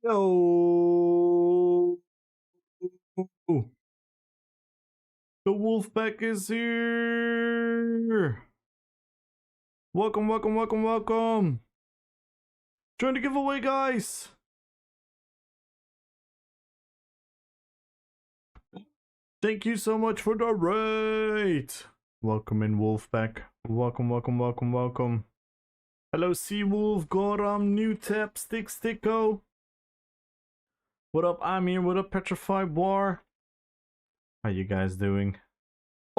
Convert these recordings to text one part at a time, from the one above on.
Yo, the wolf pack is here. Welcome, welcome, welcome, welcome. Join the giveaway, guys. Thank you so much for the raid. Welcome in, wolf pack. Welcome, welcome, welcome, welcome. Hello, Seawolf, Goram, New Tap, Sticko. What up, I'm here. What up, Petrified War? How you guys doing?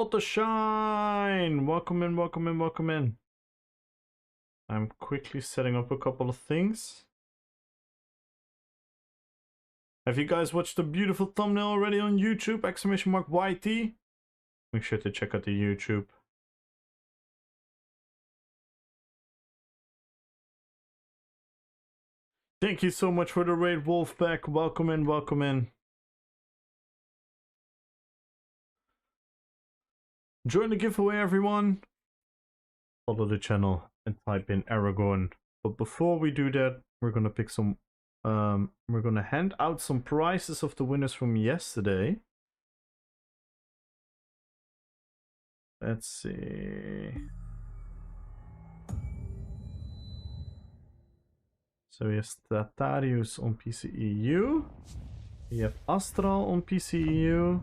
LOTR Shine! Welcome in, welcome in, welcome in. I'm quickly setting up a couple of things. Have you guys watched the beautiful thumbnail already on YouTube? Exclamation mark YT. Make sure to check out the YouTube. Thank you so much for the raid, Wolfpack. Welcome in, welcome in. Join the giveaway, everyone. Follow the channel and type in Aragorn. But before we do that, we're gonna pick some. We're gonna hand out some prizes of the winners from yesterday. Let's see. So we have Stratarius on PCEU. We have Astral on PCEU.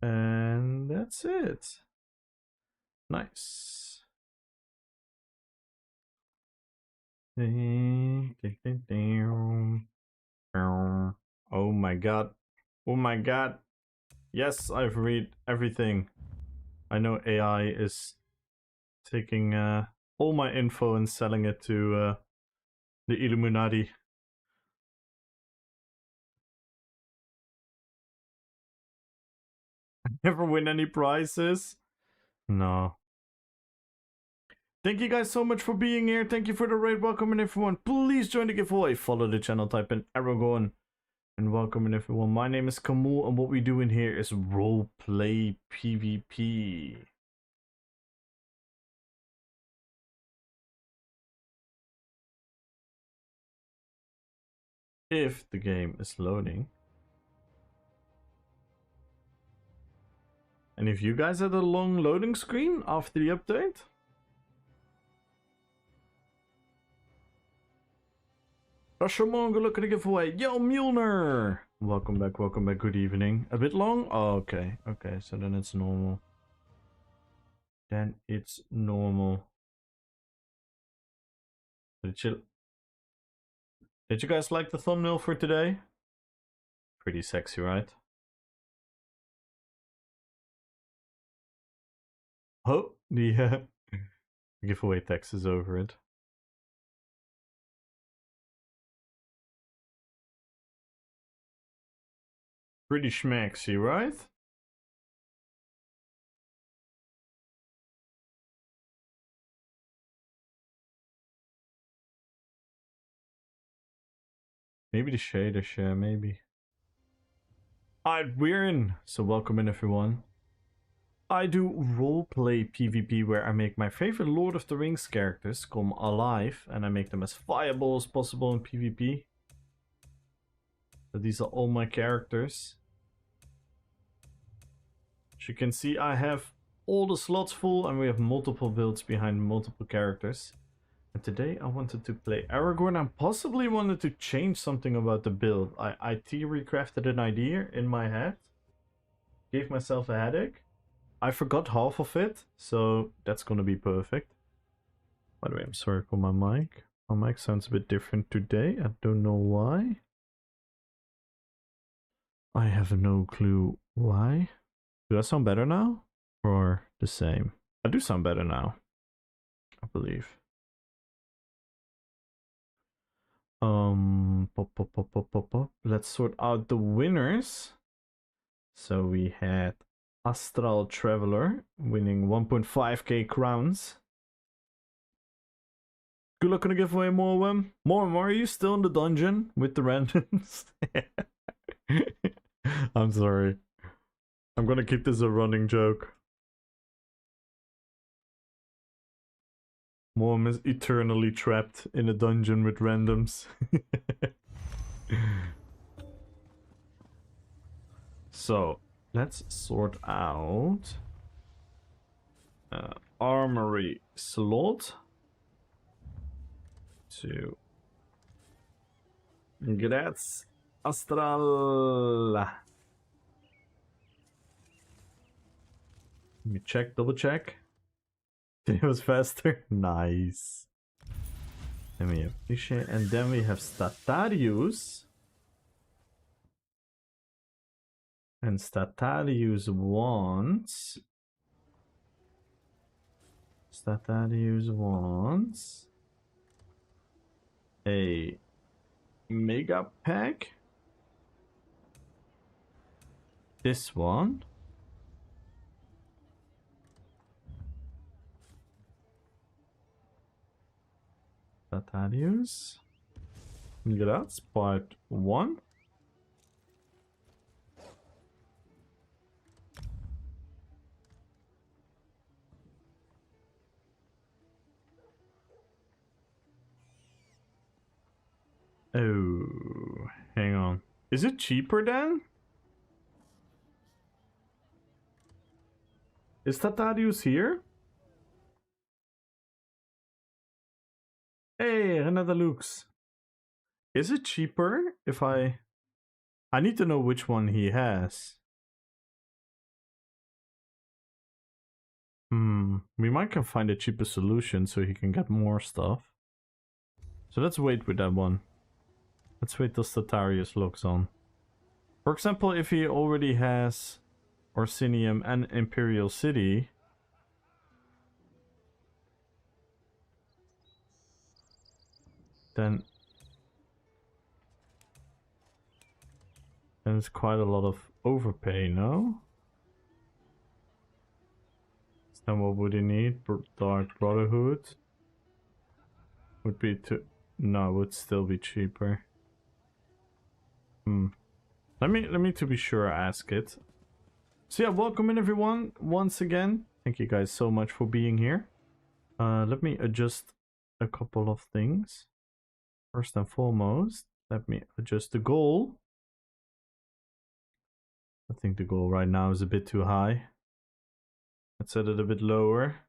And that's it. Nice. Oh my god. Oh my god. Yes, I've read everything. I know AI is taking all my info and selling it to the Illuminati. I never win any prizes. No. Thank you guys so much for being here. Thank you for the raid. Welcome in, everyone. Please join the giveaway. Follow the channel, type in Aragorn. And welcome in, everyone. My name is Kamul, and what we do in here is roleplay PvP. If the game is loading. And if you guys had a long loading screen after the update. Rashomon, good luck at the giveaway. Yo, Mjolnir! Welcome back, good evening. A bit long? Oh, okay, okay, so then it's normal. Then it's normal. Did you guys like the thumbnail for today? Pretty sexy, right? Oh, the giveaway text is over it. Pretty schmaxy, right? Maybe the shader share, maybe. Alright, we're in. So welcome in, everyone. I do roleplay PvP where I make my favorite Lord of the Rings characters come alive and I make them as viable as possible in PvP. So these are all my characters. As you can see, I have all the slots full and we have multiple builds behind multiple characters. And today I wanted to play Aragorn and possibly wanted to change something about the build. I theory crafted an idea in my head. Gave myself a headache. I forgot half of it, so that's gonna be perfect. By the way, I'm sorry for my mic. My mic sounds a bit different today. I don't know why. I have no clue why. Do I sound better now? Or the same? I do sound better now, I believe. Pop. Let's sort out the winners. So we had Astral Traveler winning 1.5k crowns. Good luck on the giveaway, Morwem. Morwem, are you still in the dungeon with the randoms? I'm sorry. I'm gonna keep this a running joke. Mom is eternally trapped in a dungeon with randoms. So, let's sort out armory slot to Graz Astral. Let me check, double check. It was faster. Nice. Then we have Ishe, and then we have Statarius. And Statarius wants a mega pack. This one. Statarius. Graz part 1. Oh, hang on. Is it cheaper then? Is Tatarius here? Hey, Renata Lux. Is it cheaper if I need to know which one he has. We might can find a cheaper solution so he can get more stuff. So let's wait with that one. Let's wait till Statarius logs on. For example, if he already has Orsinium and Imperial City, then it's quite a lot of overpay, no? Then what would he need? Dark Brotherhood would be no, it would still be cheaper. Let me to be sure ask it. So yeah, welcome in everyone once again. Thank you guys so much for being here. Let me adjust a couple of things. First and foremost, let me adjust the goal. I think the goal right now is a bit too high. Let's set it a bit lower.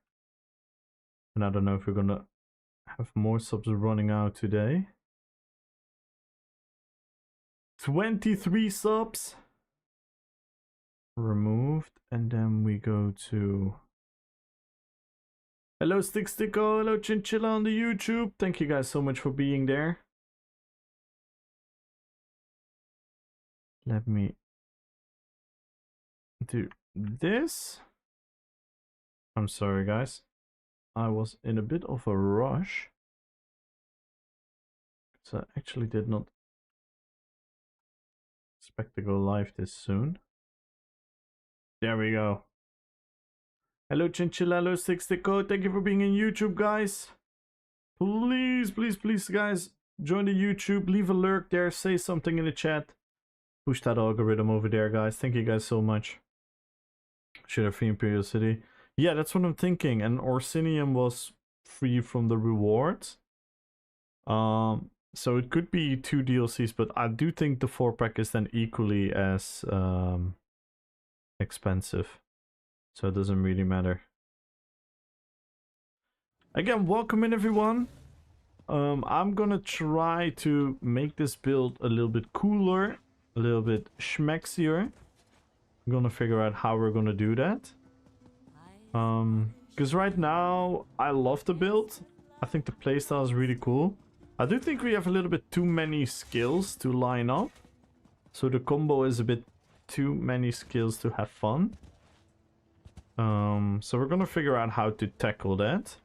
And I don't know if we're gonna have more subs running out today. 23 subs removed, and then we go to hello Sticko, hello Chinchilla on the YouTube. Thank you guys so much for being there. Let me do this. I'm sorry guys, I was in a bit of a rush, so I actually did not expect to go live this soon. There we go. Hello Chinchilla, hello Sticko, thank you for being in YouTube guys. Please, please, please guys, join the YouTube, leave a lurk there, say something in the chat. Push that algorithm over there guys, thank you guys so much. Should have free Imperial City. Yeah, that's what I'm thinking. And Orsinium was free from the rewards. So it could be 2 DLCs, but I do think the 4-pack is then equally as expensive. So it doesn't really matter. Again, welcome in everyone. I'm gonna try to make this build a little bit cooler, a little bit schmexier. I'm gonna figure out how we're gonna do that. Because right now I love the build. I think the playstyle is really cool. I do think we have a little bit too many skills to line up. So the combo is a bit too many skills to have fun. So we're gonna figure out how to tackle that.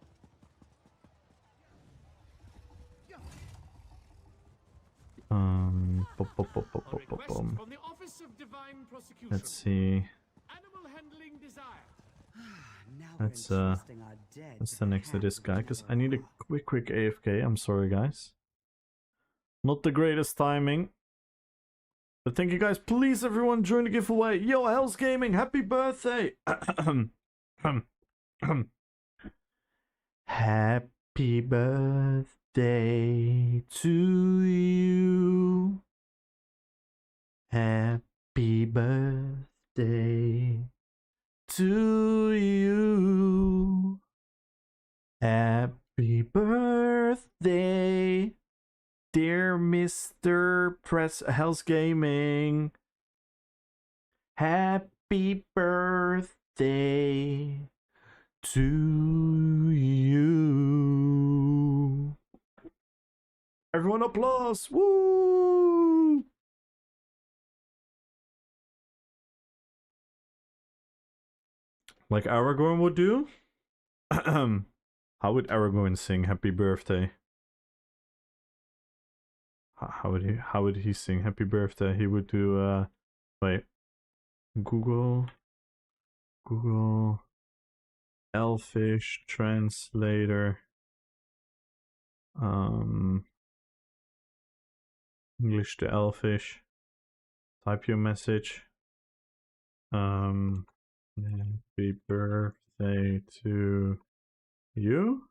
Let's see. Let's stand next to this guy because I need a quick AFK. I'm sorry guys. Not the greatest timing. But thank you guys. Please everyone join the giveaway. Yo, Hell's Gaming, happy birthday. Happy Happy birthday to you. Happy birthday to you. Happy birthday, dear Mr. Press House Gaming. Happy birthday to you. Everyone applause. Woo! Like Aragorn would do? How would Aragorn sing happy birthday? How would he sing happy birthday? He would do wait. Google Elfish translator. English to Elfish. Type your message. Happy birthday to you.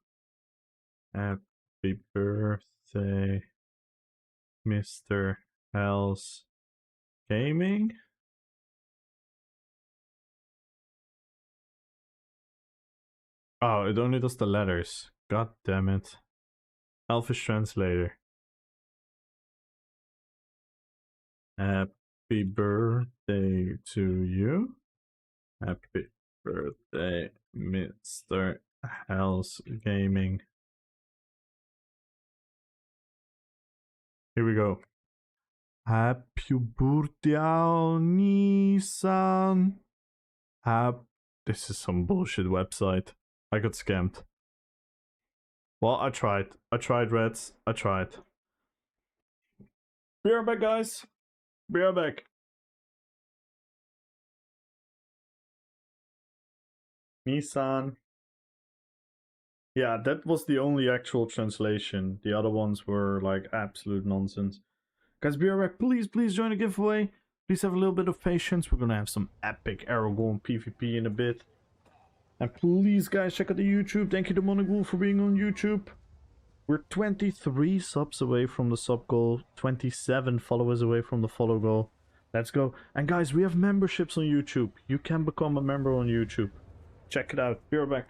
Happy birthday, Mr. House Gaming. Oh, it only does the letters. God damn it. Elfish translator. Happy birthday to you. Happy birthday, Mr. House Gaming. Here we go. Happy birthday, Nissan. This is some bullshit website. I got scammed. Well, I tried. Reds. I tried. Be right back, guys. Be right back. Nissan. Yeah, that was the only actual translation. The other ones were like absolute nonsense. Guys, be right back. Please join the giveaway. Please have a little bit of patience. We're gonna have some epic Aragorn PvP in a bit. And please, guys, check out the YouTube. Thank you to Monogul for being on YouTube. We're 23 subs away from the sub goal. 27 followers away from the follow goal. Let's go. And guys, we have memberships on YouTube. You can become a member on YouTube. Check it out. Be right back.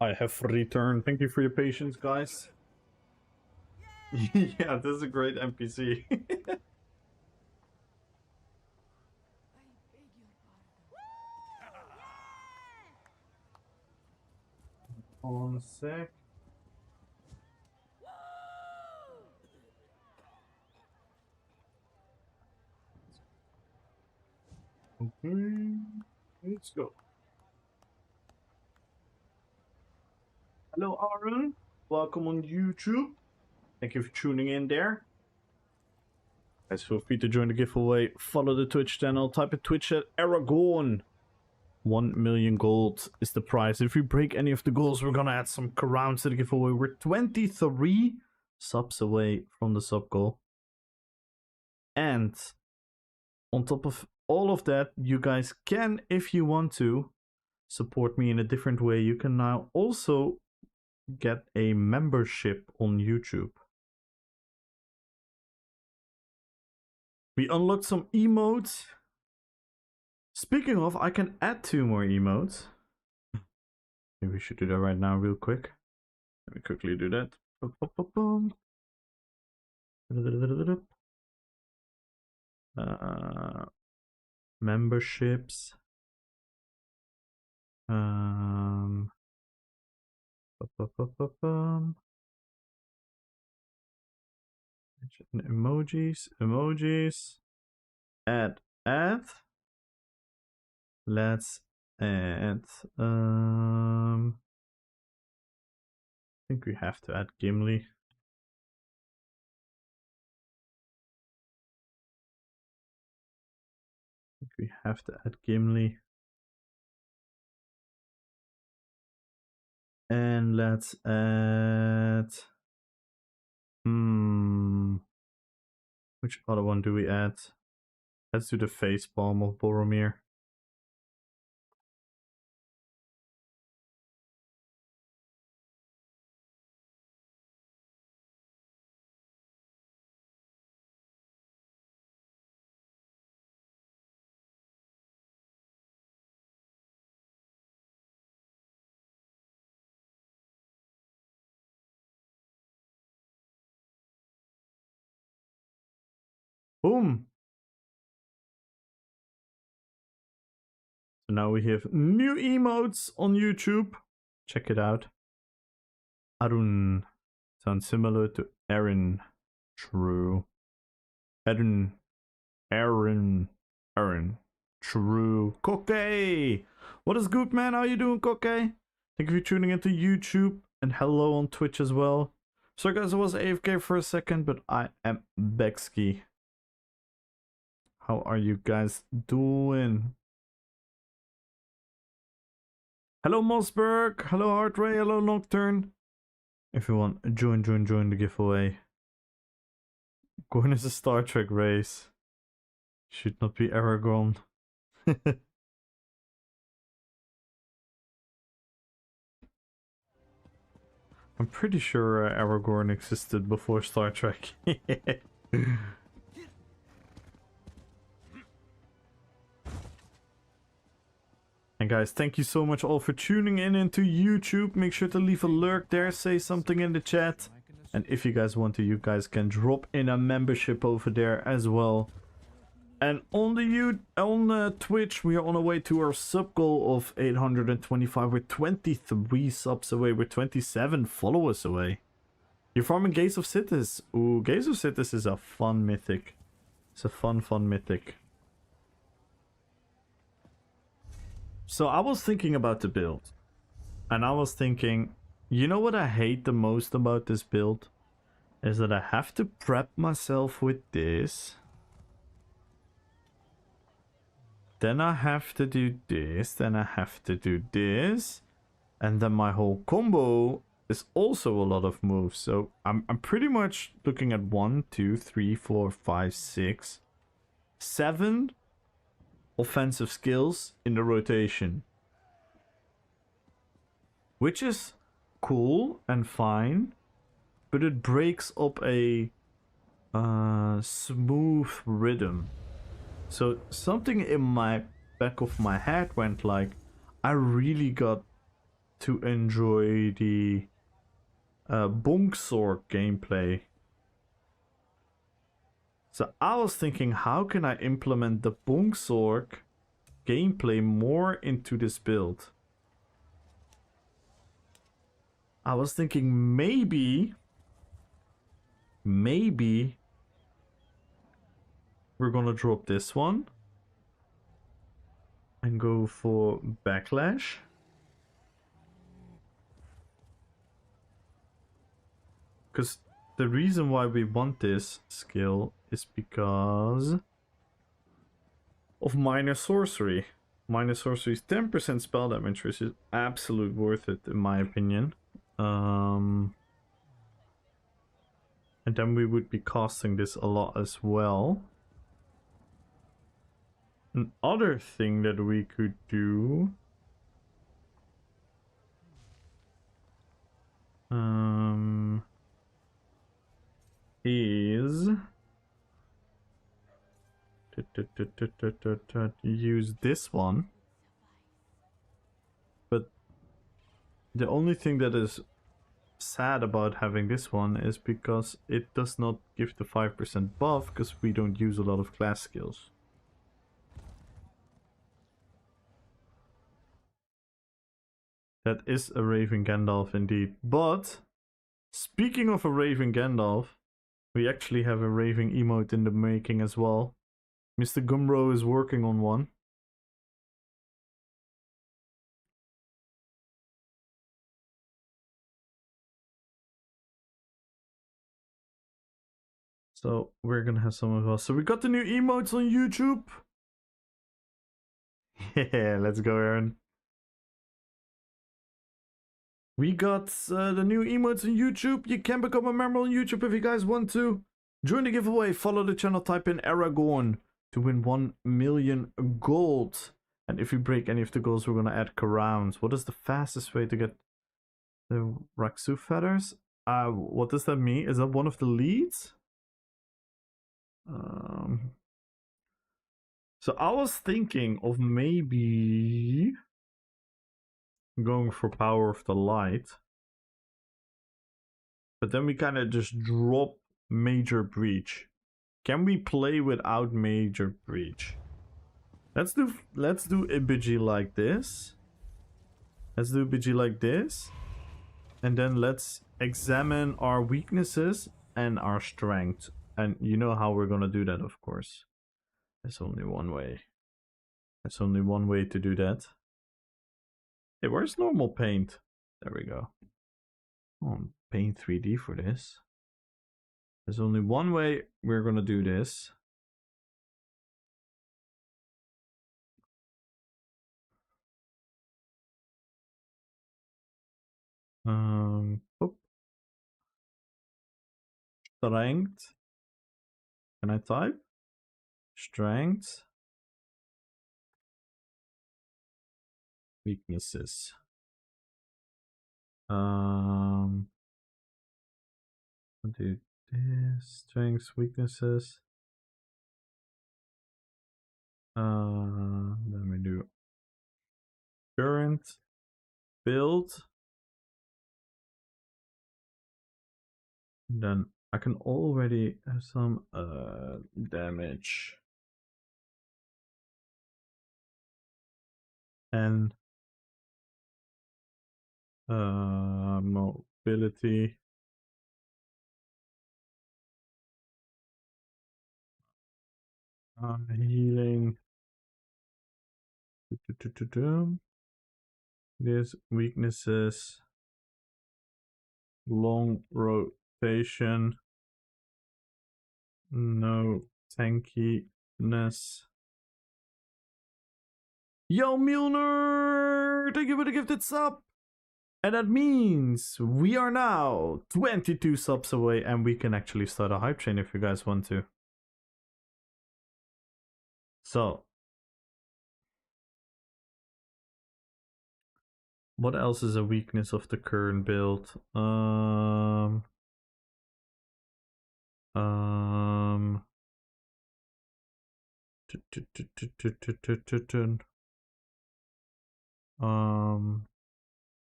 I have returned. Thank you for your patience, guys. Yeah, this is a great NPC. Hold on a sec. Okay, let's go. Hello, Aaron. Welcome on YouTube. Thank you for tuning in there. Guys, feel free to join the giveaway. Follow the Twitch channel. Type in Twitch at Aragorn. 1 million gold is the prize. If we break any of the goals, we're gonna add some crowns to the giveaway. We're 23 subs away from the sub goal. And on top of all of that, you guys can, if you want to, support me in a different way. You can now also get a membership on YouTube. We unlocked some emotes. Speaking of, I can add 2 more emotes. Maybe we should do that right now real quick. Let me quickly do that. Memberships. Emojis. Add. Let's add. I think we have to add Gimli. And let's add. Which other one do we add? Let's do the face palm of Boromir. Boom! So now we have new emotes on YouTube. Check it out. Arun. Sounds similar to Aaron. True. Aaron. True. Koke! What is good, man? How you doing, Koke? Thank you for tuning into YouTube. And hello on Twitch as well. So guys, I was AFK for a second, but I am Bexky. How are you guys doing? Hello Mossberg, hello Heartray, hello Nocturne. If you want, join the giveaway. Going is a Star Trek race. Should not be Aragorn. I'm pretty sure Aragorn existed before Star Trek. And guys, thank you so much all for tuning in into YouTube. Make sure to leave a lurk there, say something in the chat. And if you guys want to, you guys can drop in a membership over there as well. And on the Twitch, we are on our way to our sub goal of 825. We're 23 subs away. We're 27 followers away. You're farming Gaze of Sithis. Ooh, Gaze of Sithis is a fun mythic. It's a fun mythic. So I was thinking about the build. And I was thinking, you know what I hate the most about this build? Is that I have to prep myself with this. Then I have to do this, then I have to do this, and then my whole combo is also a lot of moves. So I'm pretty much looking at 1, 2, 3, 4, 5, 6, 7 offensive skills in the rotation. Which is cool and fine, but it breaks up a smooth rhythm. So something in my back of my head went like, I really got to enjoy the Bonksor gameplay. So I was thinking, how can I implement the Bonksor gameplay more into this build? I was thinking maybe we're gonna drop this one and go for Backlash. Because the reason why we want this skill is because of Minor Sorcery. Minor Sorcery is 10% spell damage, which is absolute worth it in my opinion. And then we would be casting this a lot as well. Another thing that we could do is use this one. But the only thing that is sad about having this one is because it does not give the 5% buff because we don't use a lot of class skills. That is a Raven Gandalf indeed. But speaking of a Raven Gandalf, we actually have a Raven emote in the making as well. Mr. Gumro is working on one. So we're gonna have some of us. So we got the new emotes on YouTube. Yeah, let's go, Aaron. We got the new emotes on YouTube. You can become a member on YouTube if you guys want to. Join the giveaway, follow the channel, type in Aragorn to win 1 million gold. And if we break any of the goals, we're gonna add crowns. What is the fastest way to get the Raksu feathers? What does that mean? Is that one of the leads? So I was thinking of maybe going for Power of the Light. But then we kind of just drop Major Breach. Can we play without Major Breach? Let's do Ibiji like this. Let's do Ibiji like this. And then let's examine our weaknesses and our strength. And you know how we're gonna do that, of course. There's only one way. There's only one way to do that. Hey, where's normal paint? There we go. Oh, paint 3D for this. There's only one way we're gonna do this. Oop. Strength. Can I type? Strength. Weaknesses. I'll do this. Strengths, weaknesses. Then we do current build. Then I can already have some damage. And mobility. Healing. There's weaknesses. Long rotation. No tankiness. Yo, Milner! Thank you for the gifted sub! And that means we are now 22 subs away and we can actually start a hype train if you guys want to. So, what else is a weakness of the current build?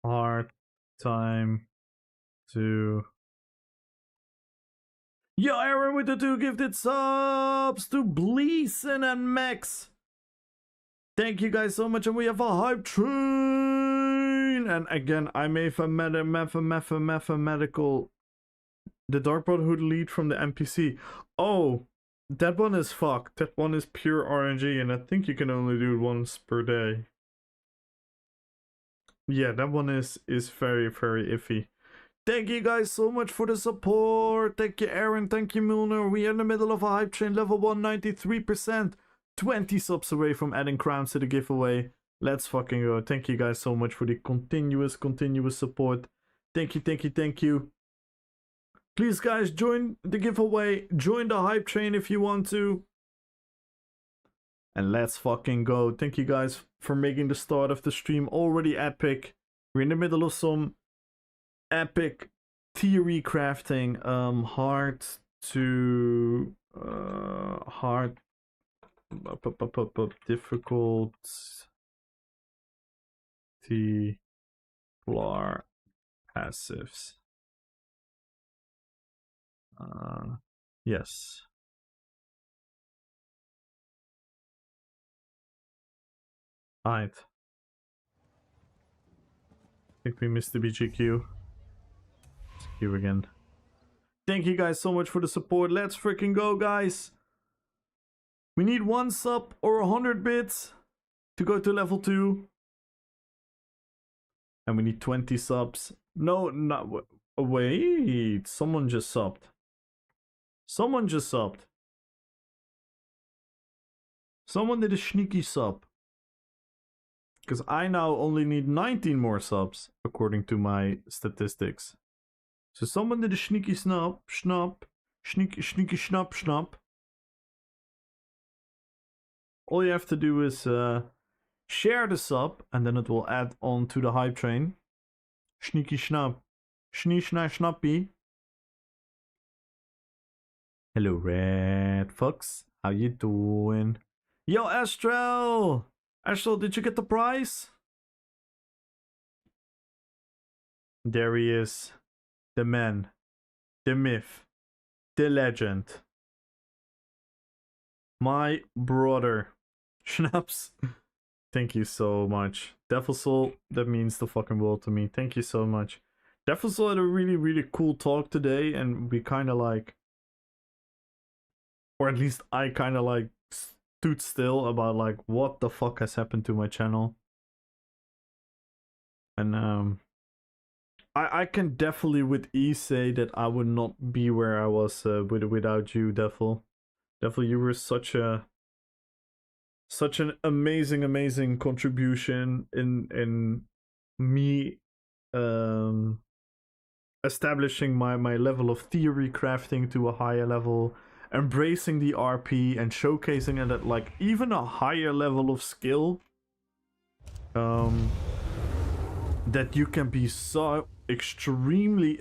hard time to... Yo, Aaron with the 2 gifted subs to Bleason and Max. Thank you guys so much, and we have a hype train. And again, I made a mathematical... The Dark Brotherhood lead from the NPC. Oh, that one is fucked. That one is pure RNG, and I think you can only do it once per day. Yeah, that one is very, very iffy. Thank you guys so much for the support. Thank you, Aaron. Thank you, Milner. We are in the middle of a hype train, level 193%. 20 subs away from adding crowns to the giveaway. Let's fucking go. Thank you guys so much for the continuous support. Thank you. Please, guys, join the giveaway. Join the hype train if you want to. And let's fucking go. Thank you guys for making the start of the stream already epic. We're in the middle of some epic theory crafting. Hard difficult Templar passives. Yes. Alright. I think we missed the BGQ. Let's queue again. Thank you guys so much for the support. Let's freaking go, guys. We need 1 sub or 100 bits to go to level 2. And we need 20 subs. No, not... Wait. Someone just subbed. Someone did a sneaky sub. Because I now only need 19 more subs, according to my statistics. So someone did a sneaky snap. All you have to do is share the sub, and then it will add on to the hype train. Sneaky snap. Snappy. Hello, Red Fox. How you doing? Yo, Astral! Astral, did you get the prize? There he is. The man. The myth. The legend. My brother. Schnapps. Thank you so much. Devil Soul, that means the fucking world to me. Thank you so much. Devil Soul had a really cool talk today, and we kind of like... Or at least I kind of like stood still about like what the fuck has happened to my channel. And I can definitely with ease say that I would not be where I was without you, Devil. Devil, you were such an amazing contribution in me establishing my level of theory crafting to a higher level, embracing the RP and showcasing it at like even a higher level of skill. That you can be so extremely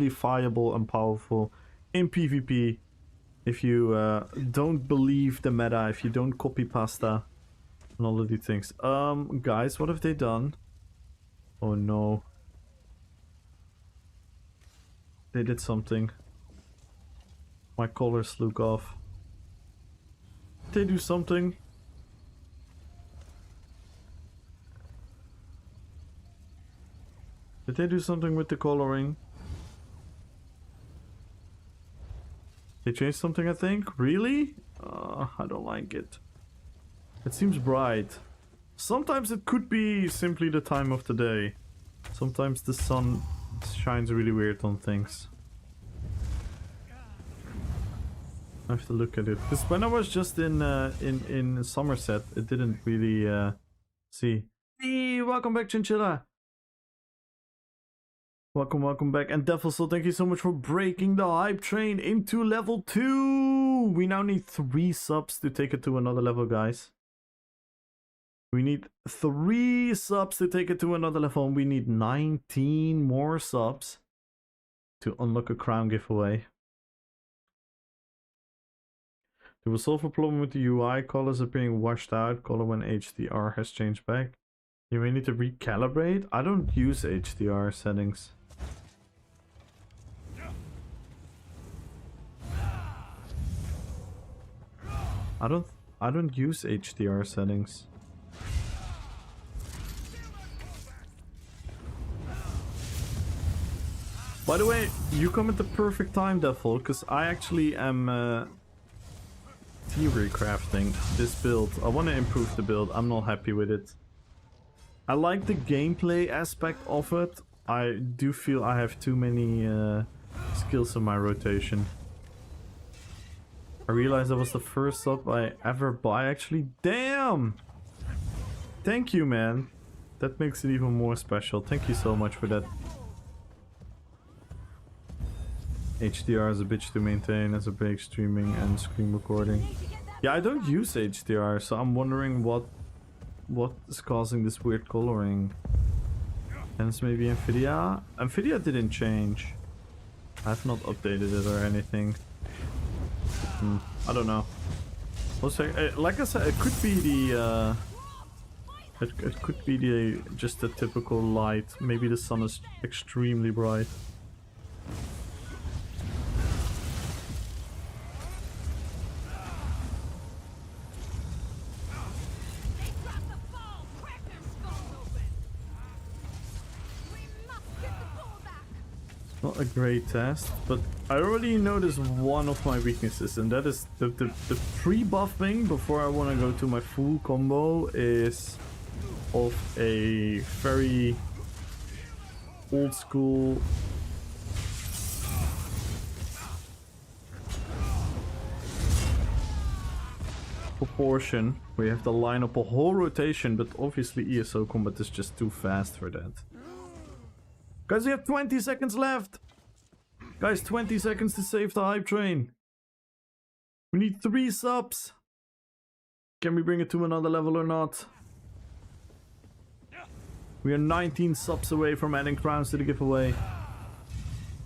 viable and powerful in PvP if you don't believe the meta, if you don't copy pasta and all of these things. Guys, what have they done? Oh no. They did something. My colors look off. Did they do something? Did they do something with the coloring? They changed something, I think? Really? I don't like it. It seems bright. Sometimes it could be simply the time of the day. Sometimes the sun shines really weird on things. I have to look at it. Because when I was just in Somerset, it didn't really see. Hey, welcome back, Chinchilla. Welcome back. And Devil Soul, thank you so much for breaking the hype train into level 2. We now need 3 subs to take it to another level, guys. We need 3 subs to take it to another level, and we need 19 more subs to unlock a crown giveaway. It will solve a problem with the UI colors appearing washed out. Color when HDR has changed back. You may need to recalibrate. I don't use HDR settings. I don't use HDR settings. By the way, you come at the perfect time, Devil, because I actually am theory crafting this build. I want to improve the build. I'm not happy with it. I like the gameplay aspect of it. I do feel I have too many skills in my rotation. I realized that was the first sub I ever buy actually. Damn! Thank you, man. That makes it even more special. Thank you so much for that. HDR is a bitch to maintain as a break streaming and screen recording. Yeah, I don't use HDR, so I'm wondering what is causing this weird coloring. And it's maybe Nvidia? Nvidia didn't change. I have not updated it or anything. I don't know. Also, like I said, it could be the it could be the just a typical light. Maybe the sun is extremely bright. Not a great test, but I already noticed one of my weaknesses, and that is the pre-buffing before I want to go to my full combo is of a very old school proportion where you have to line up a whole rotation, but obviously ESO combat is just too fast for that. Guys, we have 20 seconds left! Guys, 20 seconds to save the hype train. We need 3 subs. Can we bring it to another level or not? We are 19 subs away from adding crowns to the giveaway.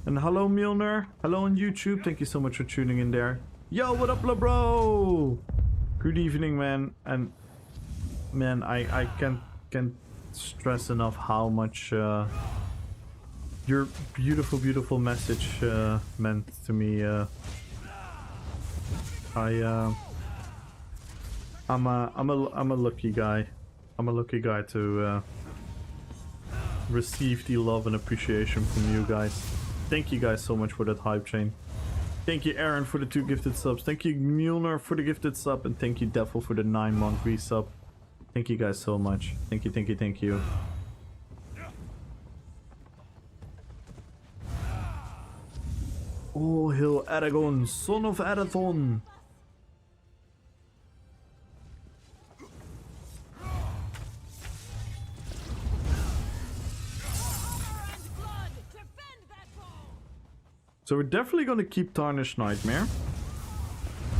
And hello Milner, hello on YouTube, thank you so much for tuning in there. Yo, what up, bro? Good evening, man. And man, I can't stress enough how much your beautiful message meant to me. I'm a lucky guy. I'm a lucky guy to receive the love and appreciation from you guys. Thank you guys so much for that hype chain. Thank you, Aaron, for the 2 gifted subs. Thank you, Mjolnir, for the gifted sub, and thank you, Devil, for the 9-month resub. Thank you guys so much. Thank you, thank you, thank you. Oh, hail Aragon, son of Arathon. So we're definitely gonna keep Tarnished Nightmare.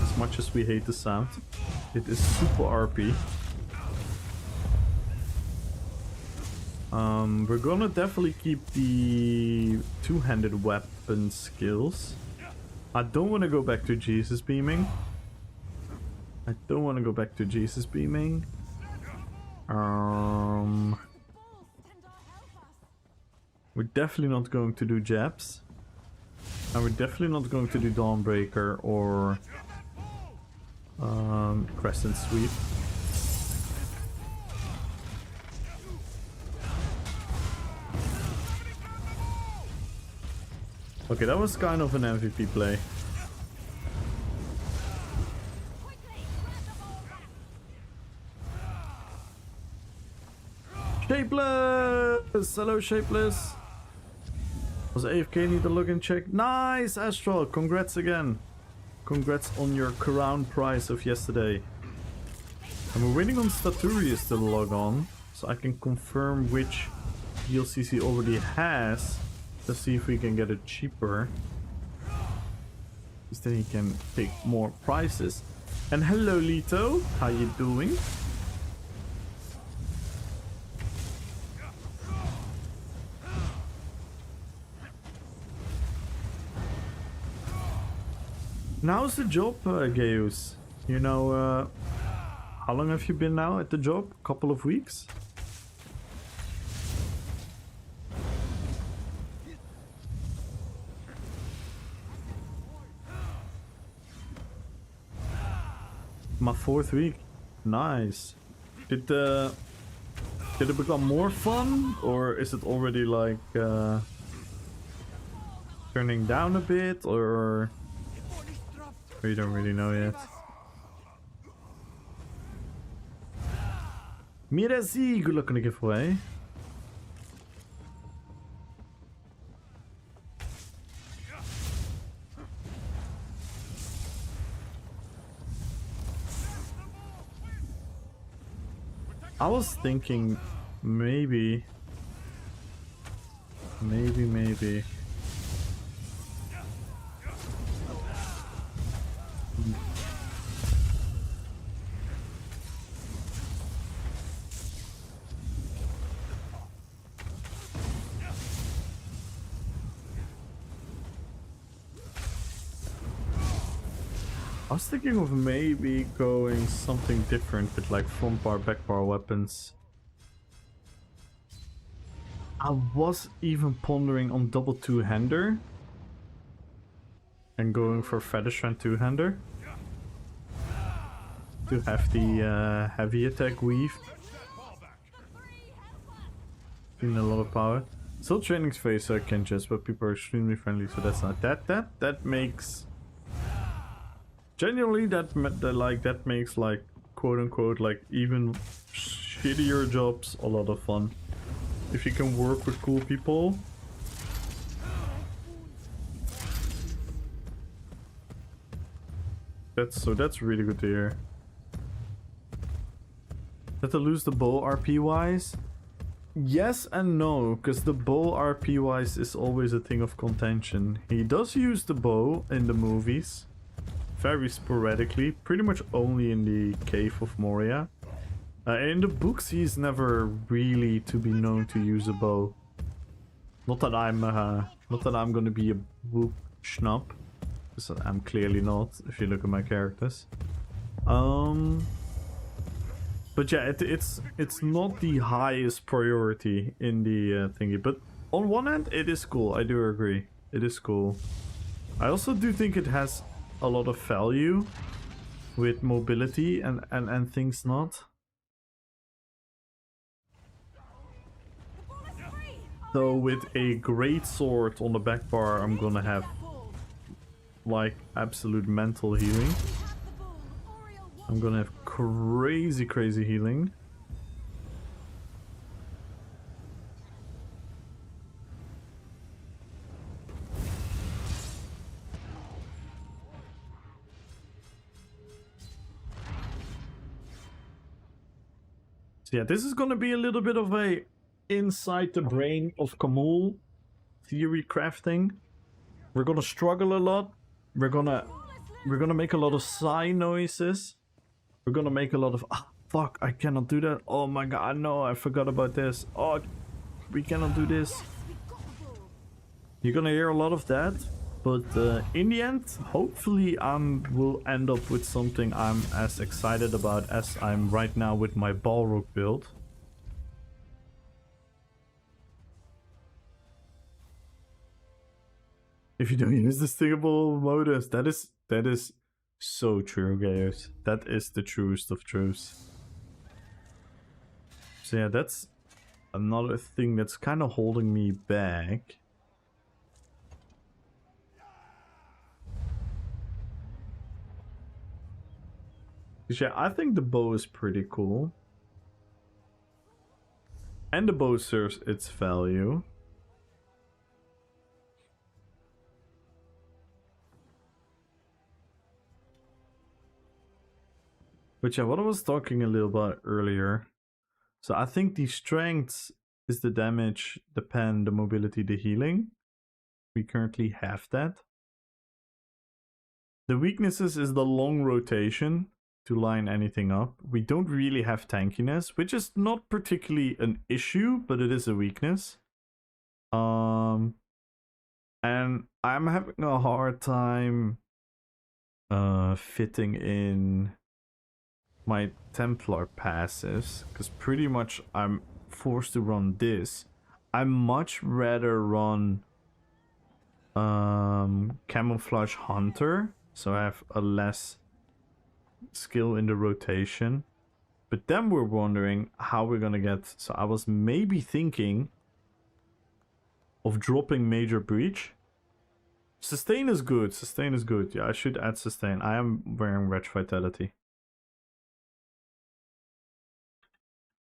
As much as we hate the sound. It is super RP. We're gonna definitely keep the two-handed weapon skills. I don't want to go back to Jesus beaming. I don't want to go back to Jesus beaming. We're definitely not going to do jabs. And we're definitely not going to do Dawnbreaker or Crescent Sweep. Okay, that was kind of an MVP play. Shapeless! Hello, Shapeless! Was AFK, need to login check? Nice, Astral! Congrats again. Congrats on your crown prize of yesterday. And we're waiting on Staturius to log on, so I can confirm which DLCs he already has. Let's see if we can get it cheaper. Because then he can take more prizes. And hello, Lito. How you doing? How's the job, Gaius? You know, how long have you been now at the job? Couple of weeks? My 4th week. Nice. Did it become more fun, or is it already like turning down a bit, or we don't really know yet? Mirazi, good luck on the giveaway. I was thinking maybe. I was thinking of maybe going something different with like front bar, back bar weapons. I was even pondering on double two-hander and going for feather strand two-hander to have the heavy attack weave. In a lot of power. Still training phase, so I can just, but people are extremely friendly, so that's not that makes. Genuinely, that makes like quote unquote like even shittier jobs a lot of fun. If you can work with cool people. That's really good to hear. That to lose the bow RP wise? Yes and no, because the bow RP wise is always a thing of contention. He does use the bow in the movies. Very sporadically, pretty much only in the Cave of Moria. In the books, he's never really to be known to use a bow. Not that I'm gonna be a book schnupp, because I'm clearly not. If you look at my characters, but yeah, it's not the highest priority in the thingy. But on one hand, it is cool. I do agree. It is cool. I also do think it has a lot of value with mobility and things not. Though with a great sword on the back bar, I'm gonna have like absolute mental healing. I'm gonna have crazy healing. So yeah, this is gonna be a little bit of a inside the brain of Kamul theory crafting. We're gonna struggle a lot. We're gonna make a lot of sigh noises. We're gonna make a lot of fuck, I cannot do that. Oh my god, no, I forgot about this. Oh, we cannot do this. You're gonna hear a lot of that, but in the end, hopefully will end up with something I'm as excited about as I'm right now with my Balrog build. If you don't use the stingable modus, that is so true, guys. That is the truest of truths. So yeah, that's another thing that's kind of holding me back. Yeah, I think the bow is pretty cool. And the bow serves its value. But yeah, what I was talking a little about earlier. So I think the strength is the damage, the pen, the mobility, the healing. We currently have that. The weaknesses is the long rotation to line anything up. We don't really have tankiness, which is not particularly an issue, but it is a weakness. And I'm having a hard time fitting in my Templar passives, because pretty much I'm forced to run this. I much rather run Camouflage Hunter, so I have a less skill in the rotation. But then we're wondering how we're gonna get... So I was maybe thinking of dropping Major Breach. Sustain is good. Sustain is good. Yeah, I should add Sustain. I am wearing Wretch Vitality.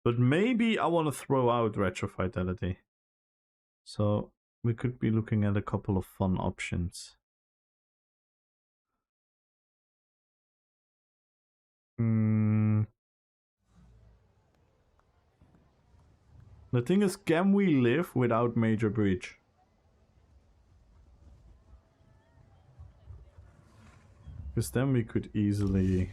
But maybe I want to throw out Retro Vitality. So we could be looking at a couple of fun options. The thing is, can we live without Major Breach? Because then we could easily...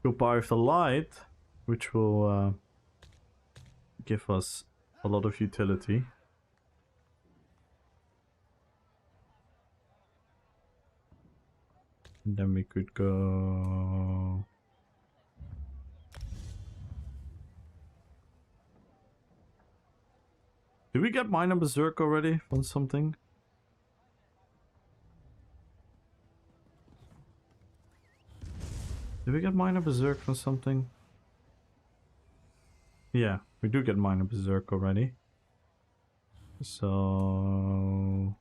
go Power of the Light, which will give us a lot of utility. And then we could go... Did we get Minor Berserk already on something? Did we get Minor Berserk from something? Yeah, we do get Minor Berserk already. So...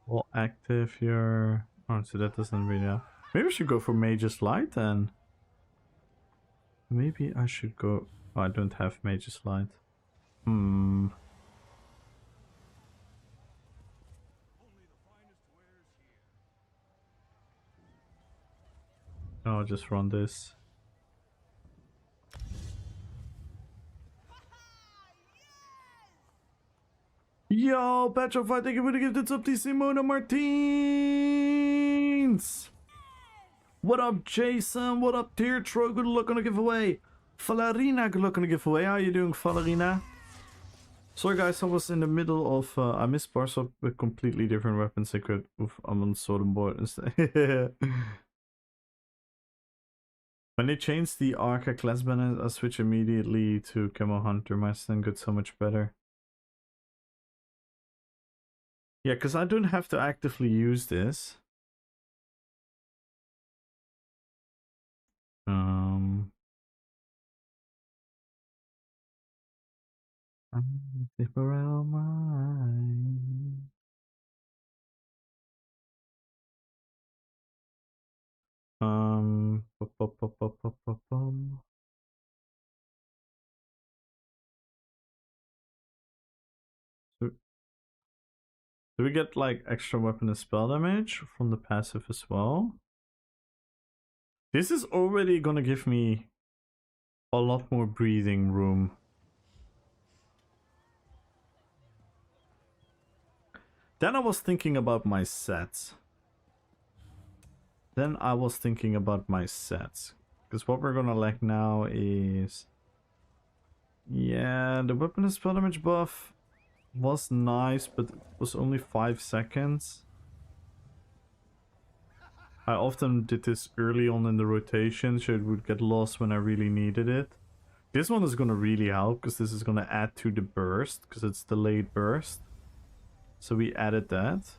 well, active here. Oh, so that doesn't really help. Maybe we should go for Mage's Light then. Maybe I should go... Oh, I don't have Mage's Light. Oh, I'll just run this. Yo, Petrified, thank you for the gift. It's up to Simona Martins. What up, Jason? What up, Teartro? Good luck on the giveaway. Valerina, good luck on the giveaway. How are you doing, Valerina? Sorry, guys, I was in the middle of... I missed bars up with completely different weapons. I could... Oof, I'm on sword and board instead. When they changed the Arca class ban, I switch immediately to Camo Hunter. My stun got so much better. Yeah, because I don't have to actively use this. Do we get like extra weapon and spell damage from the passive as well? This is already gonna give me a lot more breathing room. Then I was thinking about my sets. Because what we're gonna lack now is... yeah, the weapon and spell damage buff was nice, but it was only 5 seconds. I often did this early on in the rotation, so it would get lost when I really needed it. This one is gonna really help, because this is gonna add to the burst, because it's delayed burst. So we added that.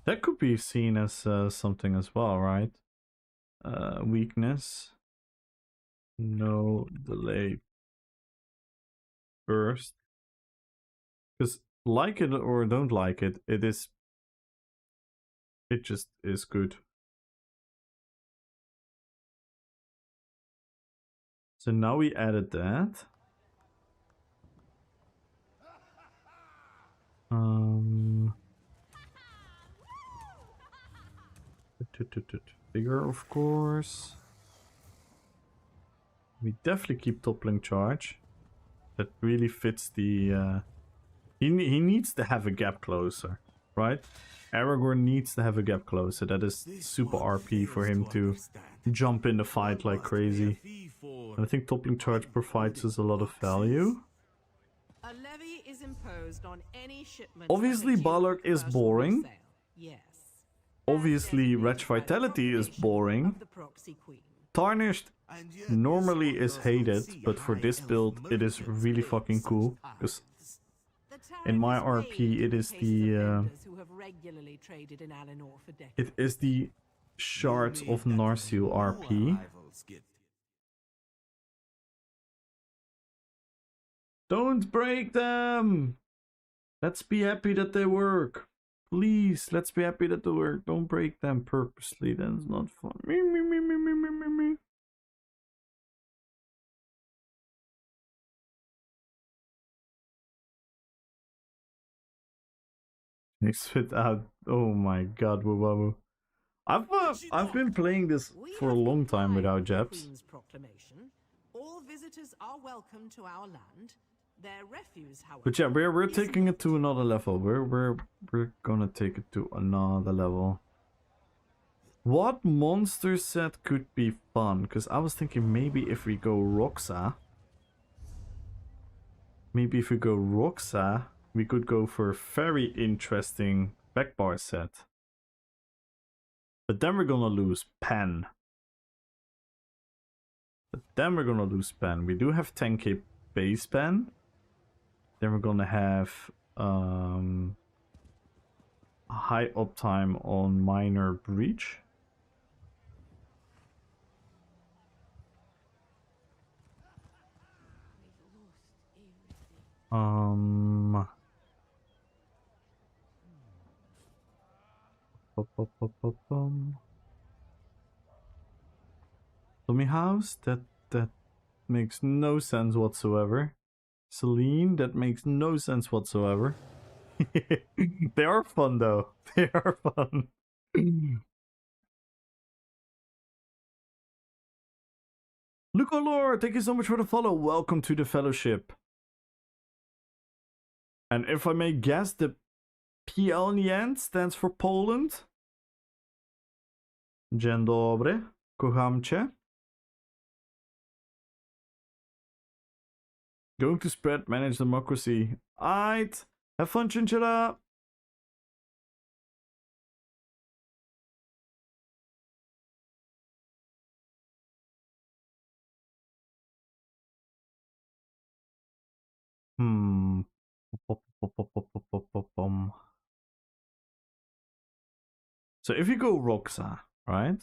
That could be seen as something as well, right? Weakness. No delayed burst. Because like it or don't like it, it just is good. So now we added that. Bigger, of course. We definitely keep toppling charge. That really fits the... He needs to have a gap closer, right? Aragorn needs to have a gap closer. That is super RP for him to jump in the fight like crazy. And I think toppling charge provides us a lot of value. A levy imposed on any shipment. Obviously, Balorg is boring. Yes. Obviously, Wretch Vitality is boring. Tarnished normally is hated, but for this build, it is really fucking cool. Because in my RP, it is the Shards of Narsil RP. Don't break them! Let's be happy that they work. Please, let's be happy that they work. Don't break them purposely. That's not fun. Me. They spit out. Oh my god, Wubabu. I've been playing this for a long time without Japs. All visitors are welcome to our land. Their refuse, however, but yeah, we're taking it to another level. We're gonna take it to another level. What monster set could be fun? Because I was thinking maybe if we go Roxa. Maybe if we go Roxa, we could go for a very interesting backbar set. But then we're gonna lose Pen. We do have 10k base Pen. Then we're gonna have a high uptime on Minor Breach. Dummy House? That makes no sense whatsoever. Celine? That makes no sense whatsoever. They are fun though. They are fun. Luco Lord, thank you so much for the follow. Welcome to the fellowship. And if I may guess, the PL in the end stands for Poland. Dzień dobry. Kocham cię. Going to spread, manage democracy. Aight. Have fun, Chinchilla. So if you go Roxa, right?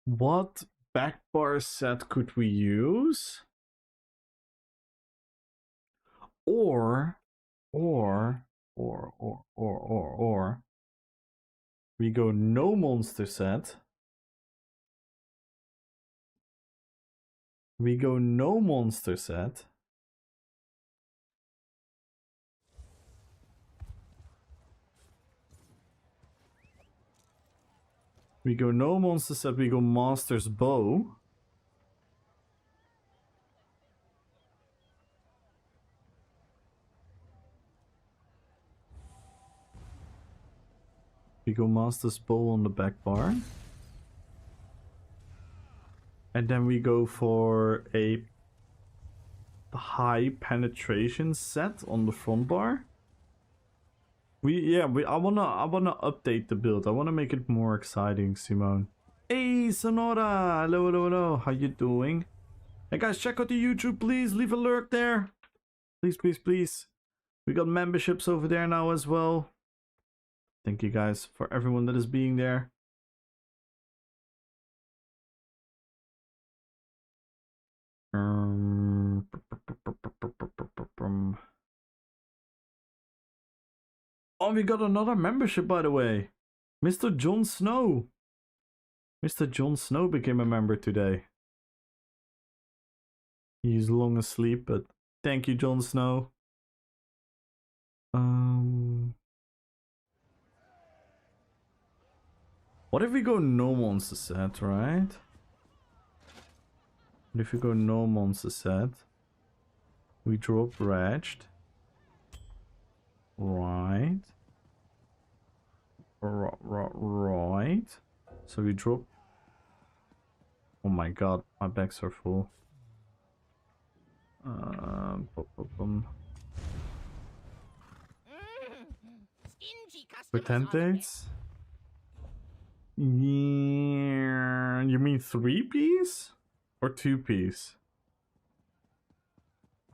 What backbar set could we use? Or we go no monster set. We go no monster set. We go no monster set, we go Master's Bow. We go Master's Bow on the back bar. And then we go for a high penetration set on the front bar. I wanna update the build. I wanna make it more exciting, Simone. Hey Sonora! Hello. How you doing? Hey guys, check out the YouTube, please. Leave a lurk there. Please. We got memberships over there now as well. Thank you guys for everyone that is being there. Oh, we got another membership, by the way. Mr. Jon Snow. Mr. Jon Snow became a member today. He's long asleep, but thank you, Jon Snow. What if we go no monster set, right? What if we go no monster set? We drop Wretched. Right. Right. So we drop... Oh my god, my bags are full. Potentates? Yeah, you mean 3-piece? Or 2-piece?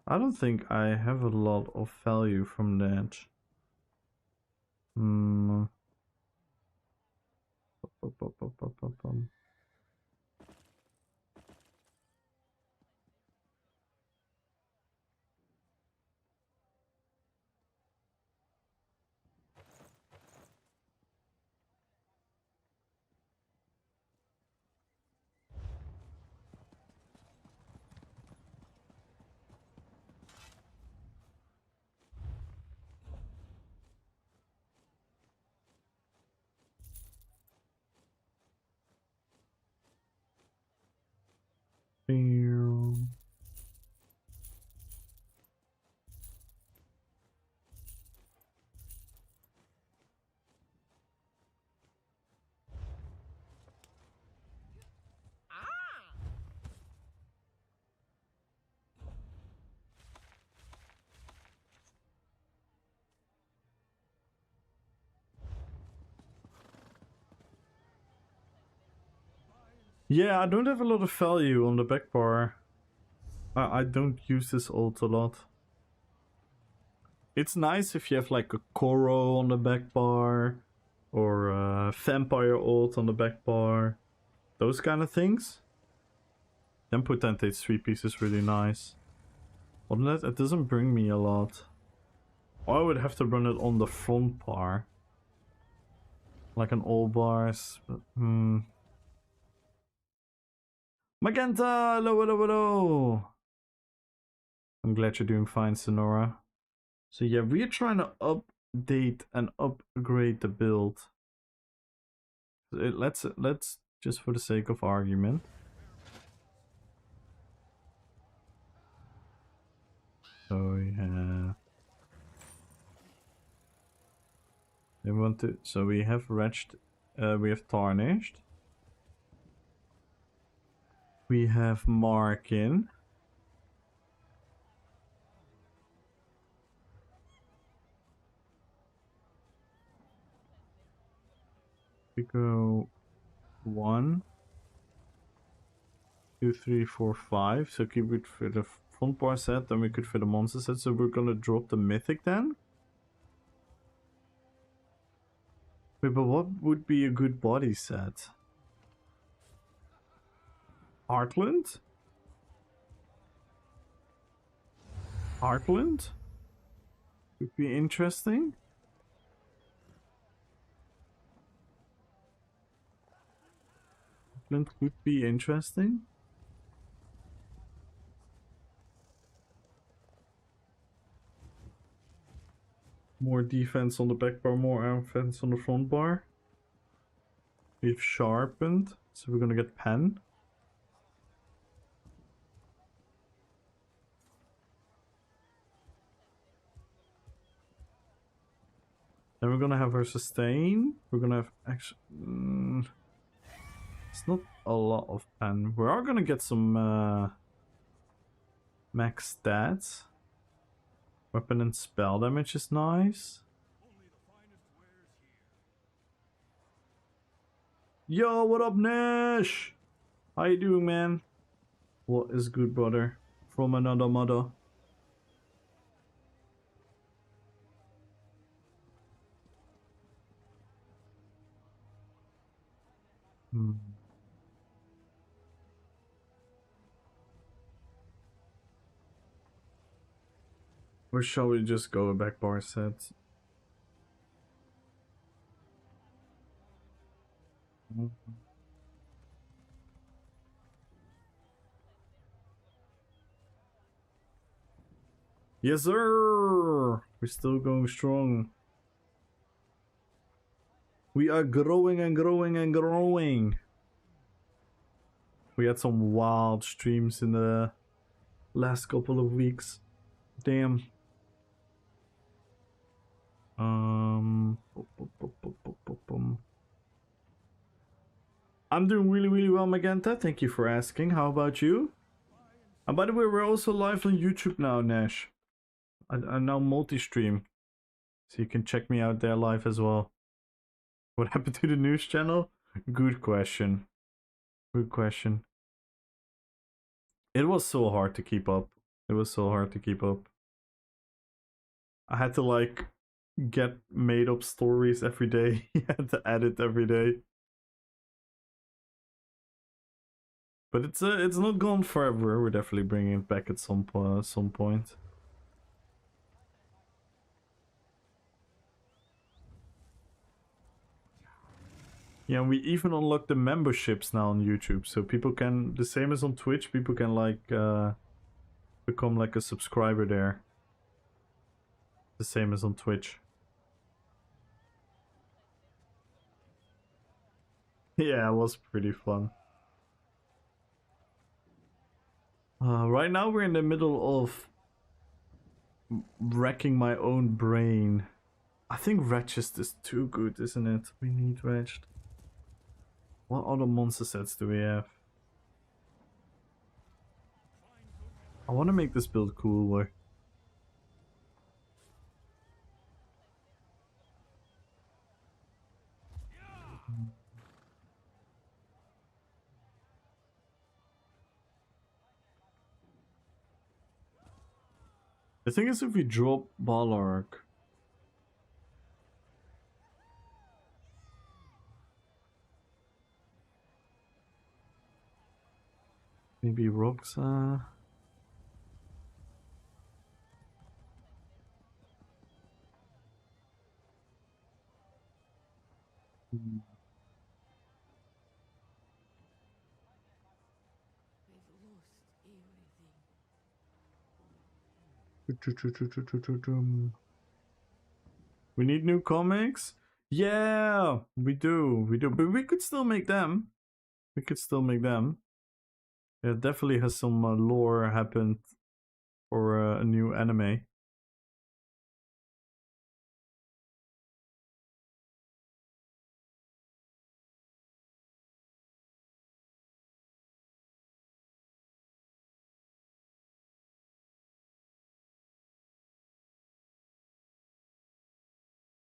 I don't think I have a lot of value from that. Hmm. Yeah, I don't have a lot of value on the back bar. I don't use this ult a lot. It's nice if you have like a Koro on the back bar or a Vampire ult on the back bar. Those kind of things. Then Potentate 3-piece is really nice. Other than that, it doesn't bring me a lot. Or I would have to run it on the front bar. Like an all bars. But, Magenta! Hello, hello, hello! I'm glad you're doing fine, Sonora. So yeah, we're trying to update and upgrade the build. Let's just for the sake of argument. So yeah. They want to. So we have wretched. We have tarnished. We have Markin. We go 1, 2, 3, 4, 5. So keep it for the front bar set, then we could for the monster set. So we're gonna drop the mythic then. Wait, but what would be a good body set? Heartland? Heartland? Would be interesting. Heartland could be interesting. More defense on the back bar, more offense on the front bar. We've sharpened, so we're gonna get pen. Then we're gonna have our sustain. We're gonna have actually. It's not a lot of pen. We are gonna get some max stats. Weapon and spell damage is nice. Yo, what up, Nash? How you doing, man? What is good, brother? From another mother. Or shall we just go a back bar set? Yes, sir! We're still going strong. We are growing and growing and growing. We had some wild streams in the last couple of weeks. Damn. I'm doing really well, Magenta. Thank you for asking. How about you? And by the way, we're also live on YouTube now, Nash. I now multi-stream. So you can check me out there live as well. What happened to the news channel? Good question. Good question. It was so hard to keep up. It was so hard to keep up. I had to like get made up stories every day. You had to edit every day. But it's not gone forever. We're definitely bringing it back at some point. Yeah, we even unlock the memberships now on YouTube, so people can, the same as on Twitch, people can like become like a subscriber there. The same as on Twitch. Yeah, it was pretty fun. Right now we're in the middle of wrecking my own brain. I think Wretched is too good, isn't it? We need Wretched. What other monster sets do we have? I want to make this build cooler. The thing is, if we drop Ballark, maybe Roxa. We need new comics? Yeah, we do. But we could still make them. We could still make them. Yeah, definitely has some lore happened for a new anime.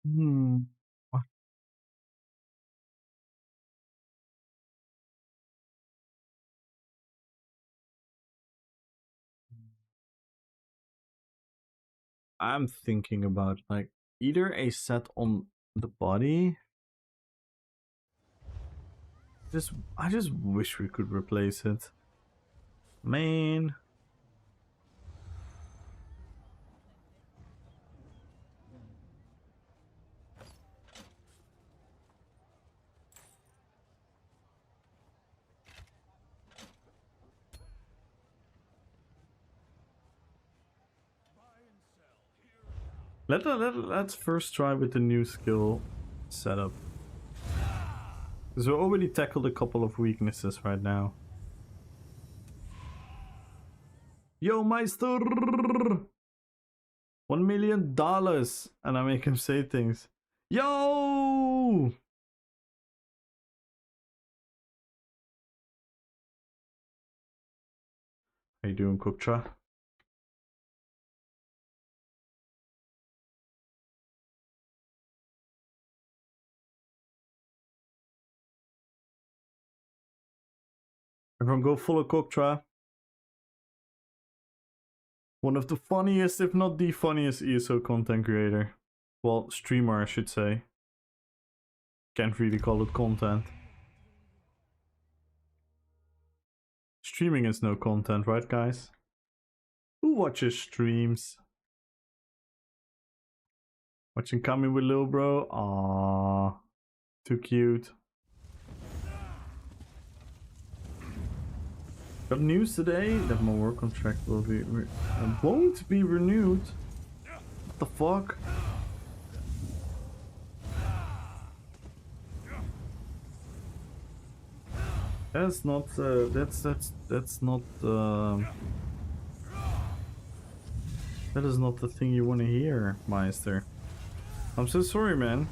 Hmm. I'm thinking about like either a set on the body. I just wish we could replace it. Man. Let's first try with the new skill setup. Because we already tackled a couple of weaknesses right now. Yo, Meister! $1 million! And I make him say things. Yo! How you doing, Kuktra? Everyone go follow Kuktra. One of the funniest, if not the funniest ESO content creator. Well, streamer, I should say. Can't really call it content. Streaming is no content, right, guys? Who watches streams? Watching Coming with Lil Bro? Aww. Too cute. Got news today that my work contract will be won't be renewed. What the fuck? That's not that's not that is not the thing you want to hear, Meister. I'm so sorry, man.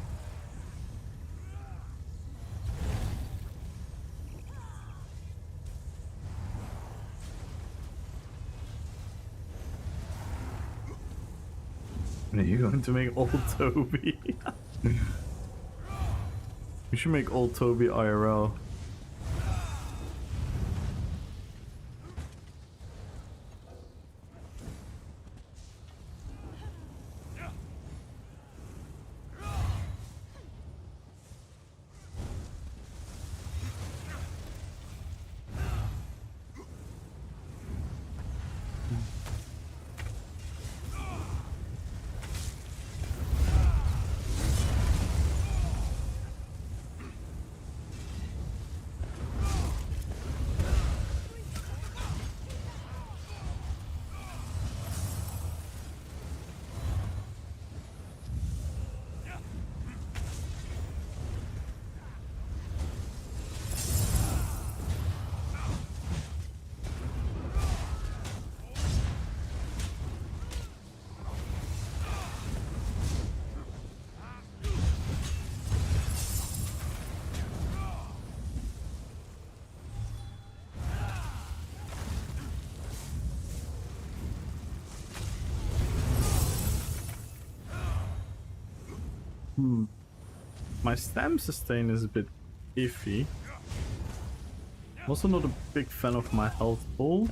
Are you going to make old Toby? We should make old Toby IRL. My stam sustain is a bit iffy. I'm also not a big fan of my health pool.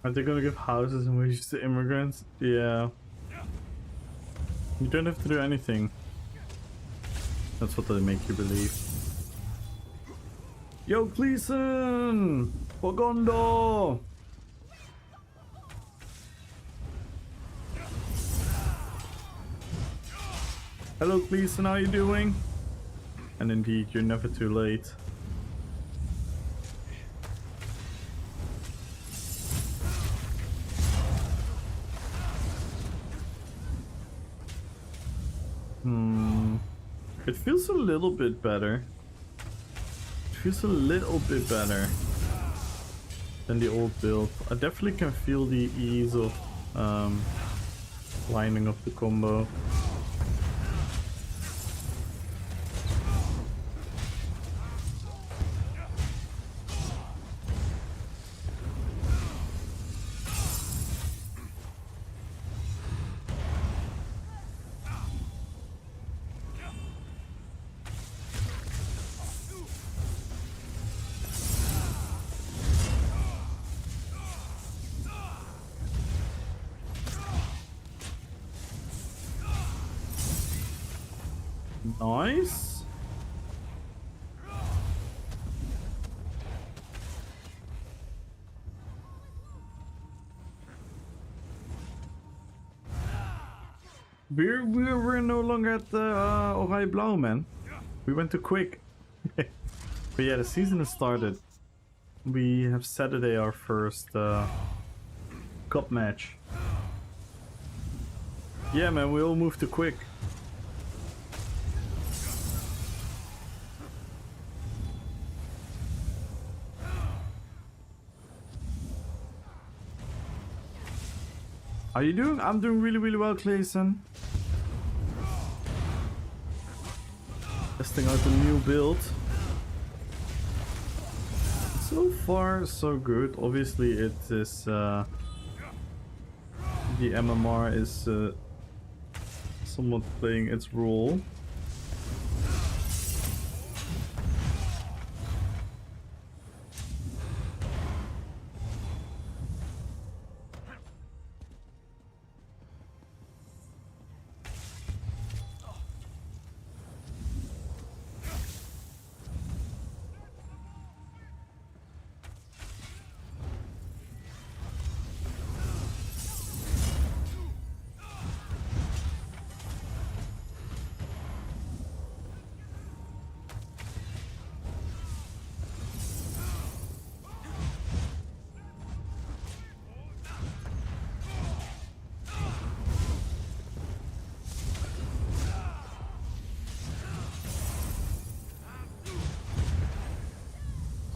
Are they gonna give houses and wages to immigrants? Yeah. You don't have to do anything. That's what they make you believe. Yo, Gleason! Pogondo! Hello, Gleason, how you doing? And indeed, you're never too late. It feels a little bit better. It feels a little bit better than the old build. I definitely can feel the ease of lining up the combo. Nice. We're no longer at the Oranje Blauw, man. We went too quick. But yeah, the season has started. We have Saturday our first cup match. Yeah, man, we all moved too quick. How you doing? I'm doing really well, Clayson. Testing out the new build. So far, so good. Obviously, it is the MMR is somewhat playing its role.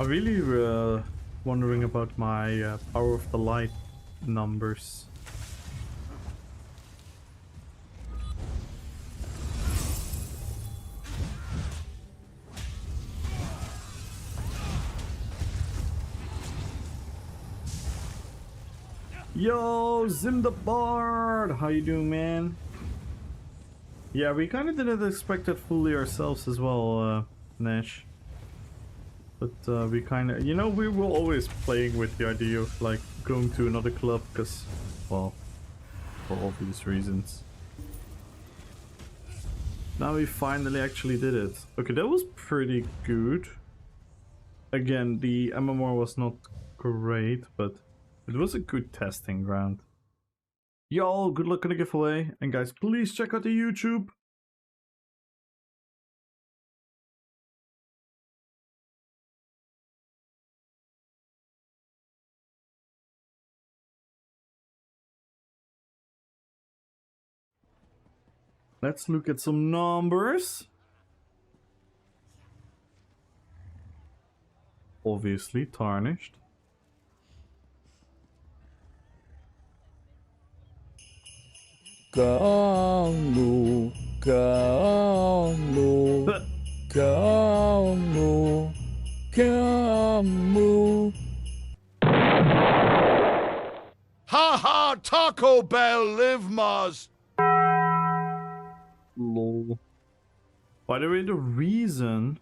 I'm really wondering about my Power of the Light numbers. Yo, Zim the Bard! How you doing, man? Yeah, we kind of didn't expect it fully ourselves as well, Nash. But we kind of, you know, we were always playing with the idea of like going to another club because, well, for obvious reasons. Now we finally actually did it. Okay, that was pretty good. Again, the MMR was not great, but it was a good testing ground. Y'all, good luck on the giveaway. And guys, please check out the YouTube. Let's look at some numbers. Obviously tarnished. Kamu, kamu, kamu, kamu. Ha ha! Taco Bell, live Mars. Lol. By the way, the reason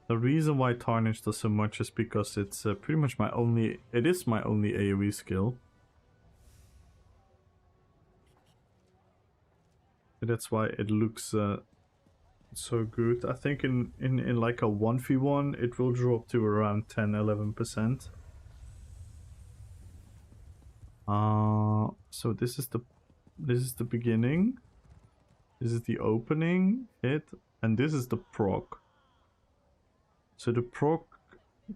why Tarnish does so much is because it's pretty much my only AoE skill. That's why it looks so good. I think in like a 1v1 it will drop to around 10-11%. So this is the beginning. This is the opening hit, and this is the proc. So the proc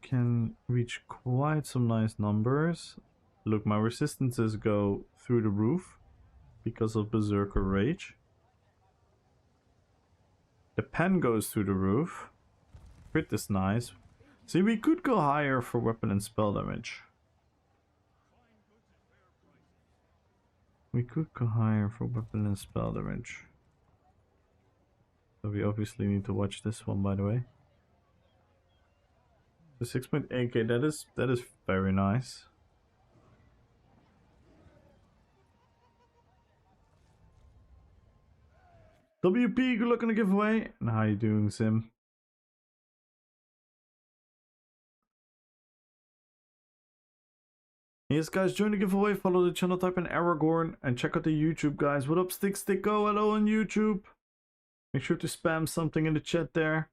can reach quite some nice numbers. Look, my resistances go through the roof because of Berserker Rage. The pen goes through the roof. Crit is nice. See, we could go higher for weapon and spell damage. We could go higher for weapon and spell damage. So we obviously need to watch this one, by the way. The 6.8k, that is very nice. WP, good luck on the giveaway. And how you doing, Sim? Yes, guys, join the giveaway, follow the channel, type in Aragorn, and check out the YouTube, guys. What up, Sticko? Hello on YouTube. Make sure to spam something in the chat there.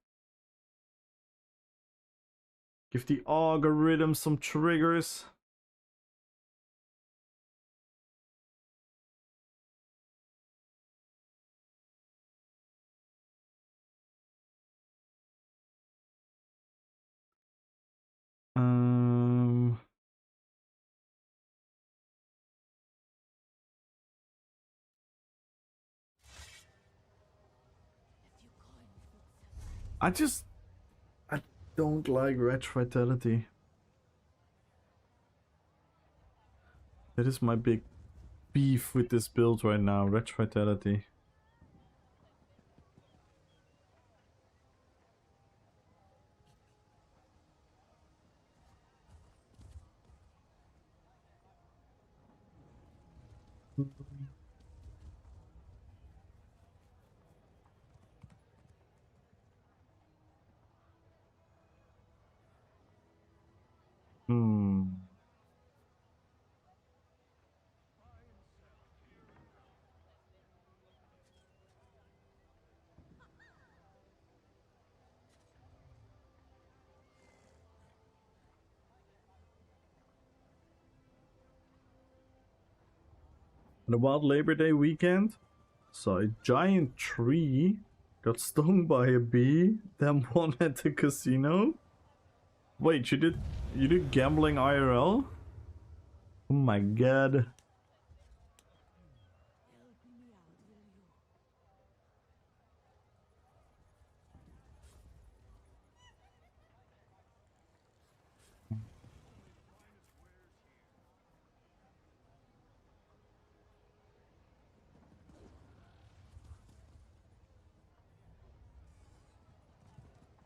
Give the algorithm some triggers. I don't like Reg Vitality. That is my big beef with this build right now, Reg Vitality. The Wild Labor Day weekend, saw a giant tree, got stung by a bee, then won at the casino. Wait, you did gambling IRL? Oh my god.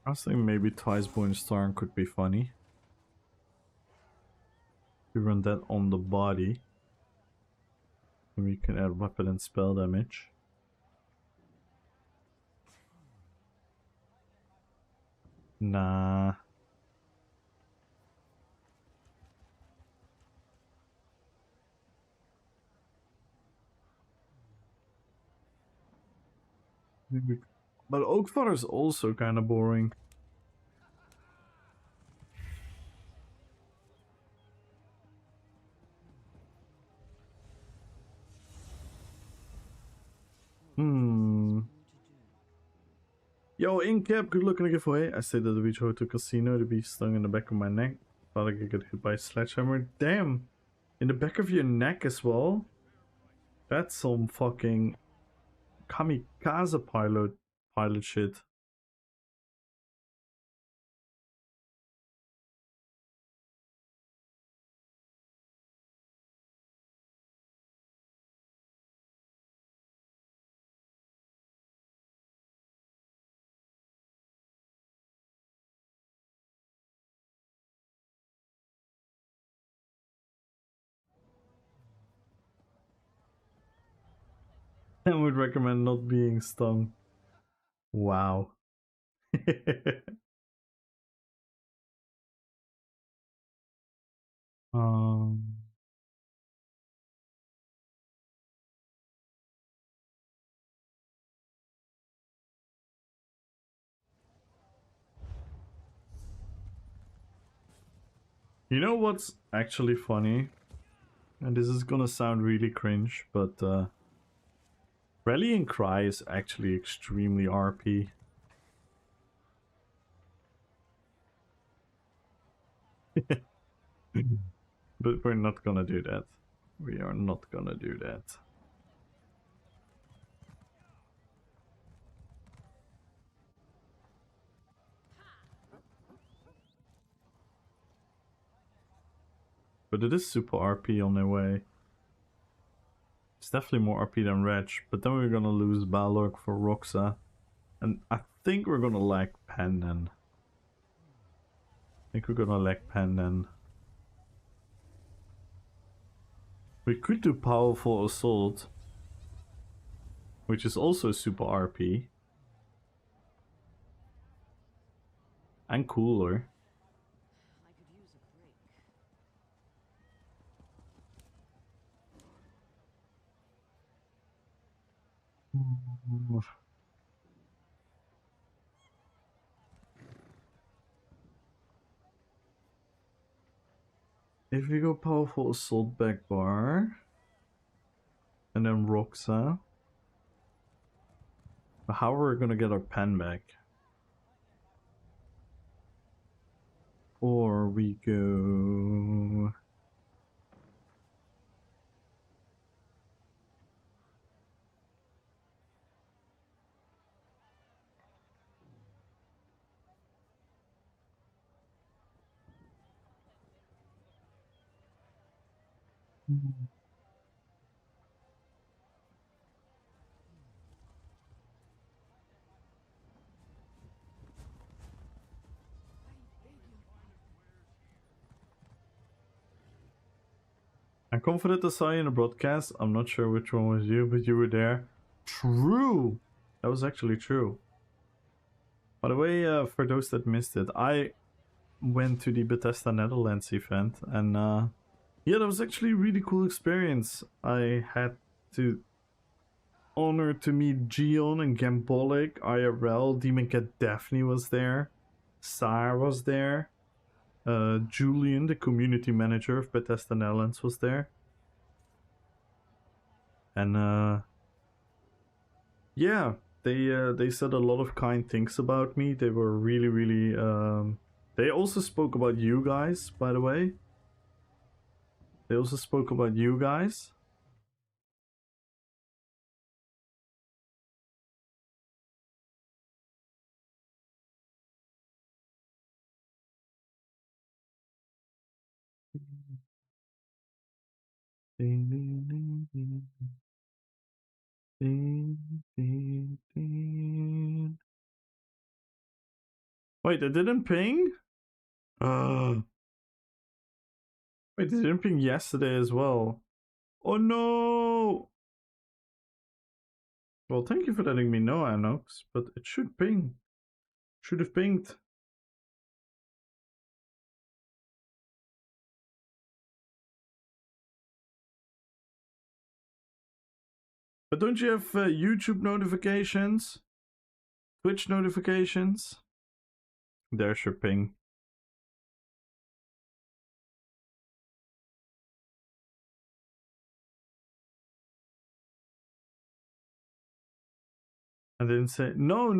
I was thinking maybe Twiceborn Storm could be funny. We run that on the body. And we can add weapon and spell damage. Nah. But Oakfather is also kind of boring. Yo, Incap, good luck on the giveaway. I stayed at the beach hotel casino to be stung in the back of my neck. Thought I could get hit by a sledgehammer. Damn! In the back of your neck as well? That's some fucking kamikaze pilot shit. I would recommend not being stung. Wow. um... You know what's actually funny? And this is gonna sound really cringe, but Rallying Cry is actually extremely RP. But we're not gonna do that. We are not gonna do that. But it is super RP on their way. It's definitely more RP than Reg, but then we're gonna lose Balorg for Roxa. And I think we're gonna lack Pen then. I think we're gonna lack Pen then. We could do Powerful Assault, which is also super RP. And cooler. If we go Powerful Assault back bar, and then Roxa, how are we gonna get our pen back? Or we go... I'm confident I saw you in the broadcast. I'm not sure which one was you, but you were there. True! That was actually true. By the way, for those that missed it, I went to the Bethesda Netherlands event, and yeah, that was actually a really cool experience. I had to honor to meet Gion and Gambolic, IRL, Demon Cat Daphne was there, Sar was there, Julian, the community manager of Bethesda Netherlands, was there. And yeah, they said a lot of kind things about me. They were really, really. They also spoke about you guys, by the way. They also spoke about you guys. Wait, it didn't ping? Wait, it didn't ping yesterday as well. Oh no! Well, thank you for letting me know, Anox, but it should ping. Should have pinged. But don't you have YouTube notifications? Twitch notifications? There's your ping. I didn't say no.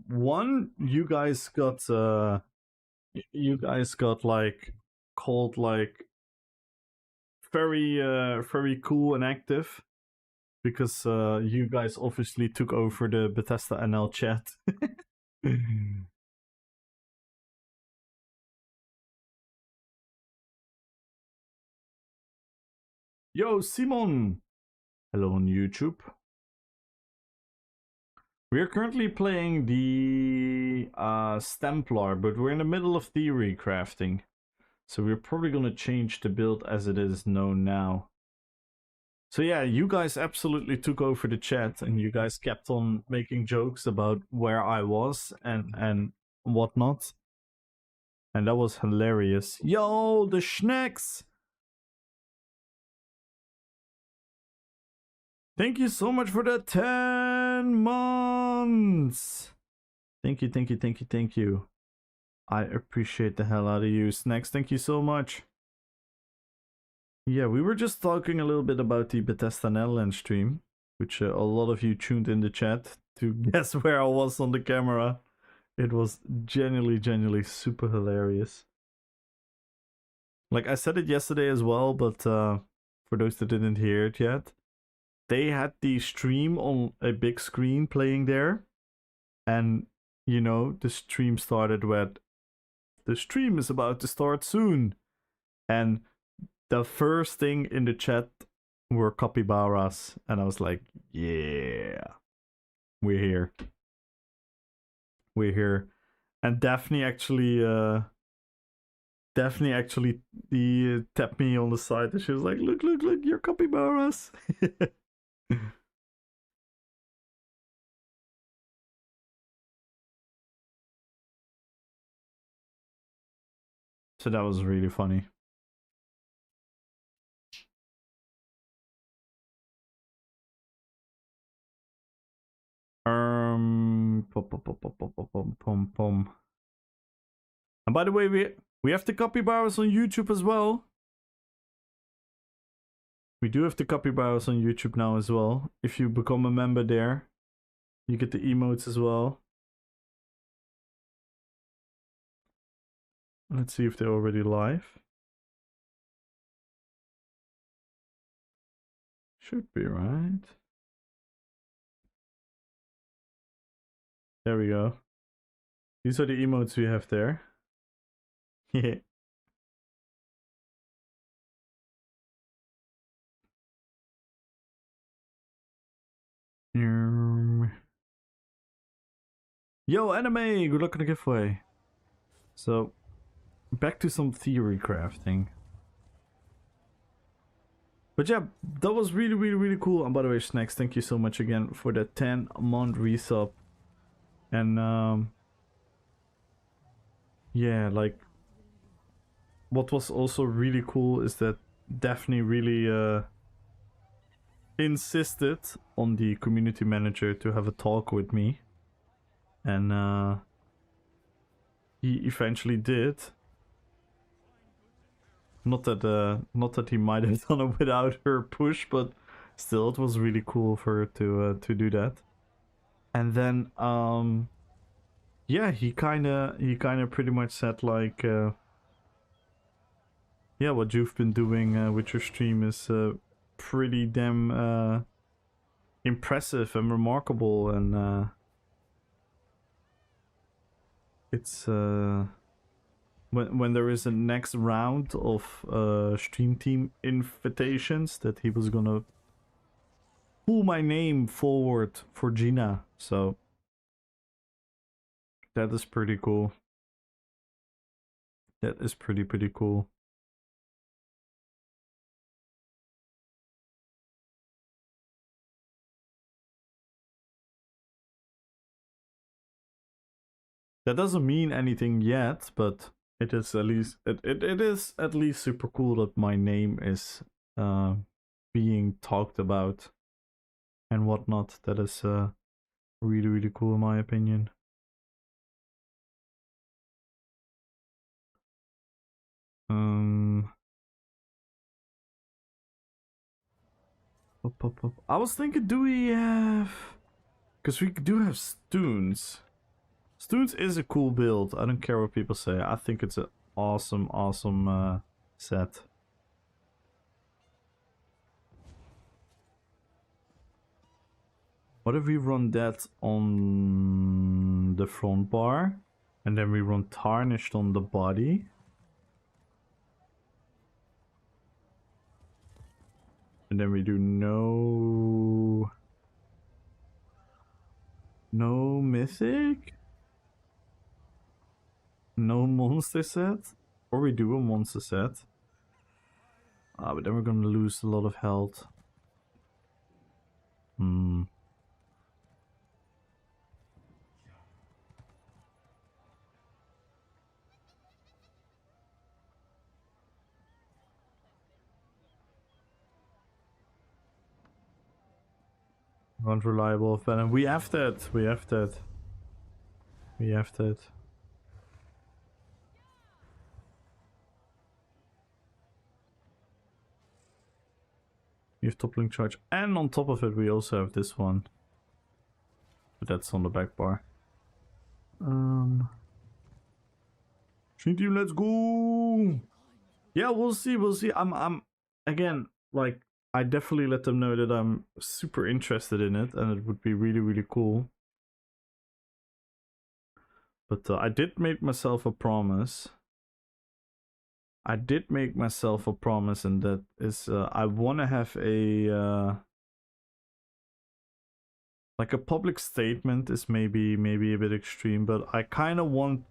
One, you guys got like called like very cool and active because you guys obviously took over the Bethesda NL chat. Yo, Simon! Hello on YouTube. We are currently playing the Templar, but we're in the middle of theory crafting. So we're probably going to change the build as it is known now. So yeah, you guys absolutely took over the chat and you guys kept on making jokes about where I was and whatnot. And that was hilarious. Yo, the Schnecks! Thank you so much for the 10 months! Thank you. I appreciate the hell out of you. Snacks, thank you so much. Yeah, we were just talking a little bit about the Bethesda Netherlands stream, which a lot of you tuned in the chat to guess where I was on the camera. It was genuinely super hilarious. Like I said it yesterday as well, but for those that didn't hear it yet, they had the stream on a big screen playing there. And, you know, the stream started with, the stream is about to start soon. And the first thing in the chat were capybaras. And I was like, yeah, we're here. We're here. And Daphne actually tapped me on the side and she was like, look, you're capybaras. So that was really funny. Pom. And by the way, we have the capybaras on YouTube as well. We do have the capybaras on YouTube now as well. If you become a member there, you get the emotes as well. Let's see if they're already live. Should be, right? There we go. These are the emotes we have there. Yeah. Yo, anime! Good luck on the giveaway. So, back to some theory crafting. But yeah, that was really cool. And by the way, Snacks, thank you so much again for the 10-month resub. And yeah, like, what was also really cool is that Daphne really insisted on the community manager to have a talk with me. And he eventually did. Not that he might have done it without her push, but still, it was really cool for her to do that. And then yeah, he kind of pretty much said like yeah, what you've been doing with your stream is pretty damn impressive and remarkable, and it's when there is a next round of stream team invitations that he was gonna pull my name forward for Gina, so that is pretty cool. That is pretty cool. That doesn't mean anything yet, but it is at least it is at least super cool that my name is being talked about and whatnot. That is really cool in my opinion. I was thinking, do we have? Because we do have Stoons. Stoons is a cool build. I don't care what people say. I think it's an awesome set. What if we run that on the front bar, and then we run tarnished on the body? And then we do no mythic? No monster set? Or we do a monster set. Ah, but then we're gonna lose a lot of health. Unreliable venom. We have that. We have that. We have that. You have toppling charge, and on top of it, we also have this one. But that's on the back bar. Stream team, let's go. Yeah, we'll see. We'll see. I'm again, like, I definitely let them know that I'm super interested in it, and it would be really cool. But I did make myself a promise. And that is, I want to have a like a public statement is maybe a bit extreme, but I kind of want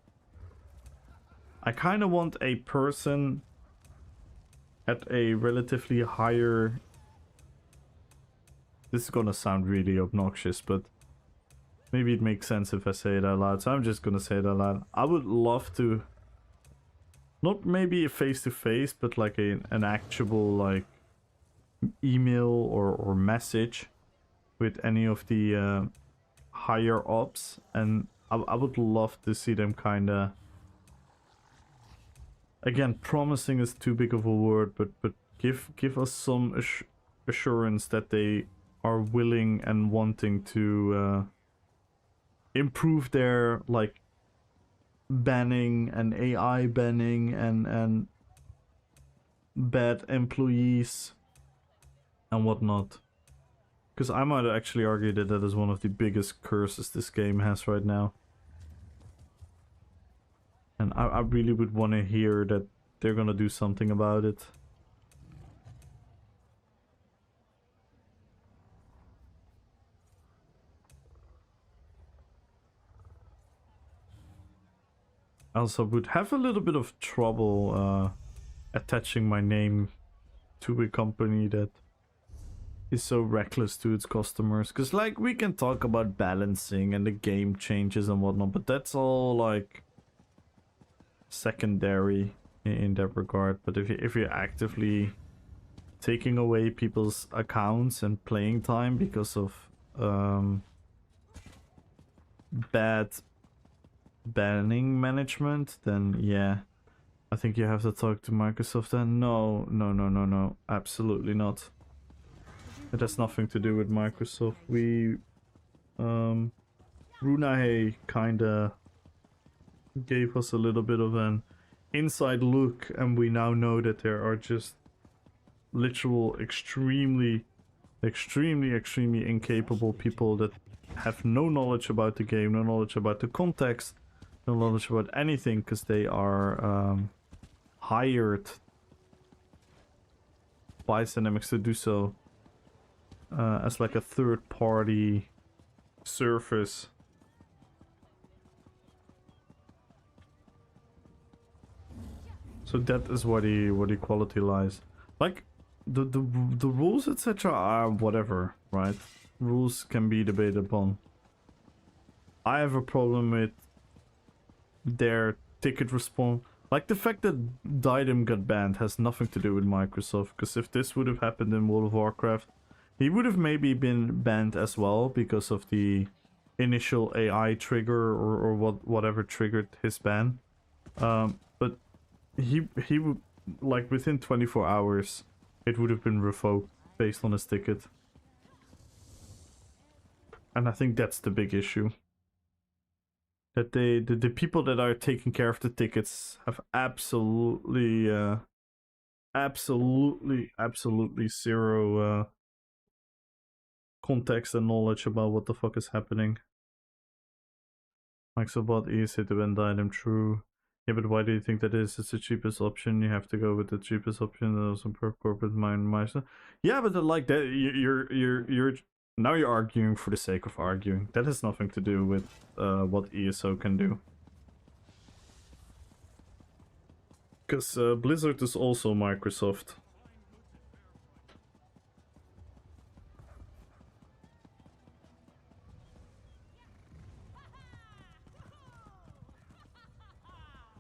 a person at a relatively higher. This is gonna sound really obnoxious, but maybe it makes sense if I say it out loud, so I'm just gonna say it out loud. I would love to, not maybe a face-to-face, but like an actual like email or message with any of the higher ups, and I would love to see them kind of, again, promising is too big of a word, but give us some assurance that they are willing and wanting to improve their like banning and AI banning and bad employees and whatnot. Because I might actually argue that that is one of the biggest curses this game has right now. And I really would want to hear that they're gonna do something about it. I also would have a little bit of trouble attaching my name to a company that is so reckless to its customers. Because, like, we can talk about balancing and the game changes and whatnot, but that's all, like, secondary in that regard. But if you're actively taking away people's accounts and playing time because of bad banning management, then yeah, I think you have to talk to Microsoft then. No, no, no, no, no. Absolutely not. It has nothing to do with Microsoft. We, Runahe kinda gave us a little bit of an inside look, and we now know that there are just literal extremely incapable people that have no knowledge about the game, no knowledge about the context, no knowledge about anything, because they are hired by Dynamics to do so as like a third-party service. So that is where the quality lies. Like the rules etc. are whatever, right? Rules can be debated upon. I have a problem with their ticket response. Like the fact that Diadem got banned has nothing to do with Microsoft, because if this would have happened in World of Warcraft, he would have maybe been banned as well because of the initial AI trigger or whatever triggered his ban. But he would, like, within 24 hours it would have been revoked based on his ticket. And I think that's the big issue. That the people that are taking care of the tickets have absolutely zero context and knowledge about what the fuck is happening. Microsoft bought ESO to ban Diadem, true. Yeah, but why do you think that is? It's the cheapest option. You have to go with the cheapest option. There's some per corporate mind. Yeah, but like that, you're now you're arguing for the sake of arguing. That has nothing to do with what ESO can do. Because Blizzard is also Microsoft.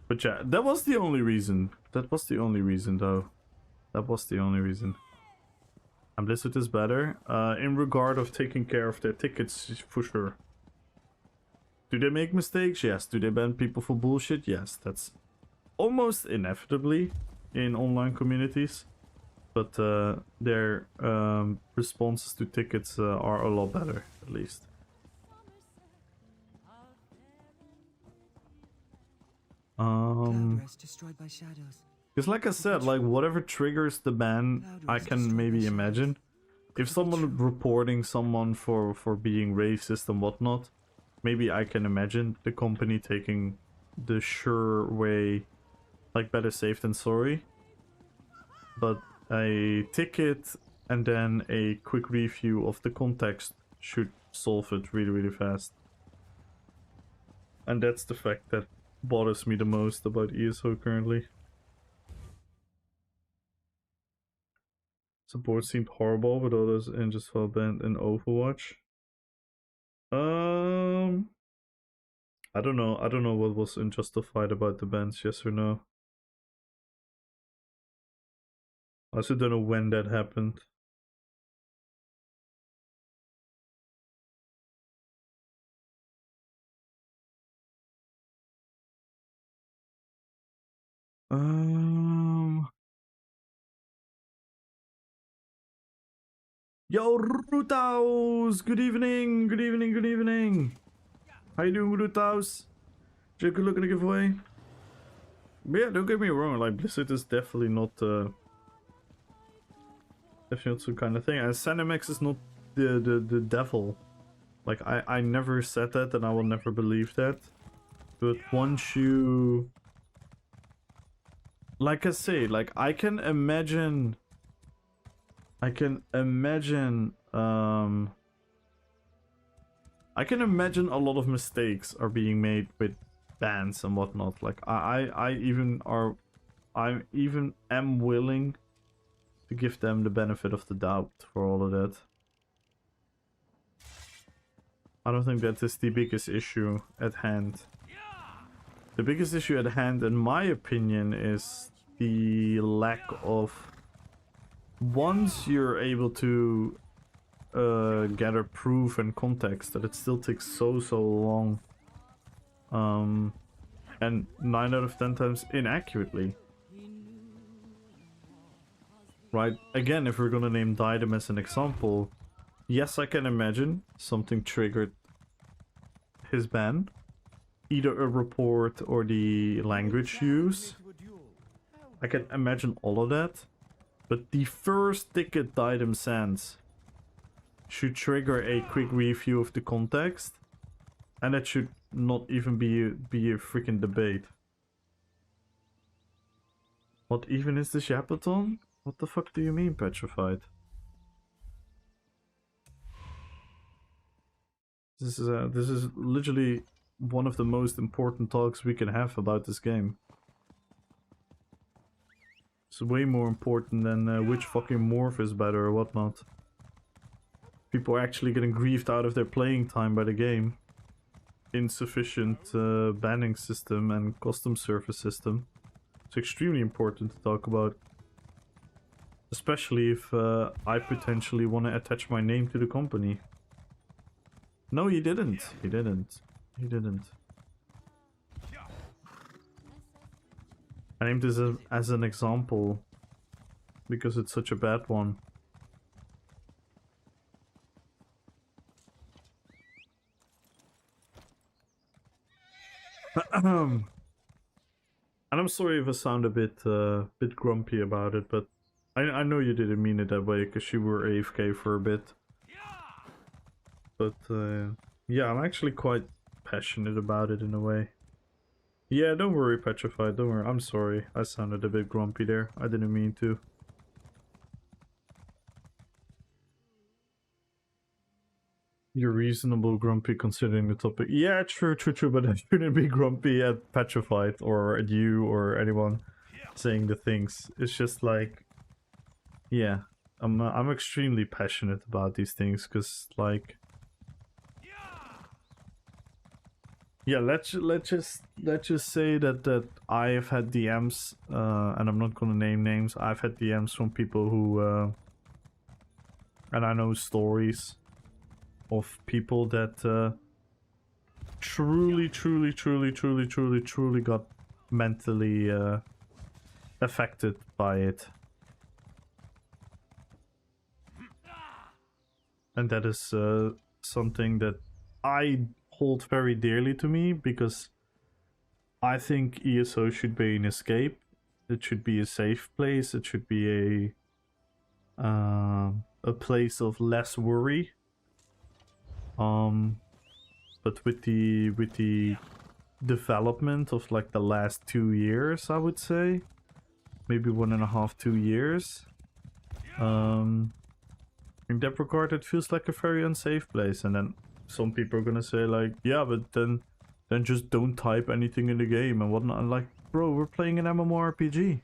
But yeah, that was the only reason. That was the only reason, though. That was the only reason. And Blizzard is better in regard of taking care of their tickets, for sure. Do they make mistakes? Yes. Do they ban people for bullshit? Yes. That's almost inevitably in online communities. But their responses to tickets are a lot better, at least. Because like I said, like whatever triggers the ban, I can maybe imagine. If someone reporting someone for being racist and whatnot, maybe I can imagine the company taking the sure way, like better safe than sorry. But a ticket and then a quick review of the context should solve it really fast. And that's the fact that bothers me the most about ESO currently. Support seemed horrible, but others and just felt banned in Overwatch. I don't know. I don't know what was unjustified about the bans, yes or no. I also don't know when that happened. Yo, Rutaus! Good evening! Good evening, good evening! How you doing, Rutaus? Did you have a good look at the giveaway? But yeah, don't get me wrong, like, Blizzard is definitely not definitely not some kind of thing. And Zenimax is not the devil. Like, I never said that, and I will never believe that. But once you... Like I say, like, I can imagine a lot of mistakes are being made with bans and whatnot. Like I even am willing to give them the benefit of the doubt for all of that. I don't think that is the biggest issue at hand. The biggest issue at hand, in my opinion, is the lack of... Once you're able to gather proof and context, that it still takes so long And 9 out of 10 times inaccurately. Right, again, if we're gonna name Diadem as an example, yes, I can imagine something triggered his ban. Either a report or the language use. I can imagine all of that. But the first ticket Diadem sends should trigger a quick review of the context. And it should not even be a freaking debate. What even is this Yapaton? What the fuck do you mean, petrified? This is literally one of the most important talks we can have about this game. It's way more important than which fucking morph is better or whatnot. People are actually getting griefed out of their playing time by the game. Insufficient banning system and custom service system. It's extremely important to talk about. Especially if I potentially want to attach my name to the company. No, he didn't. He didn't. He didn't. I named this as an example. Because it's such a bad one. And I'm sorry if I sound a bit grumpy about it, but I know you didn't mean it that way because you were AFK for a bit. But yeah, I'm actually quite passionate about it in a way. Yeah, don't worry, Petrified, don't worry. I'm sorry, I sounded a bit grumpy there. I didn't mean to. You're reasonable grumpy considering the topic. Yeah, true, but I shouldn't be grumpy at Petrified or at you or anyone saying the things. It's just like, yeah, I'm extremely passionate about these things because, like, yeah, let's just say that I have had DMs, and I'm not gonna name names. I've had DMs from people who, and I know stories of people that truly got mentally affected by it. And that is something that I hold very dearly to me because I think ESO should be an escape. It should be a safe place. It should be a place of less worry. But with the development of like the last 2 years, I would say, maybe 1.5, 2 years, in that regard, it feels like a very unsafe place. And then some people are gonna say like, yeah, but then just don't type anything in the game and whatnot. I'm like, bro, we're playing an MMORPG.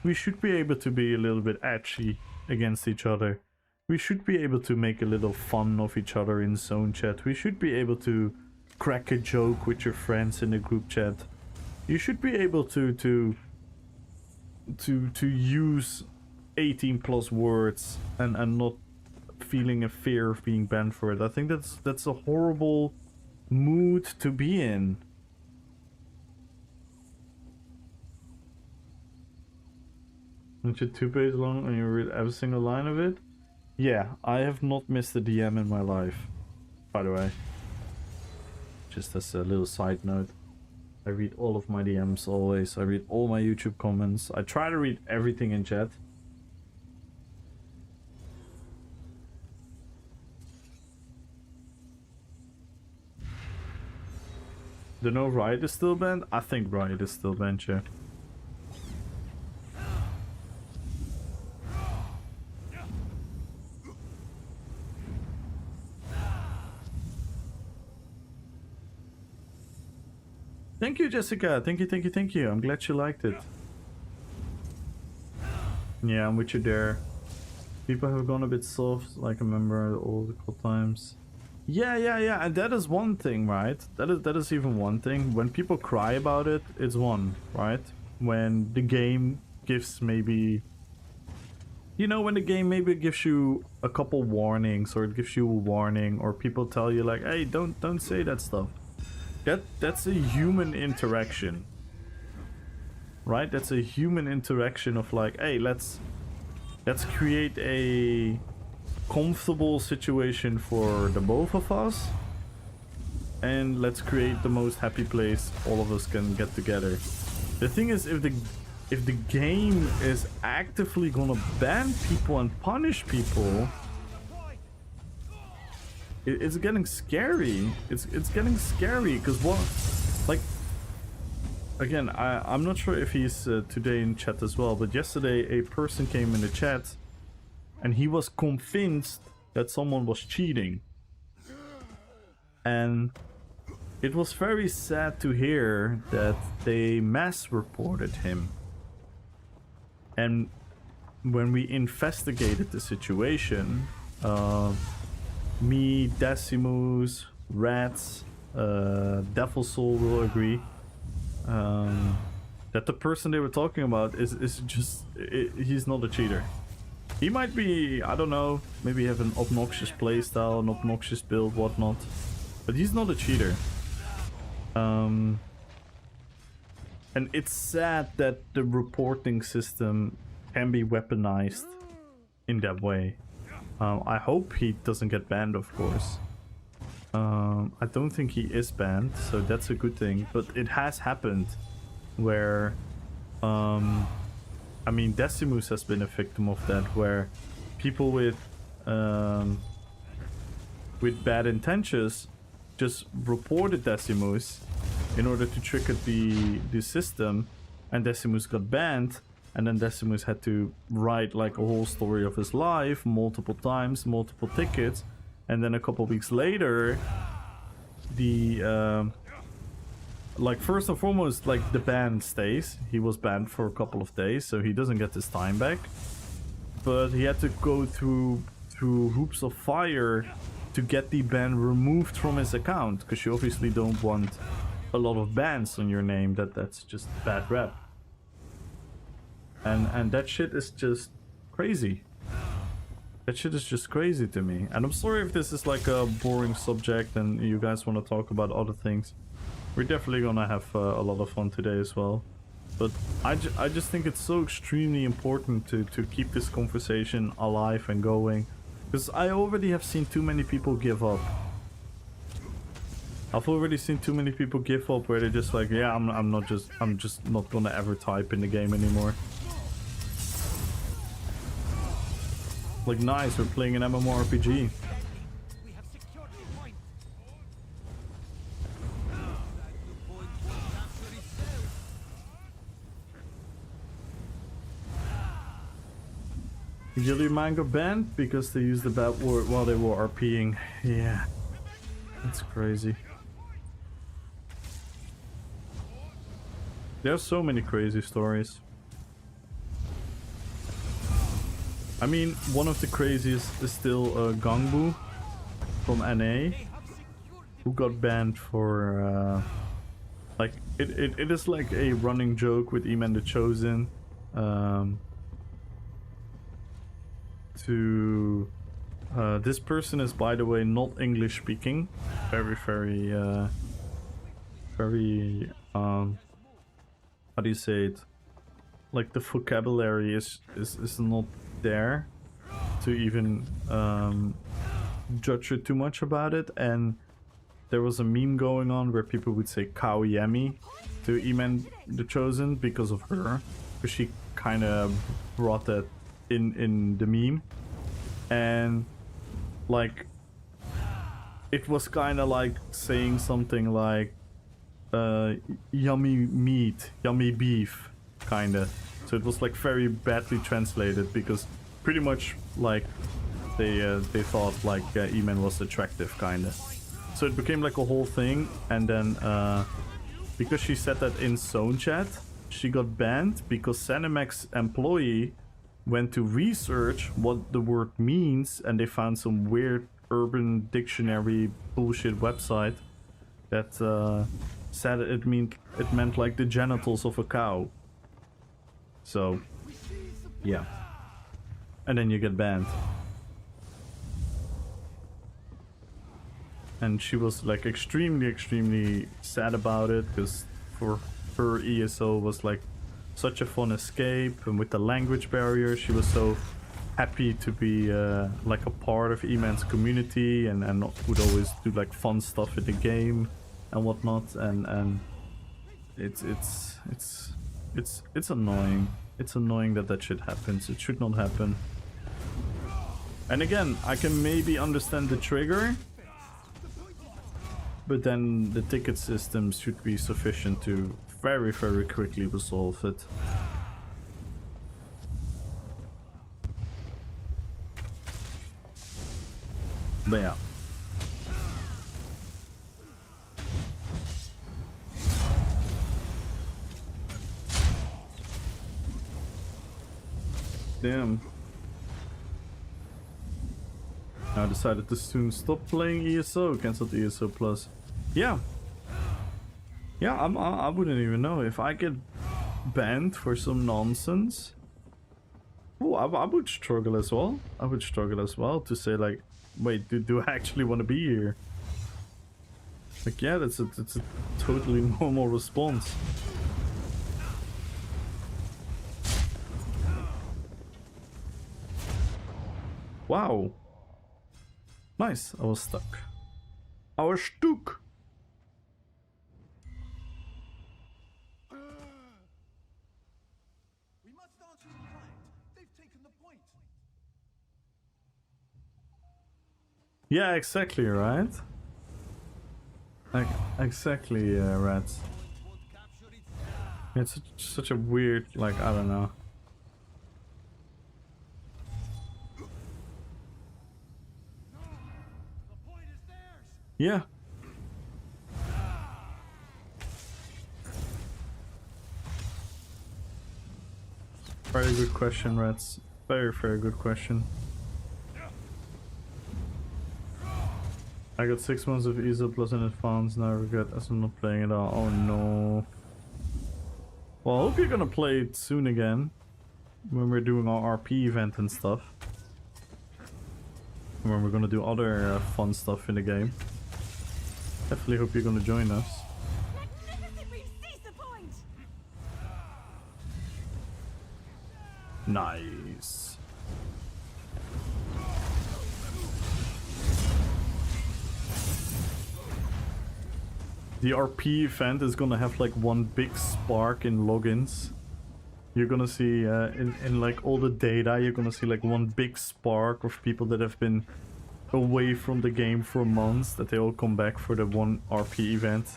We should be able to be a little bit edgy against each other. We should be able to make a little fun of each other in zone chat. We should be able to crack a joke with your friends in the group chat. You should be able to use 18+ words and not feeling a fear of being banned for it. I think that's a horrible mood to be in. Aren't you 2 pages long and you read every single line of it? Yeah, I have not missed a DM in my life, by the way. Just as a little side note. I read all of my DMs always. I read all my YouTube comments. I try to read everything in chat. Do you know Riot is still banned? I think Riot is still banned, yeah. Thank you, Jessica. Thank you. I'm glad you liked it. Yeah, I'm with you there. People have gone a bit soft, like I remember all the cool times. Yeah, and that is one thing, right? That is even one thing. When people cry about it, it's one, right? When the game gives maybe... You know, when the game maybe gives you a couple warnings, or it gives you a warning, or people tell you like, hey, don't say that stuff. that's a human interaction, right? That's a human interaction of like, hey, let's create a comfortable situation for the both of us, and let's create the most happy place all of us can get together. The thing is, if the game is actively gonna ban people and punish people, it's getting scary. It's getting scary because what, like, again, I'm not sure if he's today in chat as well, but yesterday a person came in the chat and he was convinced that someone was cheating, and it was very sad to hear that they mass reported him. And when we investigated the situation, me, Decimus, Rats, Devil Soul will agree that the person they were talking about is just, he's not a cheater. He might be, I don't know, maybe have an obnoxious playstyle, an obnoxious build, whatnot, but he's not a cheater. And it's sad that the reporting system can be weaponized in that way. I hope he doesn't get banned, of course. I don't think he is banned, so that's a good thing. But it has happened where, I mean, Decimus has been a victim of that, where people with bad intentions just reported Decimus in order to trigger the system, and Decimus got banned. And then Decimus had to write like a whole story of his life multiple times, multiple tickets, and then a couple weeks later, the like, first and foremost, like, the ban stays. He was banned for a couple of days, so he doesn't get his time back. But he had to go through hoops of fire to get the ban removed from his account, because you obviously don't want a lot of bans on your name. That's just bad rep. And that shit is just crazy. That shit is just crazy to me. And I'm sorry if this is like a boring subject and you guys want to talk about other things. We're definitely gonna have a lot of fun today as well. But I just think it's so extremely important to keep this conversation alive and going. Because I already have seen too many people give up. I've already seen too many people give up where they're just like, yeah, I'm just not gonna ever type in the game anymore. Like, nice, we're playing an MMORPG. Gilliman got banned because they used the bad word while they were RPing. Yeah, that's crazy. There's so many crazy stories. I mean, one of the craziest is still Gangbu from NA, who got banned for like, it is like a running joke with Eman the Chosen this person is, by the way, not English speaking. Very how do you say it, like, the vocabulary is not there to even judge her too much about it. And there was a meme going on where people would say Kao Yemi to Eman the Chosen because of her, because she kind of brought that in the meme. And like, it was kind of like saying something like yummy meat, yummy beef, kind of. So it was like very badly translated, because pretty much like they thought like Eman was attractive, kind of. So it became like a whole thing. And then because she said that in Zone Chat, she got banned because Sanemex's employee went to research what the word means, and they found some weird Urban Dictionary bullshit website that said it meant like the genitals of a cow. So yeah, and then you get banned. and she was like extremely sad about it, because for her ESO was like such a fun escape, and with the language barrier she was so happy to be like a part of E-Man's community, and would always do like fun stuff in the game and whatnot, and it's annoying. It's annoying that that shit happens. It should not happen. And again, I can maybe understand the trigger, but then the ticket systems should be sufficient to very quickly resolve it. But yeah. Damn. I decided to soon stop playing ESO, cancelled ESO Plus. Yeah. Yeah, I wouldn't even know. If I get banned for some nonsense, oh, I would struggle as well. I would struggle as well to say like, wait, do I actually want to be here? Like, yeah, that's a totally normal response. Wow. Nice, I was stuck. I was stuck. We must answer in kind. They've taken the point. Yeah, exactly, right? Like, exactly, rats. It's such a weird, like, I don't know. Yeah. Very good question, Rats. Very good question. I got 6 months of ESO Plus in advance, now I regret as I'm not playing it all. Oh no. Well, I hope you're gonna play it soon again, when we're doing our RP event and stuff. When we're gonna do other fun stuff in the game. Definitely hope you're gonna join us. Nice. The RP event is gonna have like one big spark in logins. You're gonna see in like all the data, you're gonna see like one big spark of people that have been away from the game for months, that they all come back for the one RP event.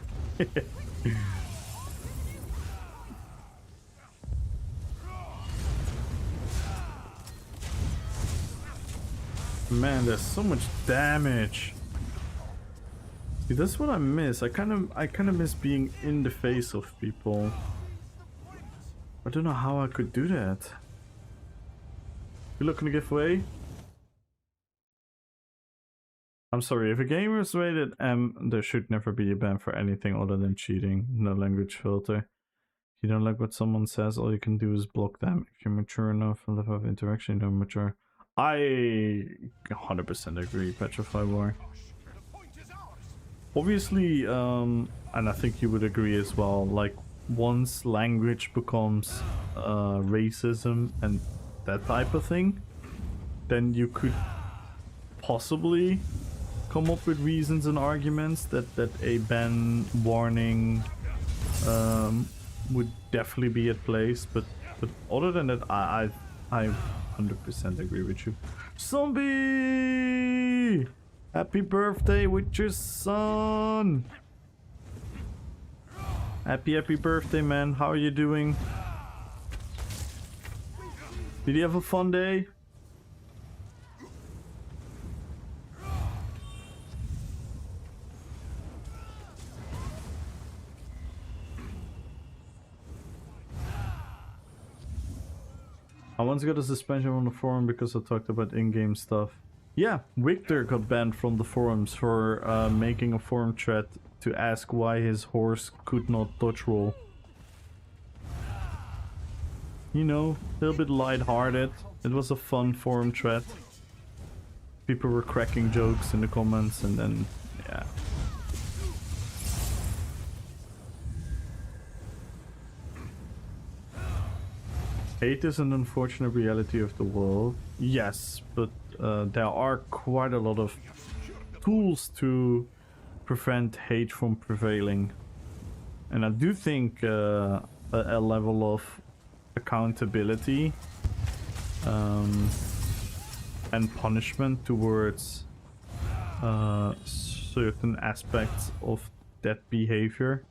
Man, there's so much damage. See, that's what I miss. I kind of miss being in the face of people. I don't know how I could do that. You looking to give away? I'm sorry, if a game is rated M, there should never be a ban for anything other than cheating. No language filter. If you don't like what someone says, all you can do is block them. If you're mature enough and level of interaction, you don't mature. I 100% agree, Petrify War. Obviously, and I think you would agree as well, like, once language becomes racism and that type of thing, then you could possibly come up with reasons and arguments that a ban warning would definitely be at place, but other than that, I 100% agree with you. Zombie! Happy birthday with your son! Happy birthday, man. How are you doing? Did you have a fun day? I once got a suspension on the forum because I talked about in-game stuff. Yeah, Victor got banned from the forums for making a forum thread to ask why his horse could not dodge roll. You know, a little bit light-hearted. It was a fun forum thread. People were cracking jokes in the comments, and then, yeah. Hate is an unfortunate reality of the world. Yes, but there are quite a lot of tools to prevent hate from prevailing. And I do think a level of accountability and punishment towards certain aspects of that behavior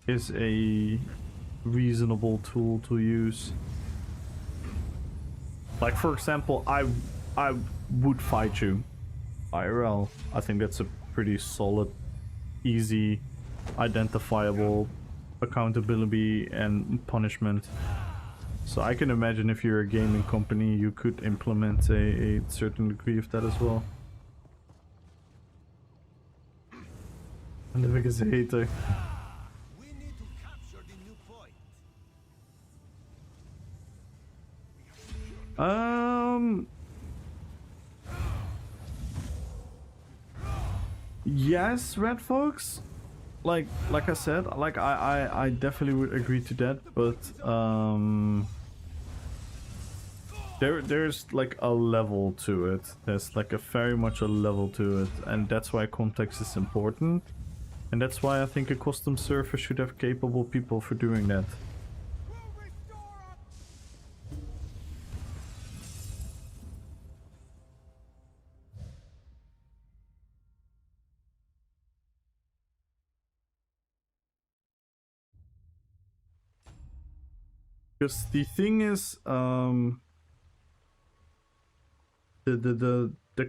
is a reasonable tool to use. Like, for example, I would fight you IRL. I think that's a pretty solid, easy, identifiable accountability and punishment. So I can imagine if you're a gaming company, you could implement a certain degree of that as well. And the biggest hater. We need to capture the new point. Yes, Red Fox. Like I said, like I definitely would agree to that, but there's like a level to it. There's like a very much a level to it, and that's why context is important, and that's why I think a custom server should have capable people for doing that. Because the thing is, the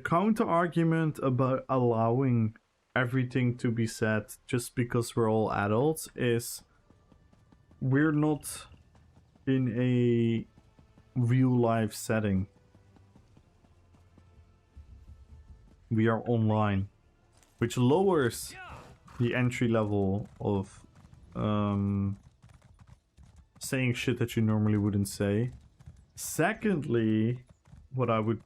counter argument about allowing everything to be said just because we're all adults is we're not in a real life setting. We are online, which lowers the entry level of saying shit that you normally wouldn't say. Secondly, what I would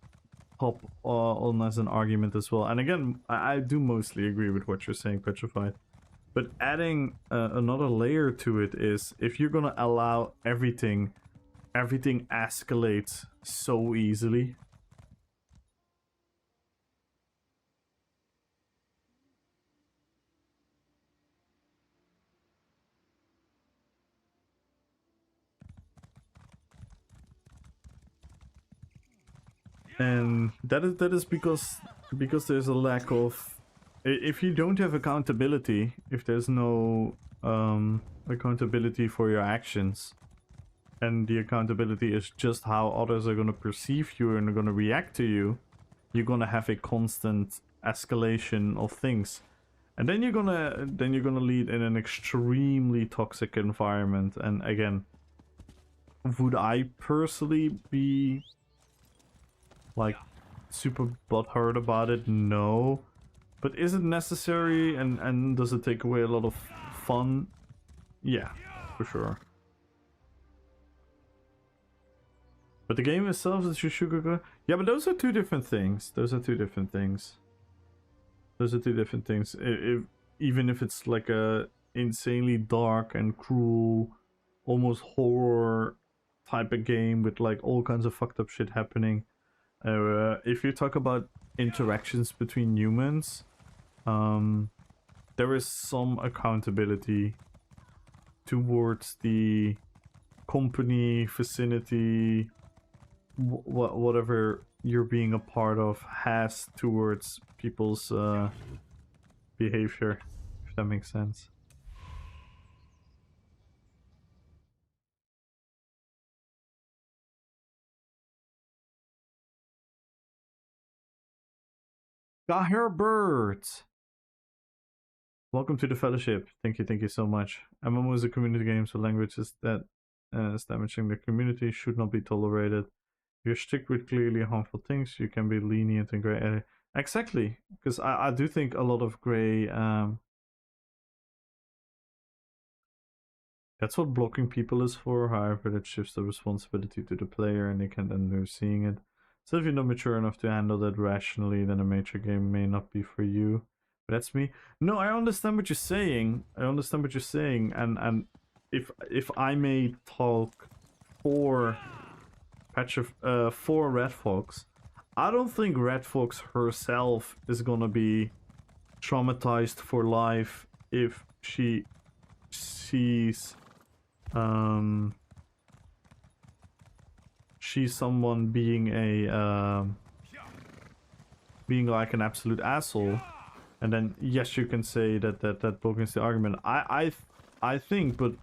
pop on as an argument as well, and again, I do mostly agree with what you're saying, Petrified, but adding another layer to it is, if you're gonna allow everything escalates so easily. And that is because there's a lack of, if you don't have accountability, if there's no accountability for your actions, and the accountability is just how others are going to perceive you and are going to react to you, you're going to have a constant escalation of things, and then you're gonna lead in an extremely toxic environment. And again, would I personally be like super butthurt about it? No. But is it necessary, and does it take away a lot of fun? Yeah, for sure. But the game itself is your sugar. Yeah, but those are two different things. Those are two different things. Even if it's like a insanely dark and cruel, almost horror type of game with like all kinds of fucked up shit happening. If you talk about interactions between humans, there is some accountability towards the company, vicinity, whatever you're being a part of has towards people's behavior, if that makes sense. Herbert, welcome to the fellowship. Thank you so much. MMO is a community game, so languages that is damaging the community should not be tolerated. If you're strict with clearly harmful things, you can be lenient in gray area. Exactly, because I do think a lot of gray. That's what blocking people is for. However, it shifts the responsibility to the player, and they can then do seeing it. So if you're not mature enough to handle that rationally, then a major game may not be for you. But that's me. No, I understand what you're saying. And if I may talk for patch of for Red Fox. I don't think Red Fox herself is gonna be traumatized for life if she sees she's someone being a being like an absolute asshole, and then yes, you can say that broke against the argument. I think, but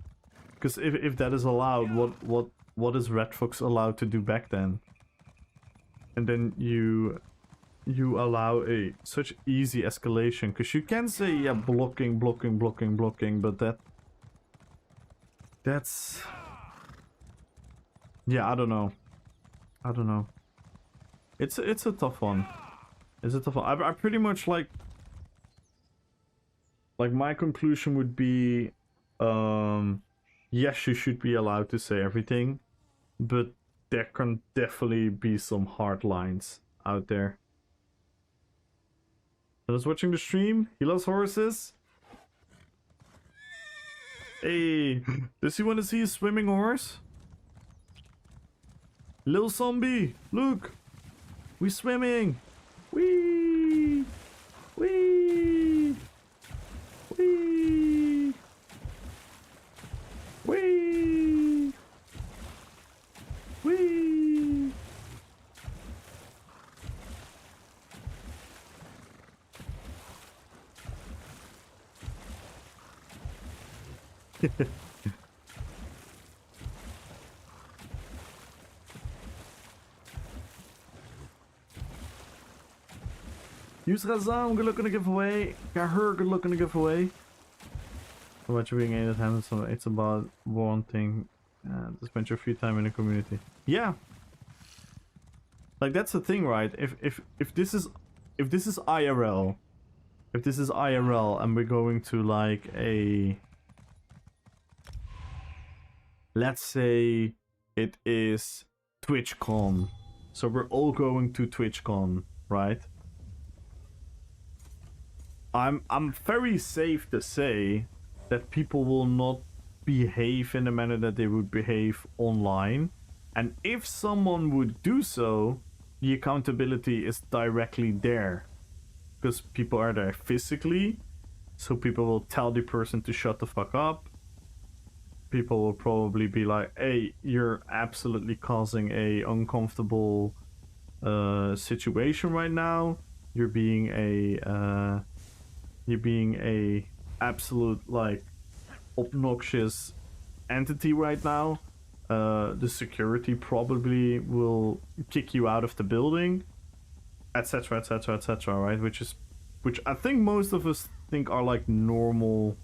because if that is allowed, what is Red Fox allowed to do back then? And then you allow a such easy escalation, because you can say, yeah, blocking, but that's yeah, I don't know. It's a tough one. It's a tough one. I pretty much like my conclusion would be, yes, you should be allowed to say everything, but there can definitely be some hard lines out there. I was watching the stream. He loves horses. Hey, does he want to see a swimming horse? Little zombie, look, we swimming. Wee, wee, wee, wee, wee. Use Razam, good luck on the giveaway. Got her, good luck on the giveaway. What you being able to handle some, it's about wanting to spend your free time in the community. Yeah. Like that's the thing, right? If this is IRL, and we're going to like a, let's say it is TwitchCon. So we're all going to TwitchCon, right? I'm very safe to say that people will not behave in the manner that they would behave online. And if someone would do so, the accountability is directly there. Because people are there physically, so people will tell the person to shut the fuck up. People will probably be like, hey, you're absolutely causing a uncomfortable situation right now. You're being a absolute like obnoxious entity right now. The security probably will kick you out of the building, etc, right? Which I think most of us think are like normal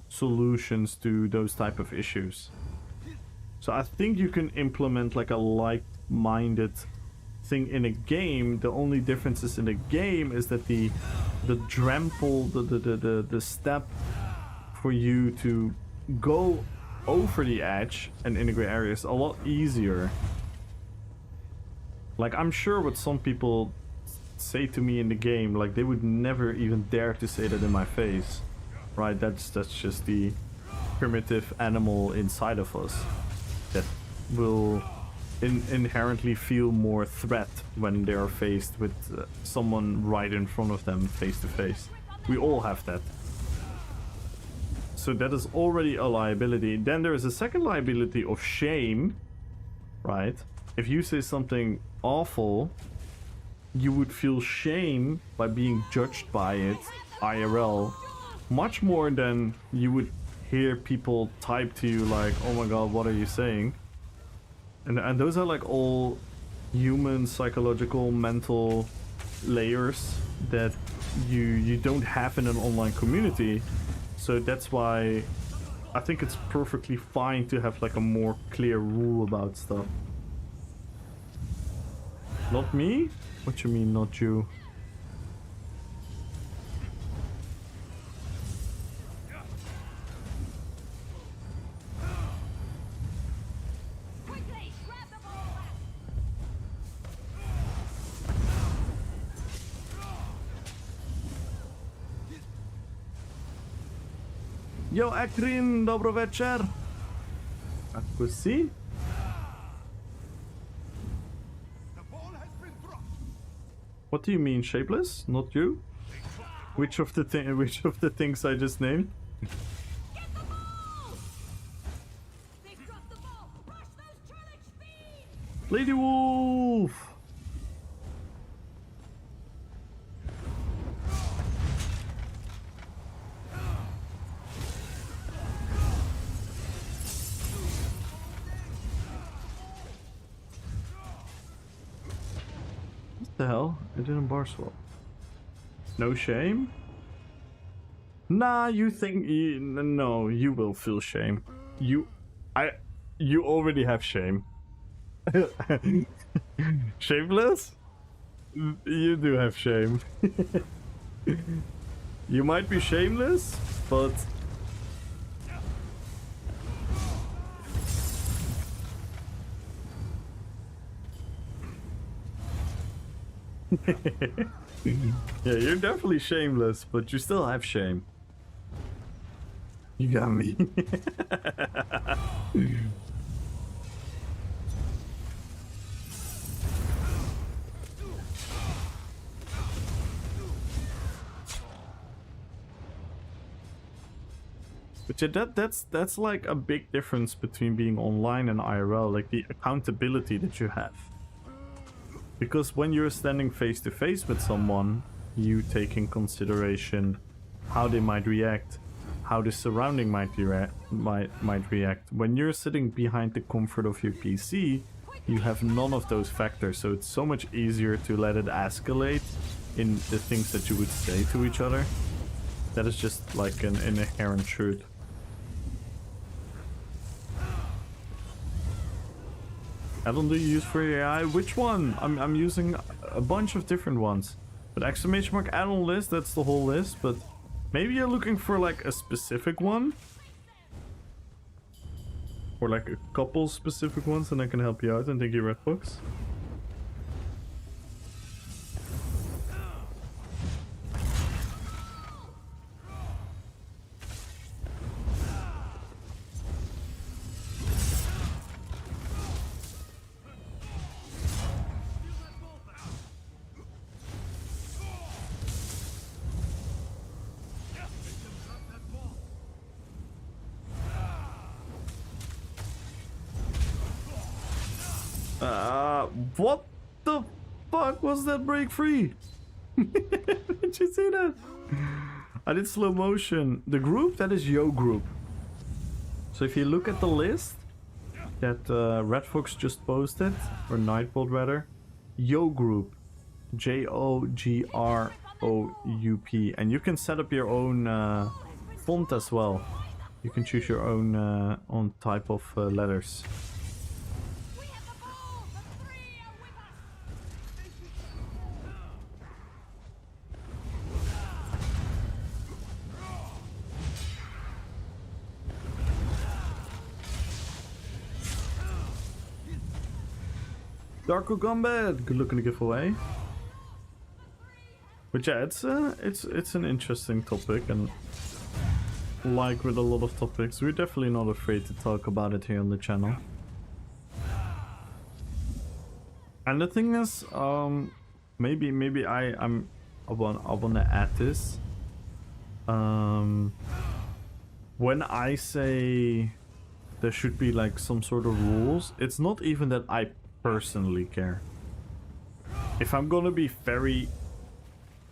solutions to those type of issues. So I think you can implement like a like-minded thing in a game. The only differences in the game is that the trample, the step for you to go over the edge and integrate areas a lot easier. Like I'm sure what some people say to me in the game, like they would never even dare to say that in my face, right? That's just the primitive animal inside of us that will inherently feel more threat when they are faced with someone right in front of them face to face. We all have that. So that is already a liability. Then there is a second liability of shame, right? If you say something awful, you would feel shame by being judged by it IRL much more than you would hear people type to you like, oh my god, what are you saying? And those are like all human psychological mental layers that you don't have in an online community. So that's why I think it's perfectly fine to have like a more clear rule about stuff. Not me? What you mean, not you? Yo, Akrin, dobro večer. Ako si? What do you mean shapeless? Not you? Which of the things I just named? Get the ball! They've dropped the ball! Rush those Trellish feet! Lady Wolf! What the hell? I didn't bar swap. No shame? Nah, you think no, you will feel shame. You already have shame. Shameless? You do have shame. You might be shameless, but yeah, you're definitely shameless, but you still have shame. You got me. But yeah, that's like a big difference between being online and IRL, like the accountability that you have. Because when you're standing face to face with someone, you take in consideration how they might react, how the surrounding might react. When you're sitting behind the comfort of your PC, you have none of those factors, so it's so much easier to let it escalate in the things that you would say to each other. That is just like an inherent truth. Add-on do you use for AI? Which one? I'm using a bunch of different ones. But exclamation mark add-on list, that's the whole list, but maybe you're looking for like a specific one? Or like a couple specific ones, and I can help you out and take your red box. What the fuck was that break free? Did you see that? I did slow motion. The group, that is Yo group. So if you look at the list that Red Fox just posted, or Nightbolt rather, Yo group, Jogroup, and you can set up your own font as well. You can choose your own type of letters. Darko Combat, good looking giveaway. But yeah, it's an interesting topic, and like with a lot of topics, we're definitely not afraid to talk about it here on the channel. And the thing is, maybe I wanna add this. When I say there should be like some sort of rules, it's not even that I personally care. If I'm gonna be very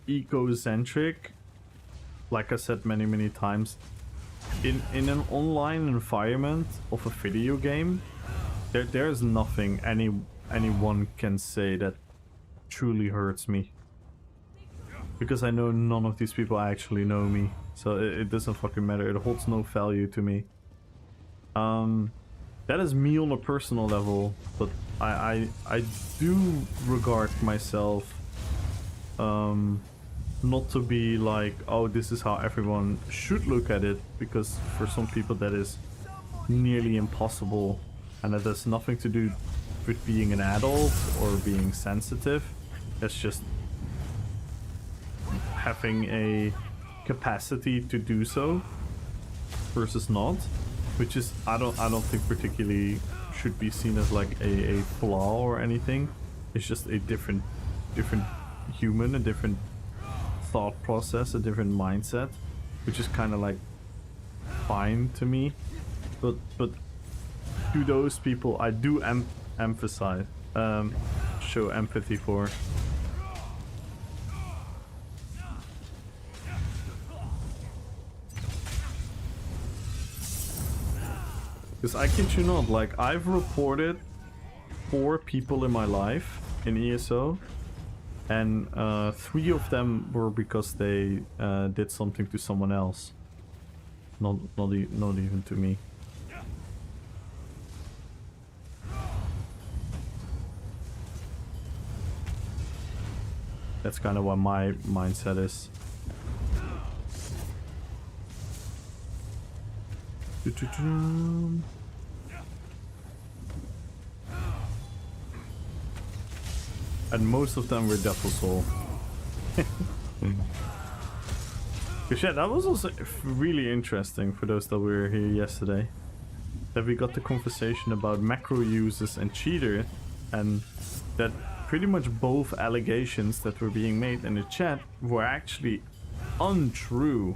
eco-centric, like I said many times, in an online environment of a video game, there's nothing anyone can say that truly hurts me, because I know none of these people actually know me, so it doesn't fucking matter. It holds no value to me. That is me on a personal level, but I do regard myself not to be like, oh, this is how everyone should look at it, because for some people that is nearly impossible, and that has nothing to do with being an adult or being sensitive. That's just having a capacity to do so versus not, which is I don't think particularly should be seen as like a flaw or anything. It's just a different human, a different thought process, a different mindset, which is kind of like fine to me. But to those people, I do emphasize, show empathy for. Because I kid you not, like, I've reported 4 people in my life in ESO, and 3 of them were because they did something to someone else. Not even to me. That's kind of what my mindset is. And most of them were Devil Soul. Yeah, that was also really interesting for those that were here yesterday. That we got the conversation about macro users and cheaters, and that pretty much both allegations that were being made in the chat were actually untrue.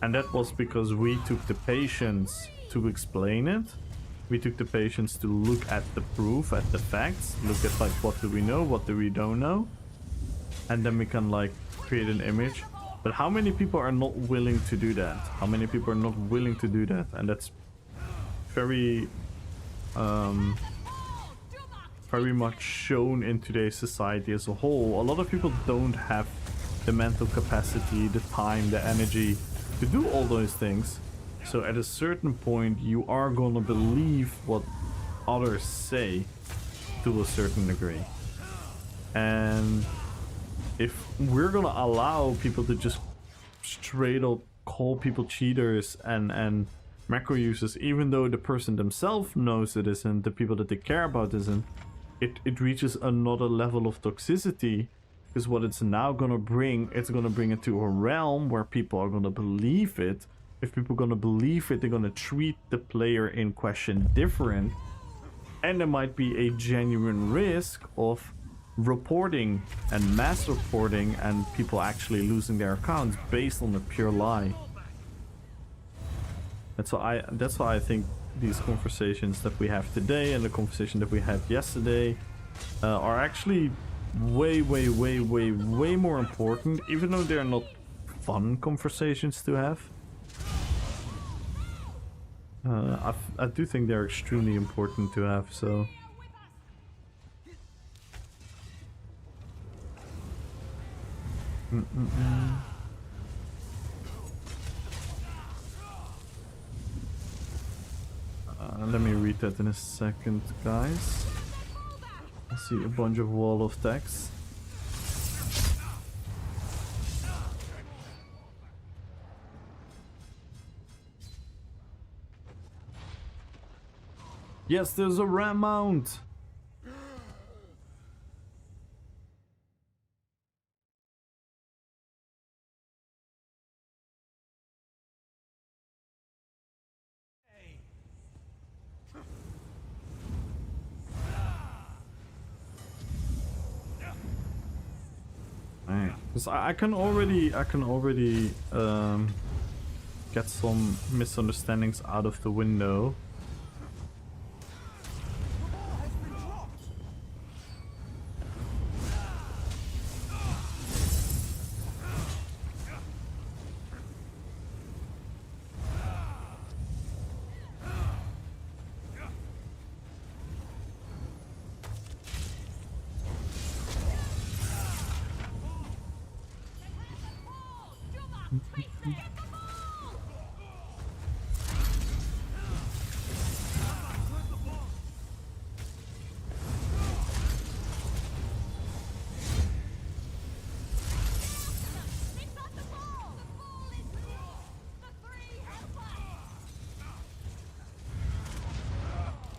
And that was because we took the patience to explain it. We took the patience to look at the proof, at the facts, look at like what do we know, what do we don't know, and then we can like create an image. But how many people are not willing to do that? How many people are not willing to do that? And that's very very much shown in today's society as a whole. A lot of people don't have the mental capacity, the time, the energy to do all those things. So at a certain point you are gonna believe what others say to a certain degree. And if we're gonna allow people to just straight up call people cheaters and macro users, even though the person themselves knows it isn't, the people that they care about isn't, it reaches another level of toxicity. Because what it's now gonna bring, it's gonna bring it to a realm where people are gonna believe it. If people are gonna believe it, they're gonna treat the player in question different. And there might be a genuine risk of reporting and mass reporting and people actually losing their accounts based on a pure lie. And so that's why I think these conversations that we have today and the conversation that we had yesterday are actually way more important, even though they're not fun conversations to have. I do think they're extremely important to have, so. Let me read that in a second, guys. I see a bunch of wall of text. Yes, there's a ram mount. Because I can already get some misunderstandings out of the window.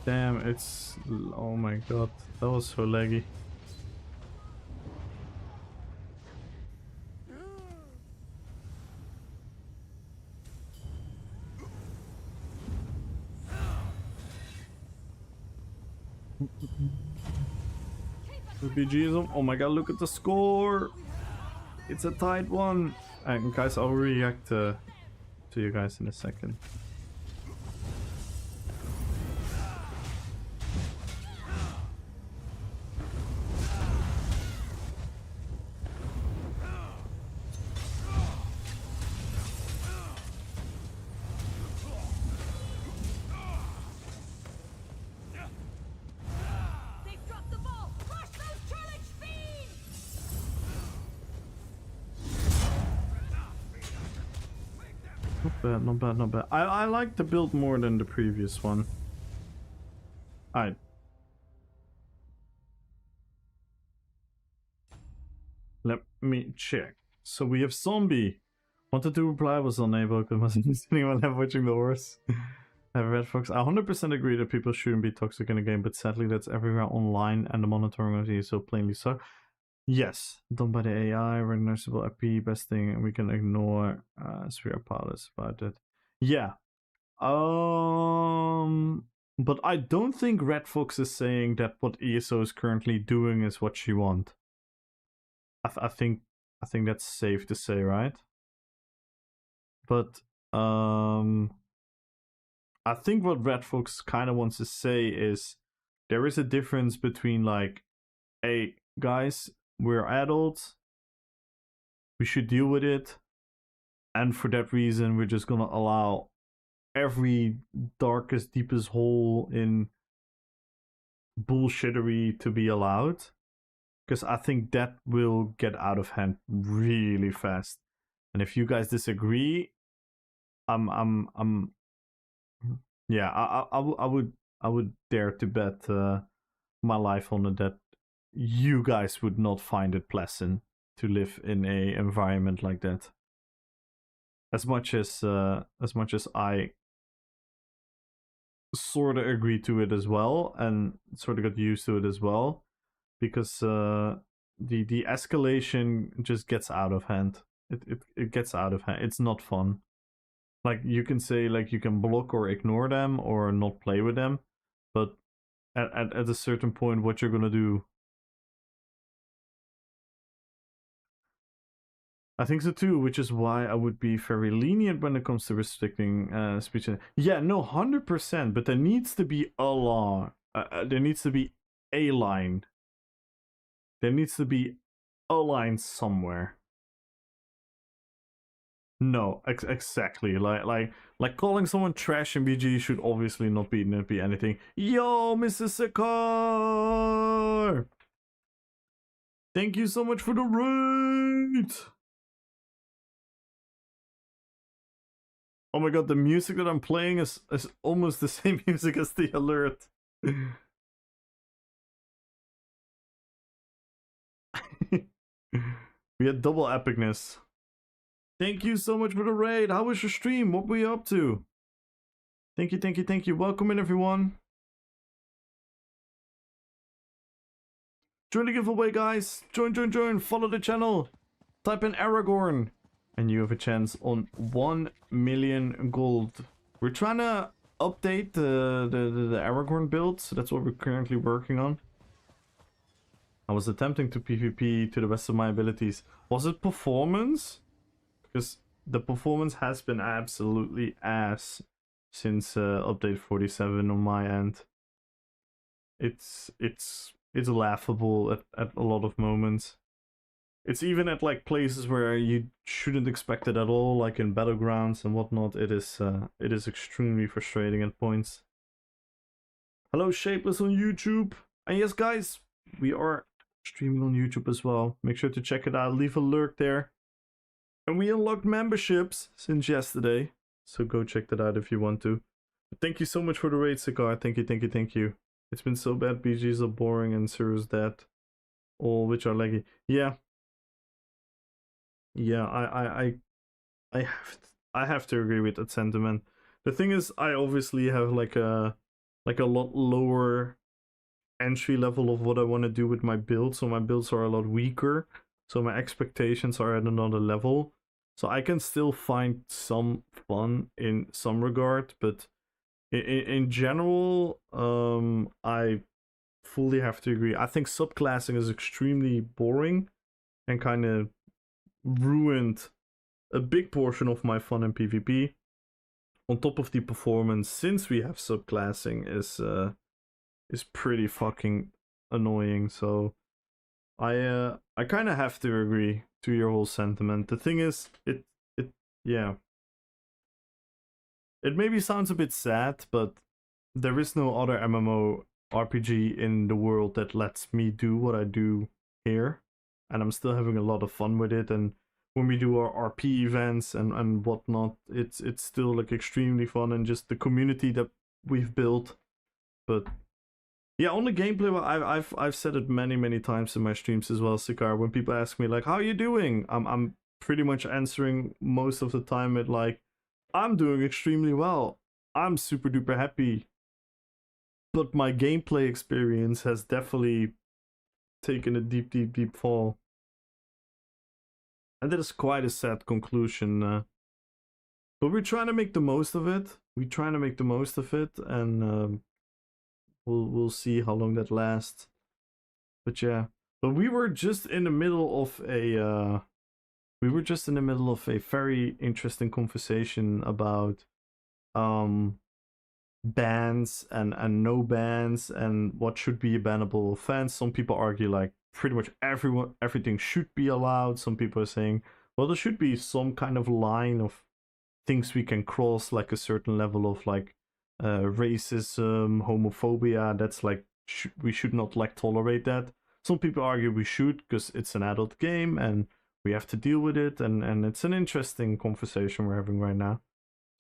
Damn, it's... oh my god, that was so laggy. The BGs. Oh my god, look at the score. It's a tight one. And guys, I'll react to you guys in a second. They've dropped the ball! Crush those challenge fiends! Not bad, not bad, not bad. I like the build more than the previous one. Alright. Let me check. So we have zombie. Wanted to reply, was unable because I was sitting on left watching the horse. I have Red Fox. I 100% agree that people shouldn't be toxic in a game, but sadly that's everywhere online and the monitoring of the ESO plainly so. Yes, done by the AI, recognizable IP, best thing, and we can ignore Sphere Palace about it. Yeah. But I don't think Red Fox is saying that what ESO is currently doing is what she wants. I think that's safe to say, right? But I think what Red Fox kind of wants to say is there is a difference between like, hey guys, we're adults, we should deal with it, and for that reason we're just gonna allow every darkest, deepest hole in bullshittery to be allowed. Because I think that will get out of hand really fast. And if you guys disagree, yeah, I would dare to bet my life on it that you guys would not find it pleasant to live in a environment like that. As much as I sort of agree to it as well, and sort of got used to it as well, because the escalation just gets out of hand. It gets out of hand. It's not fun. Like, you can say like you can block or ignore them or not play with them, but at a certain point, what you're gonna do? I think so too, which is why I would be very lenient when it comes to restricting speech. Yeah, no, 100%. But there needs to be a law. There needs to be a line. There needs to be a line somewhere. No, exactly. Like calling someone trash in BG should obviously not be anything. Yo, Mr. Sakar! Thank you so much for the raid! Oh my god, the music that I'm playing is almost the same music as the alert. We had double epicness. Thank you so much for the raid. How was your stream? What were you up to? Thank you, thank you, thank you. Welcome in, everyone. Join the giveaway, guys. Join. Follow the channel. Type in Aragorn. And you have a chance on 1 million gold. We're trying to update the Aragorn build, so that's what we're currently working on. I was attempting to PvP to the best of my abilities. Was it performance? Because the performance has been absolutely ass since update 47 on my end. It's laughable at a lot of moments. It's even at like places where you shouldn't expect it at all, like in battlegrounds and whatnot. It is extremely frustrating at points. Hello, Shapeless on YouTube. And yes, guys, we are streaming on YouTube as well. Make sure to check it out. Leave a lurk there. And we unlocked memberships since yesterday, so go check that out if you want to. But thank you so much for the raid, Cigar. Thank you. It's been so bad. BGs are boring and Zero's dead. All which are laggy. Yeah, I have to agree with that sentiment. The thing is, I obviously have like a lot lower entry level of what I want to do with my build, so my builds are a lot weaker. So my expectations are at another level. So I can still find some fun in some regard, but in general, I fully have to agree. I think subclassing is extremely boring and kind of ruined a big portion of my fun in PvP. On top of the performance, since we have subclassing, is pretty fucking annoying. So I kind of have to agree to your whole sentiment. The thing is, yeah, it maybe sounds a bit sad, but there is no other MMO RPG in the world that lets me do what I do here, and I'm still having a lot of fun with it. And when we do our RP events and whatnot, it's still like extremely fun, and just the community that we've built. But yeah, on the gameplay, I've said it many times in my streams as well, Sikar. When people ask me like, "How are you doing?" I'm pretty much answering most of the time with like, "I'm doing extremely well. I'm super duper happy." But my gameplay experience has definitely taken a deep fall. And that is quite a sad conclusion. But we're trying to make the most of it. And we'll see how long that lasts. But yeah. But we were just in the middle of a very interesting conversation about bans and no bans and what should be a bannable offense. Some people argue like pretty much everything should be allowed. Some people are saying, well, there should be some kind of line of things we can cross, like a certain level of like racism, homophobia. That's like we should not like tolerate that. Some people argue we should because it's an adult game and we have to deal with it, and it's an interesting conversation we're having right now.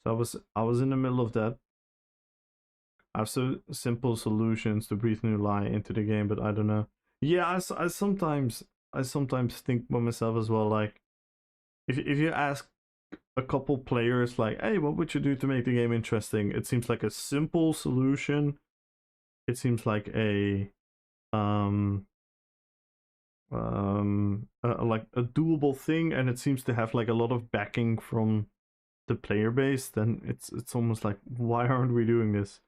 So I was in the middle of that. I have so simple solutions to breathe new life into the game, but I don't know. Yeah, I sometimes think by myself as well. Like, if you ask a couple players, like, "Hey, what would you do to make the game interesting?" It seems like a simple solution. It seems like a like a doable thing, and it seems to have like a lot of backing from the player base. Then it's almost like, why aren't we doing this?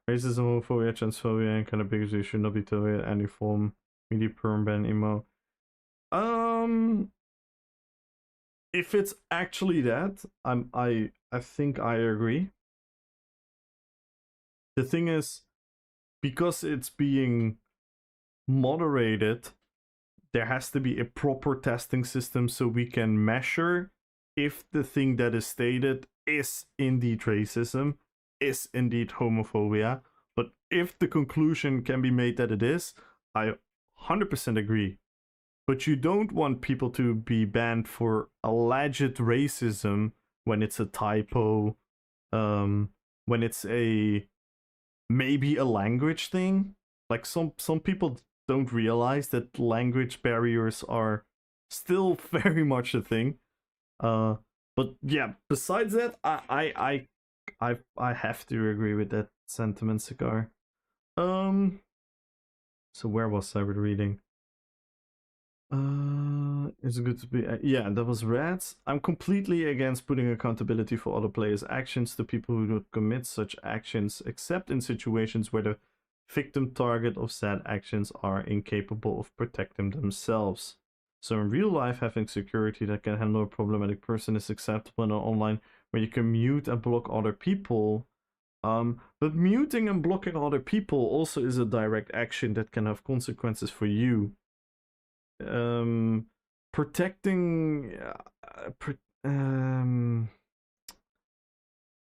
Racism, homophobia, transphobia, and kind of bigotry should not be tolerated any form. Media perm ban emo. If it's actually that, I think I agree. The thing is, because it's being moderated, there has to be a proper testing system so we can measure if the thing that is stated is indeed racism, is indeed homophobia. But if the conclusion can be made that it is, I 100% agree. But you don't want people to be banned for alleged racism when it's a typo, when it's maybe a language thing. Like some people don't realize that language barriers are still very much a thing. But yeah, besides that, I have to agree with that sentiment, Cigar. So where was I reading? It's good to be. Yeah, that was Rats. I'm completely against putting accountability for other players' actions to people who don't commit such actions, except in situations where the victim target of said actions are incapable of protecting themselves. So in real life, having security that can handle a problematic person is acceptable in online, where you can mute and block other people. But muting and blocking other people also is a direct action that can have consequences for you. Protecting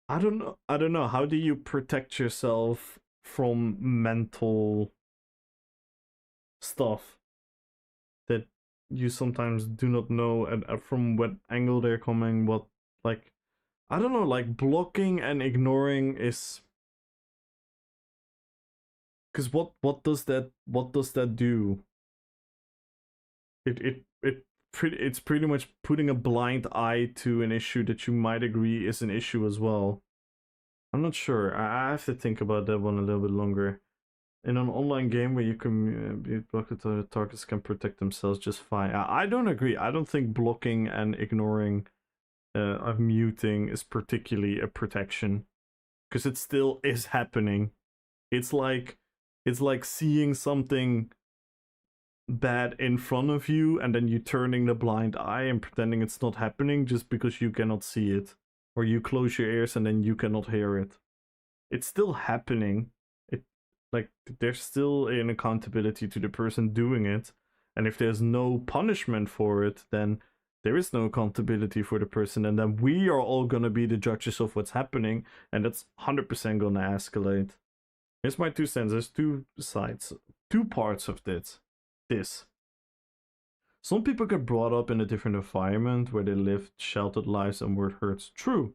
I don't know, how do you protect yourself from mental stuff that you sometimes do not know, and from what angle they're coming, what, like, I don't know, like blocking and ignoring is, because what does that do? It's pretty much putting a blind eye to an issue that you might agree is an issue as well. I'm not sure. I have to think about that one a little bit longer. In an online game where you can be blocked, the targets can protect themselves just fine. I don't agree. I don't think blocking and ignoring of muting is particularly a protection, because it still is happening. It's like It's like seeing something bad in front of you and then you turning the blind eye and pretending it's not happening just because you cannot see it. Or you close your ears and then you cannot hear it. It's still happening. It like there's still an accountability to the person doing it. And if there's no punishment for it, then there is no accountability for the person, and then we are all gonna be the judges of what's happening, and that's 100% gonna escalate. Here's my 2 cents. There's 2 sides, 2 parts of this. Some people get brought up in a different environment where they lived sheltered lives and word hurts. True.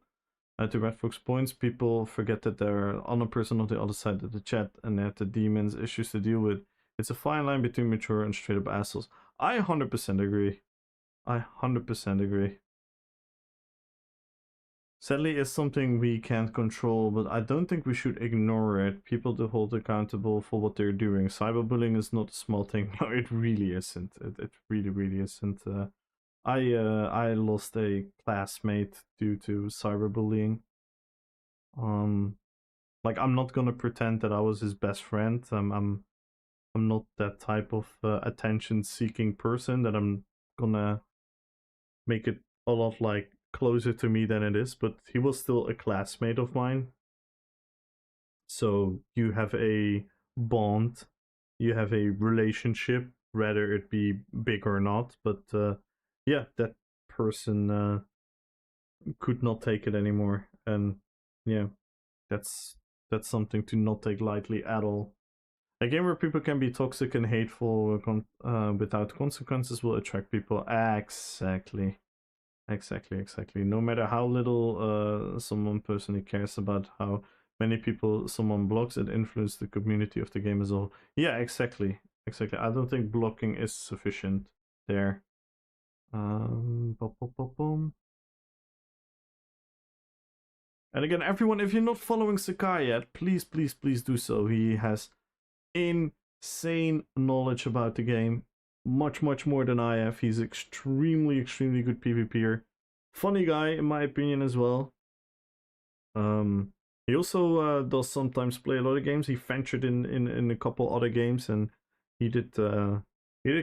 To Red Fox points, people forget that there are other person on the other side of the chat and they have the demons issues to deal with. It's a fine line between mature and straight up assholes. I 100% agree. I 100% agree. Sadly, it's something we can't control, but I don't think we should ignore it. People to hold accountable for what they're doing. Cyberbullying is not a small thing. No, it really isn't. It really, really isn't. I lost a classmate due to cyberbullying. Like I'm not gonna pretend that I was his best friend. I'm not that type of attention-seeking person that I'm gonna make it a lot like closer to me than it is. But he was still a classmate of mine. So you have a bond, you have a relationship, whether it be big or not. But yeah, that person could not take it anymore, and yeah, that's something to not take lightly at all. A game where people can be toxic and hateful without consequences will attract people. Exactly. No matter how little someone personally cares about how many people someone blocks, it influences the community of the game as a whole. Yeah, exactly. I don't think blocking is sufficient there. Boom, boom, boom, boom. And again, everyone, if you're not following Sakai yet, please do so. He has insane knowledge about the game. Much more than I have. He's extremely good PvPer. Funny guy, in my opinion, as well. He also does sometimes play a lot of games. He ventured in a couple other games, and he did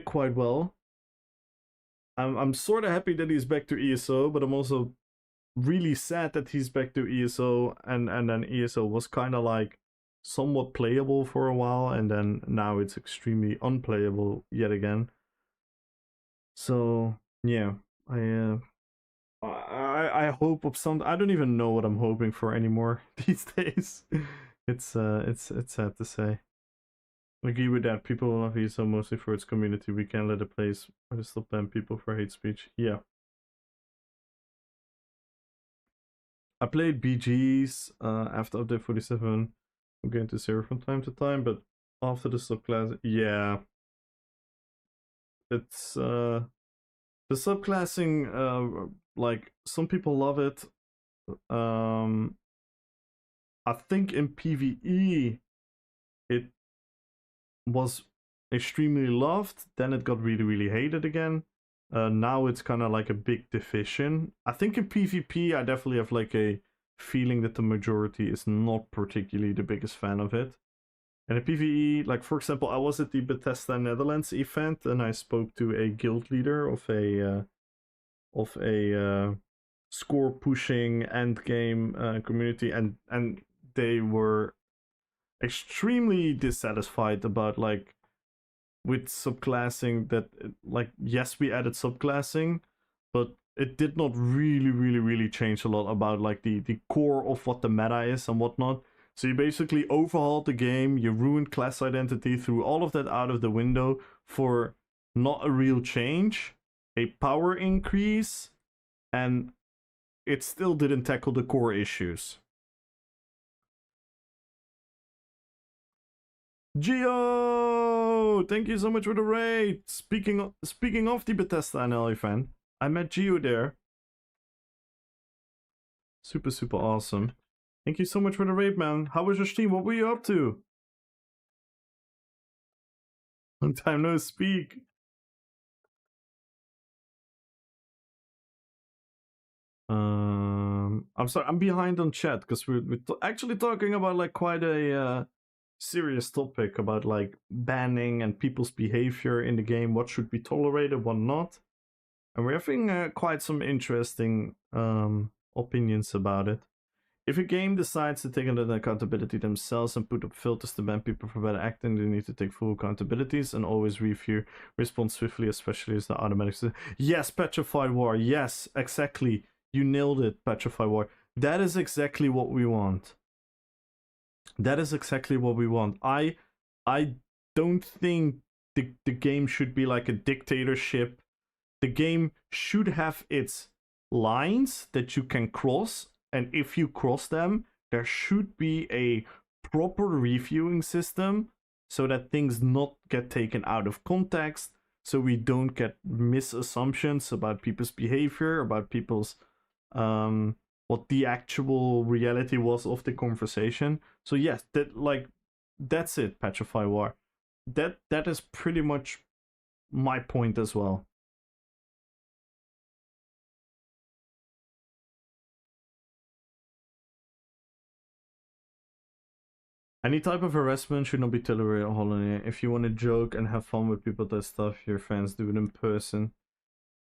quite well. I'm sort of happy that he's back to ESO, but I'm also really sad that he's back to ESO, and then ESO was kind of like somewhat playable for a while, and then now it's extremely unplayable yet again. So yeah, I hope of some. I don't even know what I'm hoping for anymore these days. It's sad to say. I agree with that. People love ESO mostly for its community. We can't let a place where to stop ban people for hate speech. Yeah. I played BGs after update 47. I'm going to 0 from time to time, but after the subclass, yeah, it's the subclassing. Like some people love it. I think in PvE it was extremely loved. Then it got really hated again. Now it's kind of like a big division. I think in PvP I definitely have like a feeling that the majority is not particularly the biggest fan of it. And in PvE, like for example, I was at the Bethesda Netherlands event and I spoke to a guild leader of a score pushing end game community, and they were extremely dissatisfied about like with subclassing, that like yes we added subclassing, but it did not really change a lot about like the core of what the meta is and whatnot. So you basically overhauled the game, you ruined class identity, threw all of that out of the window for not a real change, a power increase, and it still didn't tackle the core issues. Geo, thank you so much for the raid. Speaking of the Bethesda NL fan, I met Geo there. Super awesome. Thank you so much for the raid, man. How was your stream? What were you up to? Long time no speak. I'm sorry, I'm behind on chat because we're actually talking about like quite a serious topic about like banning and people's behavior in the game, what should be tolerated, what not. And we're having quite some interesting opinions about it. If a game decides to take on accountability themselves and put up filters to ban people for bad acting, they need to take full accountabilities and always review, respond swiftly, especially as the automatic. Yes, Petrified War. Yes, exactly. You nailed it, Petrified War. That is exactly what we want. That is exactly what we want. I don't think the game should be like a dictatorship. The game should have its lines that you can cross, and if you cross them, there should be a proper reviewing system so that things not get taken out of context, so we don't get misassumptions about people's behavior, about people's what the actual reality was of the conversation. So yes, that's it, Petrify War. That is pretty much my point as well. Any type of harassment should not be tolerated on holiday. If you want to joke and have fun with people that stuff your friends do it in person.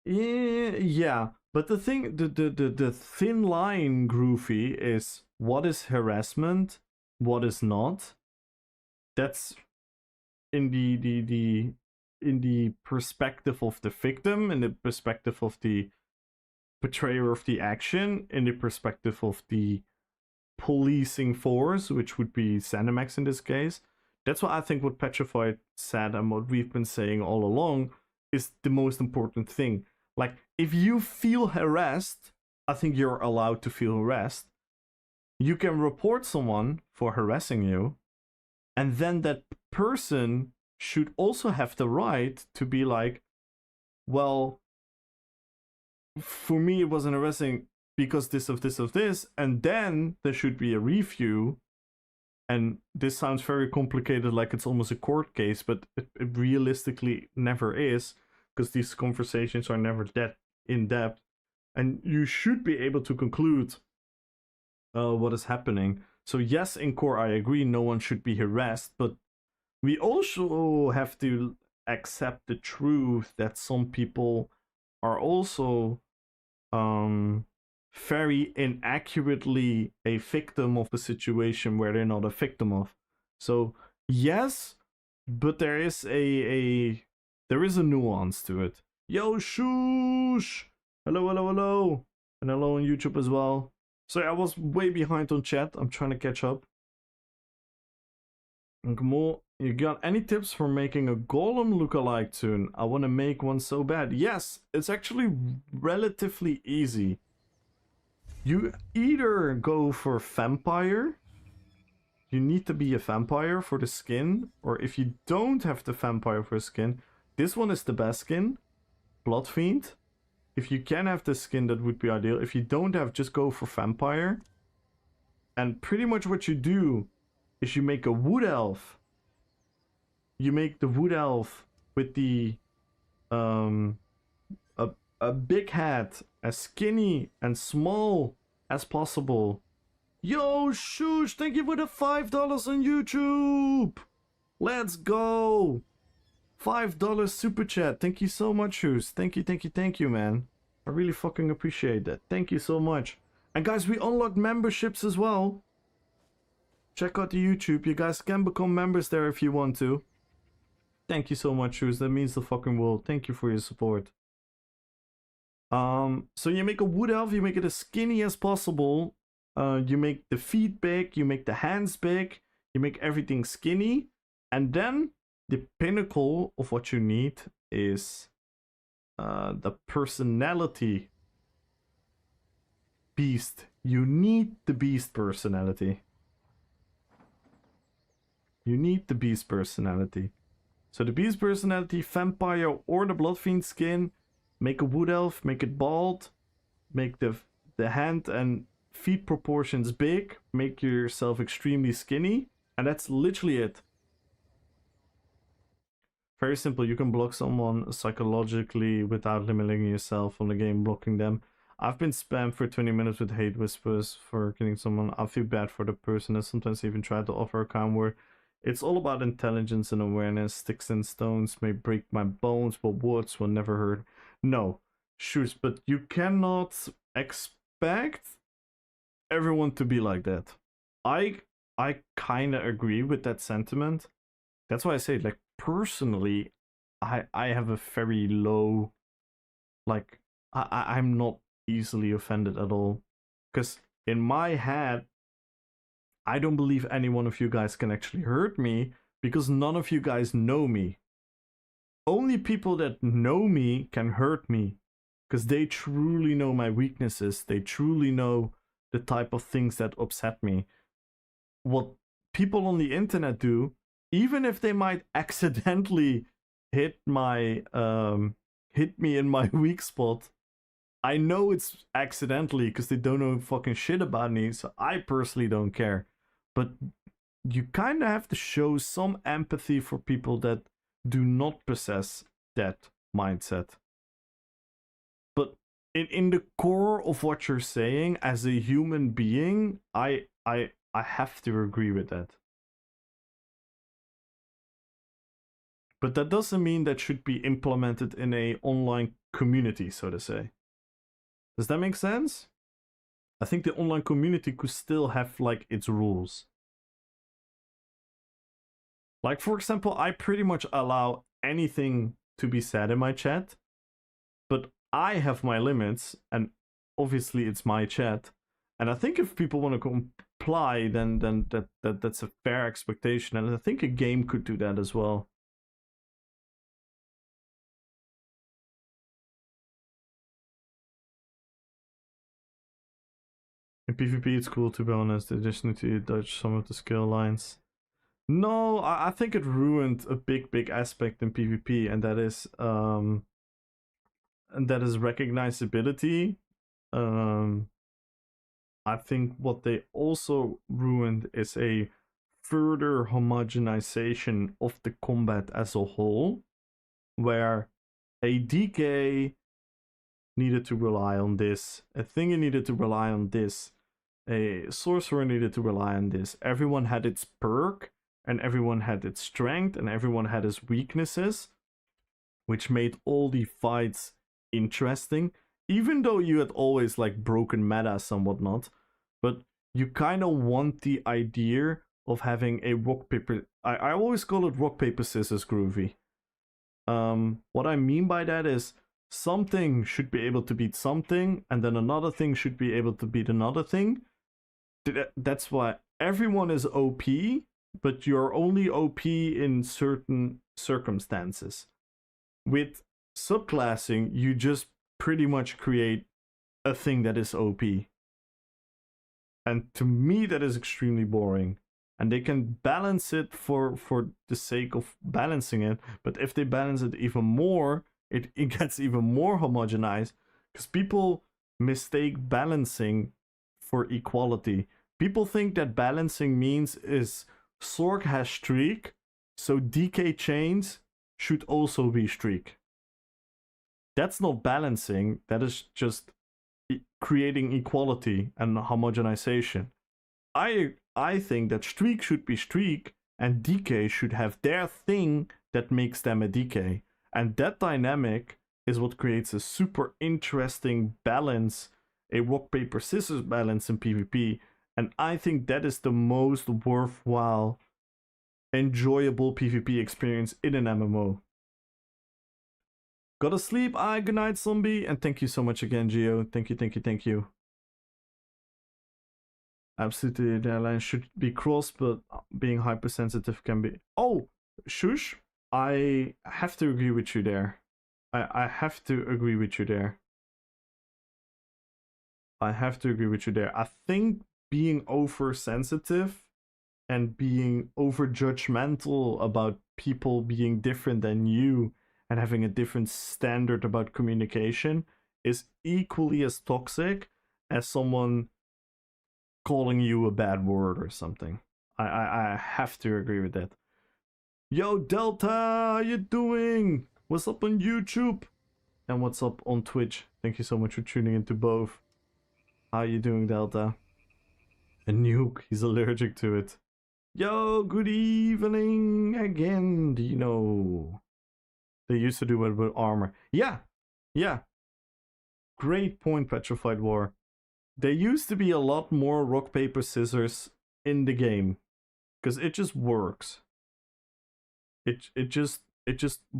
Yeah. But the thing, the thin line, Groovy, is what is harassment, what is not. That's in the perspective of the victim, in the perspective of the betrayer of the action, in the perspective of the policing force, which would be Zenimax in this case. That's what I think what Petrified said and what we've been saying all along is the most important thing. Like, if you feel harassed, I think you're allowed to feel harassed. You can report someone for harassing you, and then that person should also have the right to be like, well, for me it wasn't harassing because this of this, and then there should be a review. And this sounds very complicated, like it's almost a court case, but it realistically never is, because these conversations are never that in depth, and you should be able to conclude what is happening. So yes, in core I agree, no one should be harassed, but we also have to accept the truth that some people are also very inaccurately a victim of a situation where they're not a victim of. So yes, but there is a nuance to it. Yo, Shoosh! Hello, and hello on YouTube as well. Sorry, I was way behind on chat. I'm trying to catch up. And Kamal, you got any tips for making a Golem lookalike tune? I want to make one so bad. Yes, it's actually relatively easy. You either go for vampire. You need to be a vampire for the skin. Or if you don't have the vampire for skin, this one is the best skin. Blood Fiend. If you can have the skin, that would be ideal. If you don't have, just go for vampire. And pretty much what you do is you make a wood elf. You make the wood elf with the a big head, as skinny and small as possible. Yo, Shoosh, thank you for the $5 on YouTube. Let's go. $5 super chat. Thank you so much, Shoosh. Thank you, man. I really fucking appreciate that. Thank you so much. And guys, we unlocked memberships as well. Check out the YouTube. You guys can become members there if you want to. Thank you so much, Shoosh. That means the fucking world. Thank you for your support. So you make a wood elf, you make it as skinny as possible. You make the feet big, you make the hands big, you make everything skinny. And then the pinnacle of what you need is the personality beast. You need the beast personality. You need the beast personality. So the beast personality, vampire or the blood fiend skin. Make a wood elf, make it bald, make the hand and feet proportions big, make yourself extremely skinny, and that's literally it. Very simple. You can block someone psychologically without limiting yourself on the game blocking them. I've been spammed for 20 minutes with hate whispers for killing someone. I feel bad for the person and sometimes even try to offer a calm word. It's all about intelligence and awareness. Sticks and stones may break my bones, but words will never hurt. No, shoes, but you cannot expect everyone to be like that. I kind of agree with that sentiment. That's why I say, like, personally, I have a very low, like, I'm not easily offended at all. Because in my head, I don't believe any one of you guys can actually hurt me because none of you guys know me. Only people that know me can hurt me because they truly know my weaknesses. They truly know the type of things that upset me. What people on the internet do, even if they might accidentally hit me in my weak spot, I know it's accidentally because they don't know fucking shit about me, so I personally don't care. But you kind of have to show some empathy for people that do not possess that mindset. But in the core of what you're saying, as a human being, I have to agree with that. But that doesn't mean that should be implemented in a online community, so to say. Does that make sense? I think the online community could still have, like, its rules. Like, for example, I pretty much allow anything to be said in my chat, but I have my limits, and obviously it's my chat. And I think if people want to comply, then that's a fair expectation, and I think a game could do that as well. In PvP, it's cool, to be honest. They just need to dodge some of the skill lines. No, I think it ruined a big aspect in PvP, and that is recognizability. I think what they also ruined is a further homogenization of the combat as a whole, where a DK needed to rely on this, a thingy needed to rely on this, a sorcerer needed to rely on this. Everyone had its perk, and everyone had its strength, and everyone had its weaknesses, which made all the fights interesting, even though you had always, like, broken metas and whatnot. But you kind of want the idea of having a rock paper, I always call it rock paper scissors groovy. What I mean by that is something should be able to beat something, and then another thing should be able to beat another thing. That's why everyone is OP, but you're only OP in certain circumstances. With subclassing, you just pretty much create a thing that is OP. And to me, that is extremely boring. And they can balance it for the sake of balancing it, but if they balance it even more, it gets even more homogenized, because people mistake balancing for equality. People think that balancing means is Sorg has streak, so DK chains should also be streak. That's not balancing, that is just creating equality and homogenization. I think that streak should be streak, and DK should have their thing that makes them a DK. And that dynamic is what creates a super interesting balance, a rock, paper, scissors balance in PvP. And I think that is the most worthwhile, enjoyable PvP experience in an MMO. Gotta sleep, good night, zombie, and thank you so much again, Geo. Thank you. Absolutely, the line should be crossed, but being hypersensitive can be... Oh, shush! I have to agree with you there. I have to agree with you there. I think being oversensitive and being over-judgmental about people being different than you and having a different standard about communication is equally as toxic as someone calling you a bad word or something. I have to agree with that. Yo, Delta, how you doing? What's up on YouTube? And what's up on Twitch? Thank you so much for tuning into both. How you doing, Delta? A nuke, he's allergic to it. Yo, good evening again, Dino. They used to do it with armor. Yeah, yeah. Great point, Petrified War. There used to be a lot more rock, paper, scissors in the game. Because it just works. It just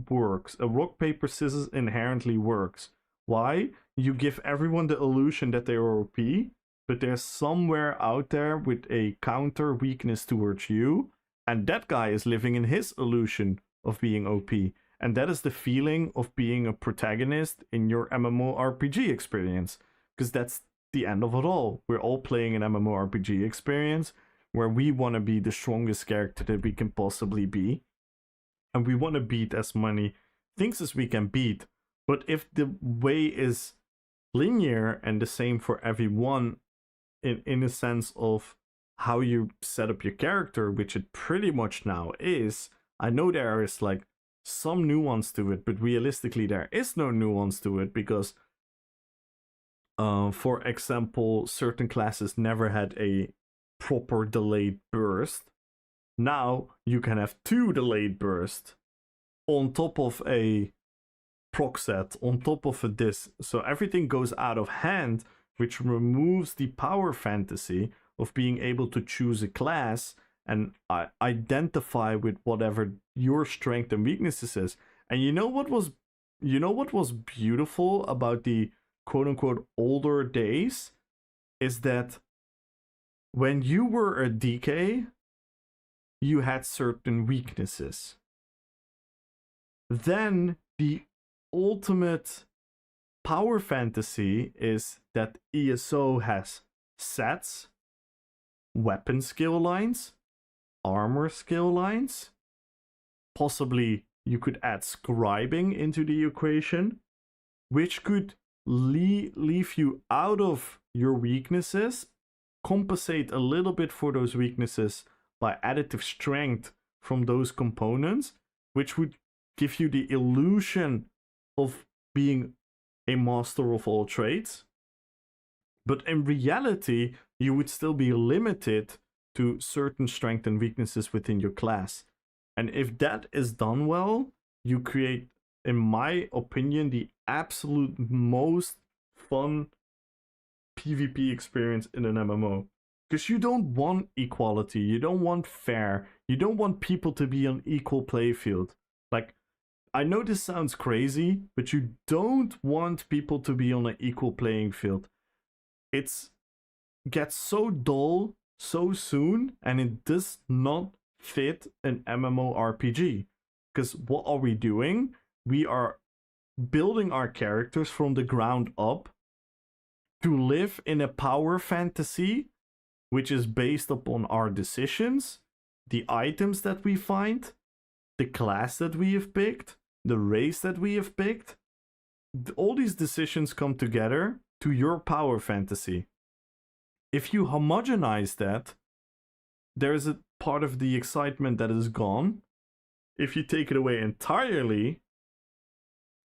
works. A rock, paper, scissors inherently works. Why? You give everyone the illusion that they are OP, but there's somewhere out there with a counter weakness towards you, and that guy is living in his illusion of being OP. And that is the feeling of being a protagonist in your MMORPG experience. Because that's the end of it all. We're all playing an MMORPG experience where we want to be the strongest character that we can possibly be. And we want to beat as many things as we can beat. But if the way is linear and the same for everyone, in a sense of how you set up your character, which it pretty much now is, I know there is like some nuance to it, but realistically there is no nuance to it because, for example, certain classes never had a proper delayed burst. Now you can have 2 delayed bursts on top of a proc set, on top of a this. So everything goes out of hand, which removes the power fantasy of being able to choose a class and identify with whatever your strength and weaknesses is. And you know what was beautiful about the quote unquote older days is that when you were a DK, you had certain weaknesses. Then the ultimate power fantasy is that ESO has sets, weapon skill lines, armor skill lines. Possibly you could add scribing into the equation, which could leave you out of your weaknesses, compensate a little bit for those weaknesses by additive strength from those components, which would give you the illusion of being a master of all trades. But in reality, you would still be limited to certain strengths and weaknesses within your class. And if that is done well, you create, in my opinion, the absolute most fun PvP experience in an MMO. Because you don't want equality, you don't want fair, you don't want people to be on equal playfield. Like, I know this sounds crazy, but you don't want people to be on an equal playing field. It gets so dull so soon, and it does not fit an MMORPG. Because what are we doing? We are building our characters from the ground up to live in a power fantasy, which is based upon our decisions, the items that we find, the class that we have picked, the race that we have picked. All these decisions come together to your power fantasy. If you homogenize that, there's a part of the excitement that is gone. If you take it away entirely,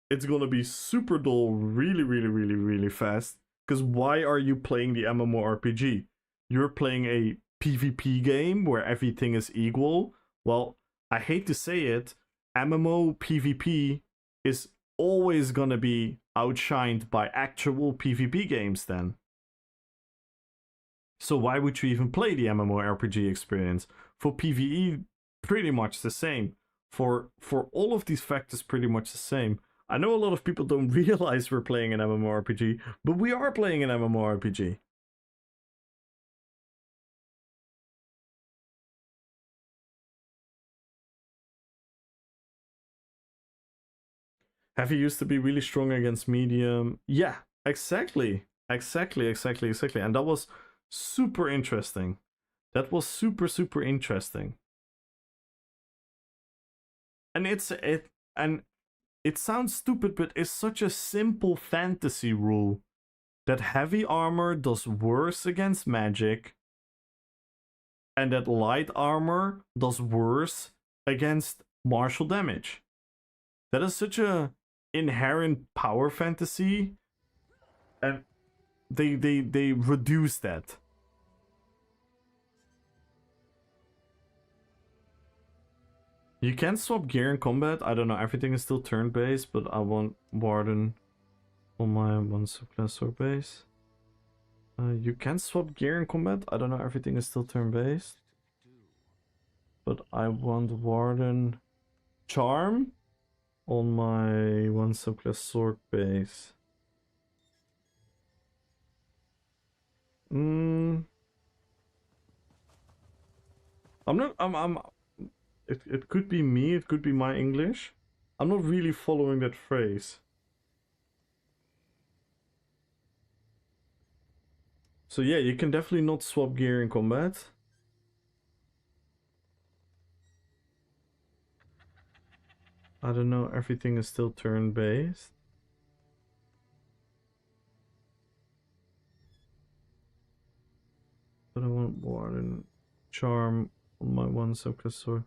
it's gonna be super dull really, really, really, really fast. Because why are you playing the MMORPG? You're playing a PvP game where everything is equal. Well, I hate to say it, MMO PvP is always gonna be outshined by actual PvP games then. So why would you even play the MMORPG experience? For PvE, pretty much the same. For all of these factors, pretty much the same. I know a lot of people don't realize we're playing an MMORPG, but we are playing an MMORPG. Have you used to be really strong against medium? Yeah, exactly. And that was super interesting. That was super interesting. And it sounds stupid, but it's such a simple fantasy rule that heavy armor does worse against magic and that light armor does worse against martial damage. That is such a inherent power fantasy, and they reduce that. You can swap gear in combat. I don't know. Everything is still turn-based, but I want Warden on my one subclass sword base. You can swap gear in combat. I don't know. Everything is still turn-based. But I want Warden Charm on my one subclass sword base. I'm not. It could be me. It could be my English. I'm not really following that phrase. So yeah, you can definitely not swap gear in combat. I don't know, everything is still turn-based. But I want Warden Charm on my one subclass sword.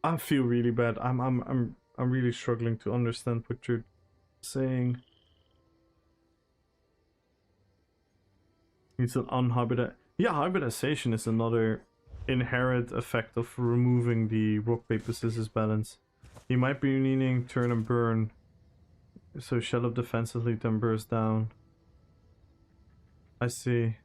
I feel really bad. I'm really struggling to understand what you're saying. It's an unhybridization. Yeah, hybridization is another inherent effect of removing the rock paper scissors balance. You might be needing turn and burn, so shell up defensively, then burst down. I see.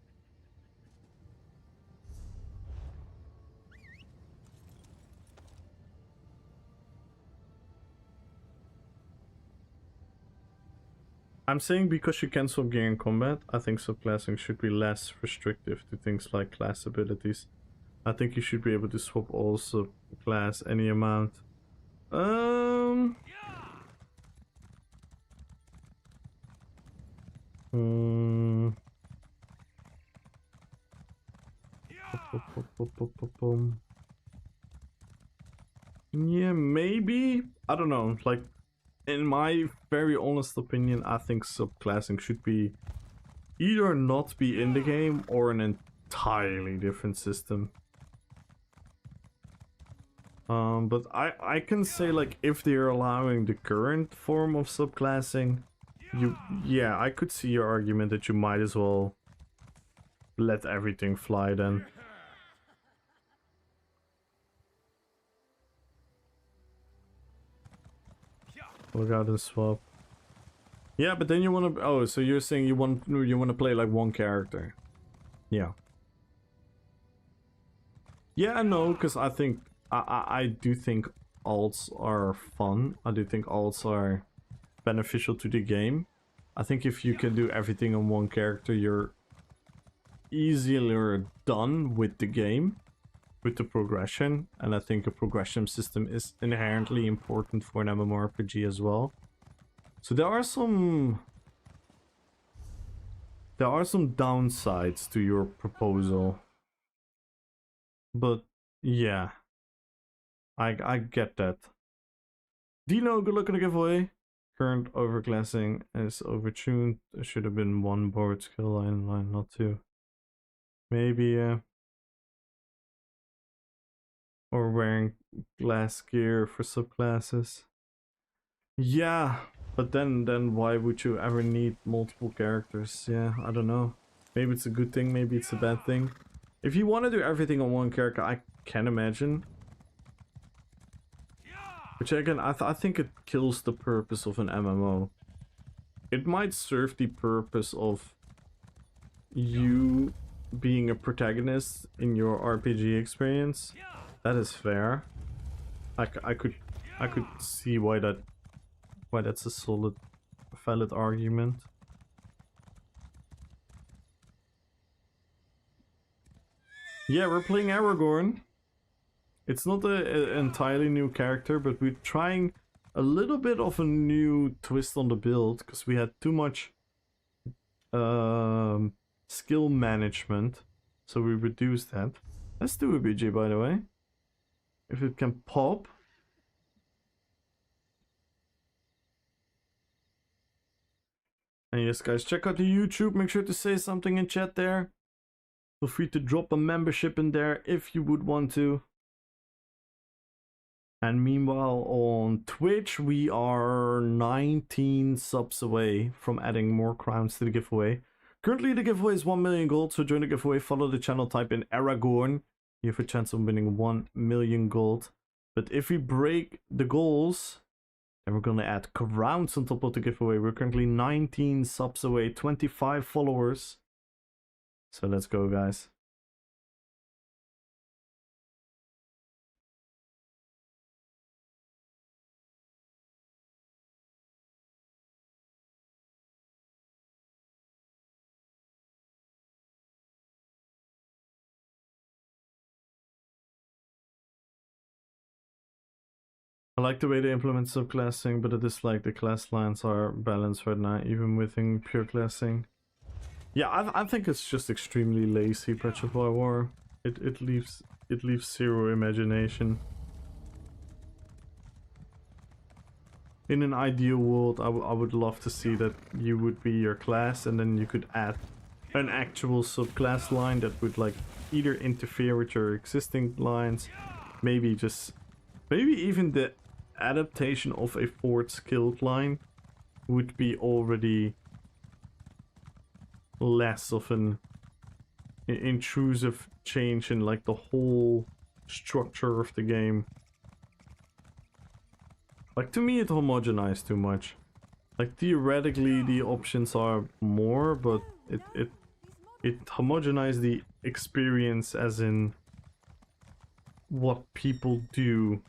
I'm saying because you can swap gear in combat, I think subclassing should be less restrictive to things like class abilities. I think you should be able to swap all subclass any amount. Yeah, maybe. I don't know. Like, in my very honest opinion, I think subclassing should be either not be in the game or an entirely different system. But I can say, like, if they're allowing the current form of subclassing, yeah, I could see your argument that you might as well let everything fly then. Look out and swap. Yeah, but then you want to. Oh, so you're saying you want to play like one character? Yeah. Yeah, no, because I think I do think alts are fun. I do think alts are beneficial to the game. I think if you can do everything on one character, you're easier done with the game, with the progression, and I think a progression system is inherently important for an MMORPG as well. So there are some downsides to your proposal, but yeah, I get that. Dino, good luck on the giveaway. Current overclassing is overtuned. There should have been one board skill line, not two. Maybe, or wearing glass gear for subclasses. Yeah, but then why would you ever need multiple characters? Yeah, I don't know. Maybe it's a good thing, maybe it's a bad thing. If you want to do everything on one character, I can imagine. Which again, I think it kills the purpose of an MMO. It might serve the purpose of you being a protagonist in your RPG experience. That is fair. I could see why that's a solid, valid argument. Yeah, we're playing Aragorn. It's not an entirely new character, but we're trying a little bit of a new twist on the build because we had too much skill management, so we reduced that. Let's do a BG, by the way. If it can pop. And yes, guys, check out the YouTube. Make sure to say something in chat there. Feel free to drop a membership in there if you would want to. And meanwhile, on Twitch, we are 19 subs away from adding more crowns to the giveaway. Currently the giveaway is 1 million gold, so join the giveaway, follow the channel, type in Aragorn. You have a chance of winning 1 million gold. But if we break the goals, then we're gonna add crowns on top of the giveaway. We're currently 19 subs away, 25 followers. So let's go, guys. I like the way they implement subclassing, but I dislike the class lines are balanced right now, even within pure classing. Yeah, I think it's just extremely lazy, Patch of War. It leaves zero imagination. In an ideal world, I would love to see that you would be your class, and then you could add an actual subclass line that would like either interfere with your existing lines, maybe even the adaptation of a fourth skilled line would be already less of an intrusive change in like the whole structure of the game. Like, to me it homogenized too much. Like, theoretically the options are more, but it homogenized the experience, as in what people do.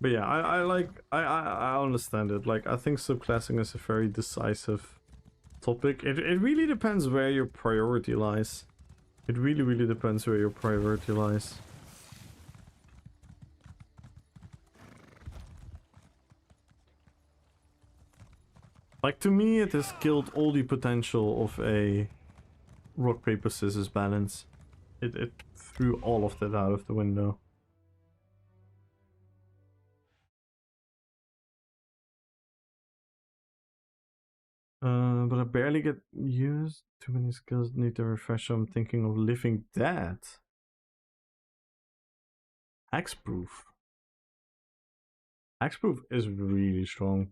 But yeah, I understand it. Like, I think subclassing is a very decisive topic. It really depends where your priority lies. It really depends where your priority lies. Like, to me, it has killed all the potential of a rock, paper, scissors balance. It threw all of that out of the window. But I barely get used. Too many skills need a refresher. I'm thinking of living dead. Hexproof. Hexproof is really strong.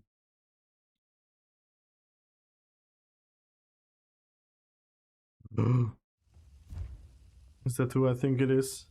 Is that who I think it is?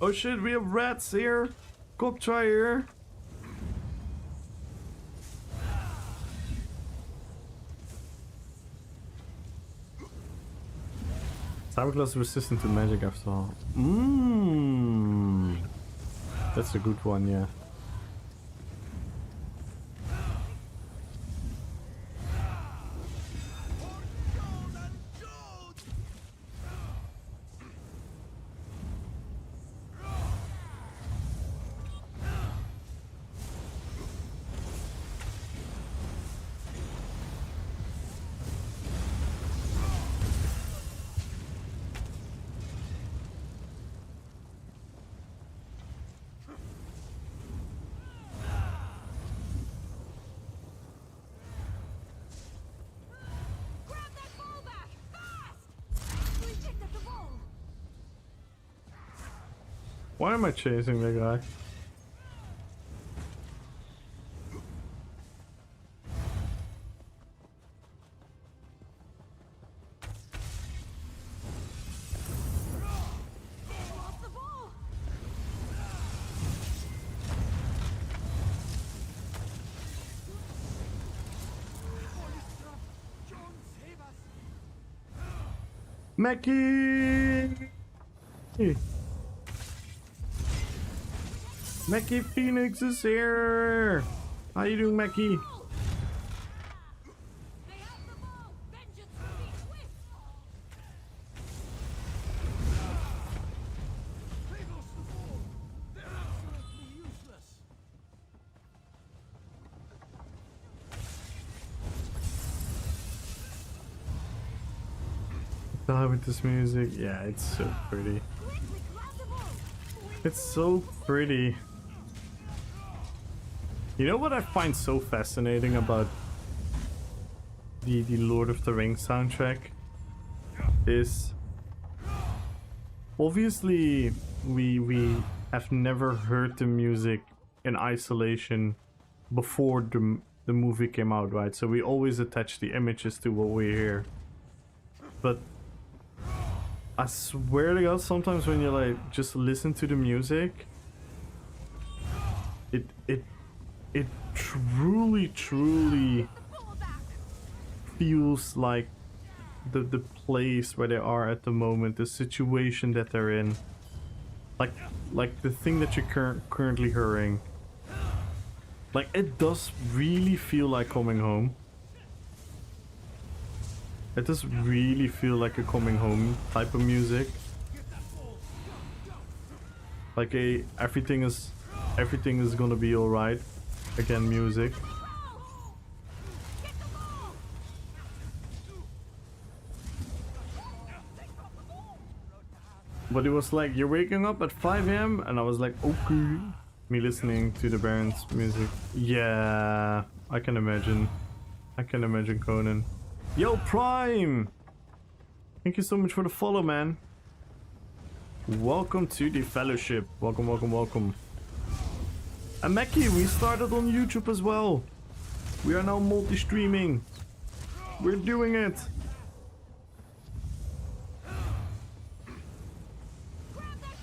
Oh shit, we have rats here. Cockchai here. Cyberclass resistant to magic after all. That's a good one, yeah. Why am I chasing the guy? Mackie! Mackie Phoenix is here! How you doing, Mackie? They have the ball. Vengeance will be swift. Die with this music. Yeah, it's so pretty. Quickly grab the ball. It's so pretty. You know what I find so fascinating about the Lord of the Rings soundtrack is obviously we have never heard the music in isolation before the movie came out, right? So we always attach the images to what we hear. But I swear to God, sometimes when you like just listen to the music, it truly Ball back. feels like the place where they are at the moment, the situation that they're in, like the thing that you're currently hearing. Like, it does really feel like coming home. It does really feel like a coming home type of music. Like a everything is gonna be alright again music. Get the ball. But it was like, you're waking up at 5 AM, and I was like, okay. Me listening to the Baron's music. Yeah, I can imagine. I can imagine Conan. Yo, Prime! Thank you so much for the follow, man. Welcome to the fellowship. Welcome, welcome, welcome. And Mackie, we started on YouTube as well. We are now multi-streaming. We're doing it.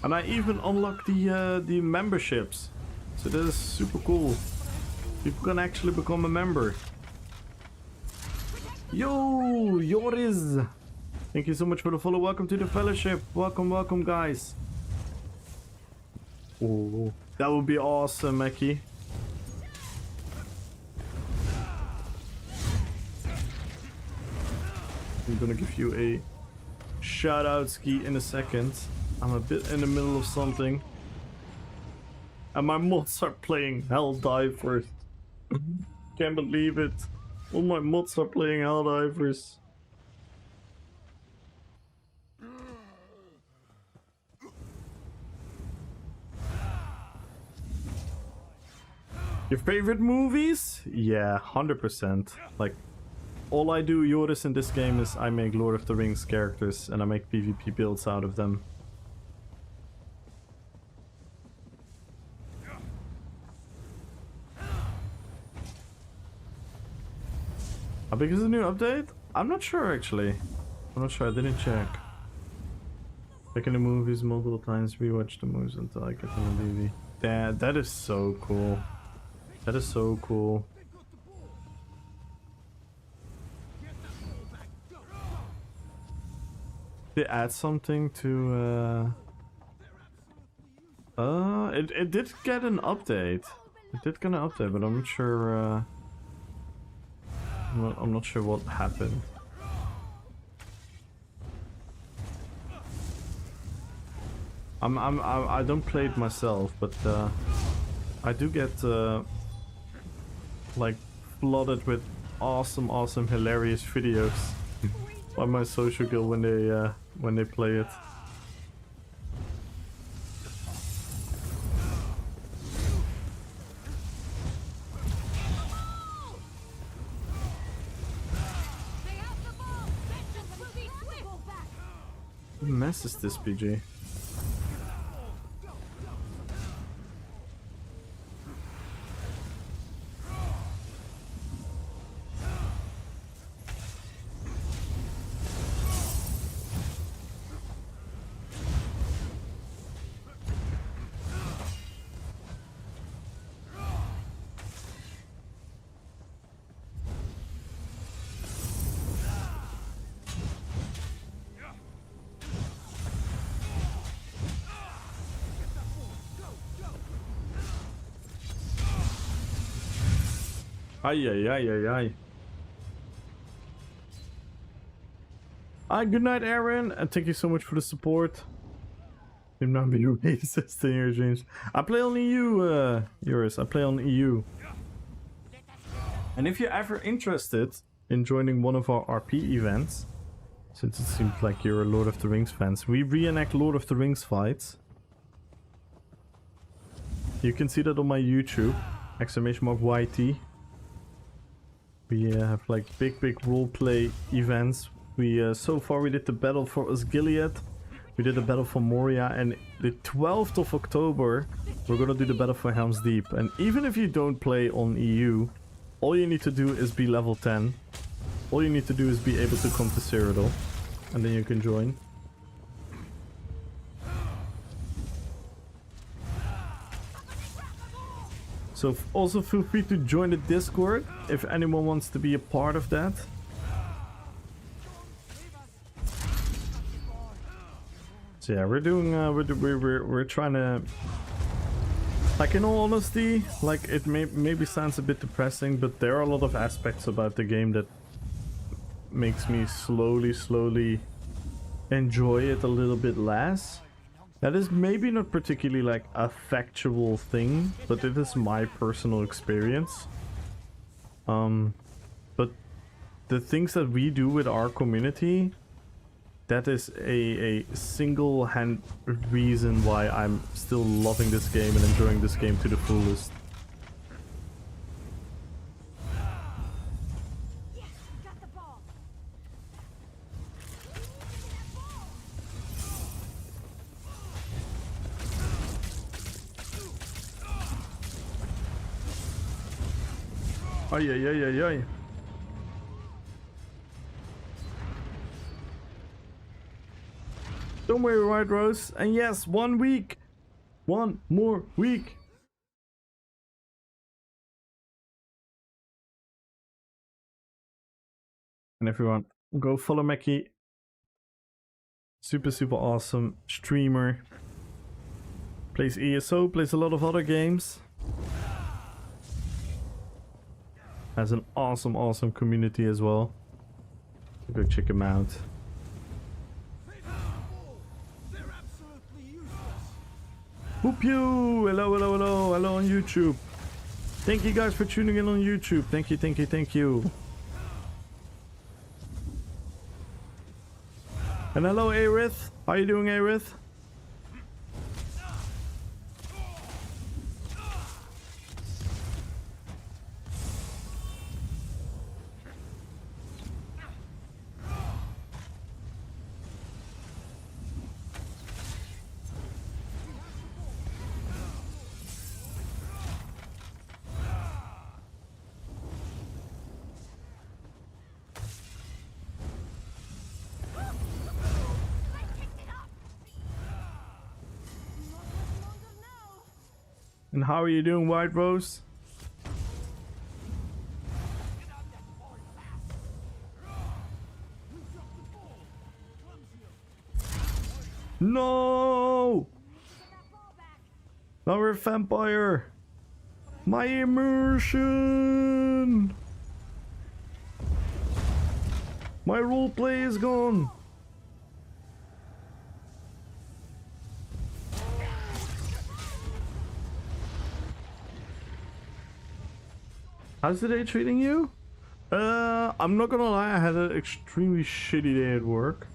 And I even unlocked the memberships. So that is super cool. People can actually become a member. Yo, Joris! Thank you so much for the follow. Welcome to the fellowship. Welcome, welcome, guys. Oh, that would be awesome, Mackie. I'm gonna give you a shout out, Ski, in a second. I'm a bit in the middle of something. And my mods are playing Helldivers. Can't believe it. All my mods are playing Helldivers. Your favorite movies? Yeah, 100%. Like, all I do, Joris, in this game is I make Lord of the Rings characters and I make PvP builds out of them. How big is the new update? I'm not sure, actually. I'm not sure, I didn't check. Checking the movies multiple times, rewatch the movies until I get on the TV. That is so cool. That is so cool. They add something to it did get an update. It did get an update, but I'm not sure I'm not sure what happened. I don't play it myself, but I do get like flooded with awesome hilarious videos by my social guild when they play it. They have the ball. Vengeance will be swift. Ball back. What mess is this, PG? Ay. Good night, Aaron, and thank you so much for the support. Did not be racist in your dreams. I play on EU, Eurus. I play on EU. And if you're ever interested in joining one of our RP events, Since it seems like you're a Lord of the Rings fan, we reenact Lord of the Rings fights. You can see that on my YouTube, !YT. We have like big roleplay events. So far we did the battle for Osgiliath, we did the battle for Moria, and the 12th of October we're gonna do the battle for Helm's Deep. And even if you don't play on EU, all you need to do is be level 10. All you need to do is be able to come to Cyrodiil, and then you can join. So also feel free to join the Discord if anyone wants to be a part of that. So yeah, we're doing we're trying to, like, in all honesty, like, it maybe sounds a bit depressing, but there are a lot of aspects about the game that makes me slowly enjoy it a little bit less. That is maybe not particularly like a factual thing, but it is my personal experience. But the things that we do with our community, that is a single-hand reason why I'm still loving this game and enjoying this game to the fullest. Yes, got the ball. Ay, ay, ay, ay, ay. Don't worry, White Rose. And yes, 1 week. 1 more week. And everyone, go follow Mackie. Super awesome streamer. Plays ESO, plays a lot of other games. Has an awesome community as well. So go check him out. Whoop you! Hello on YouTube. Thank you guys for tuning in on YouTube. Thank you. And hello Aerith. How you doing, Aerith? And how are you doing, White Rose? No! Now we're a vampire! My immersion! My roleplay is gone! How's the day treating you? I'm not gonna lie, I had an extremely shitty day at work.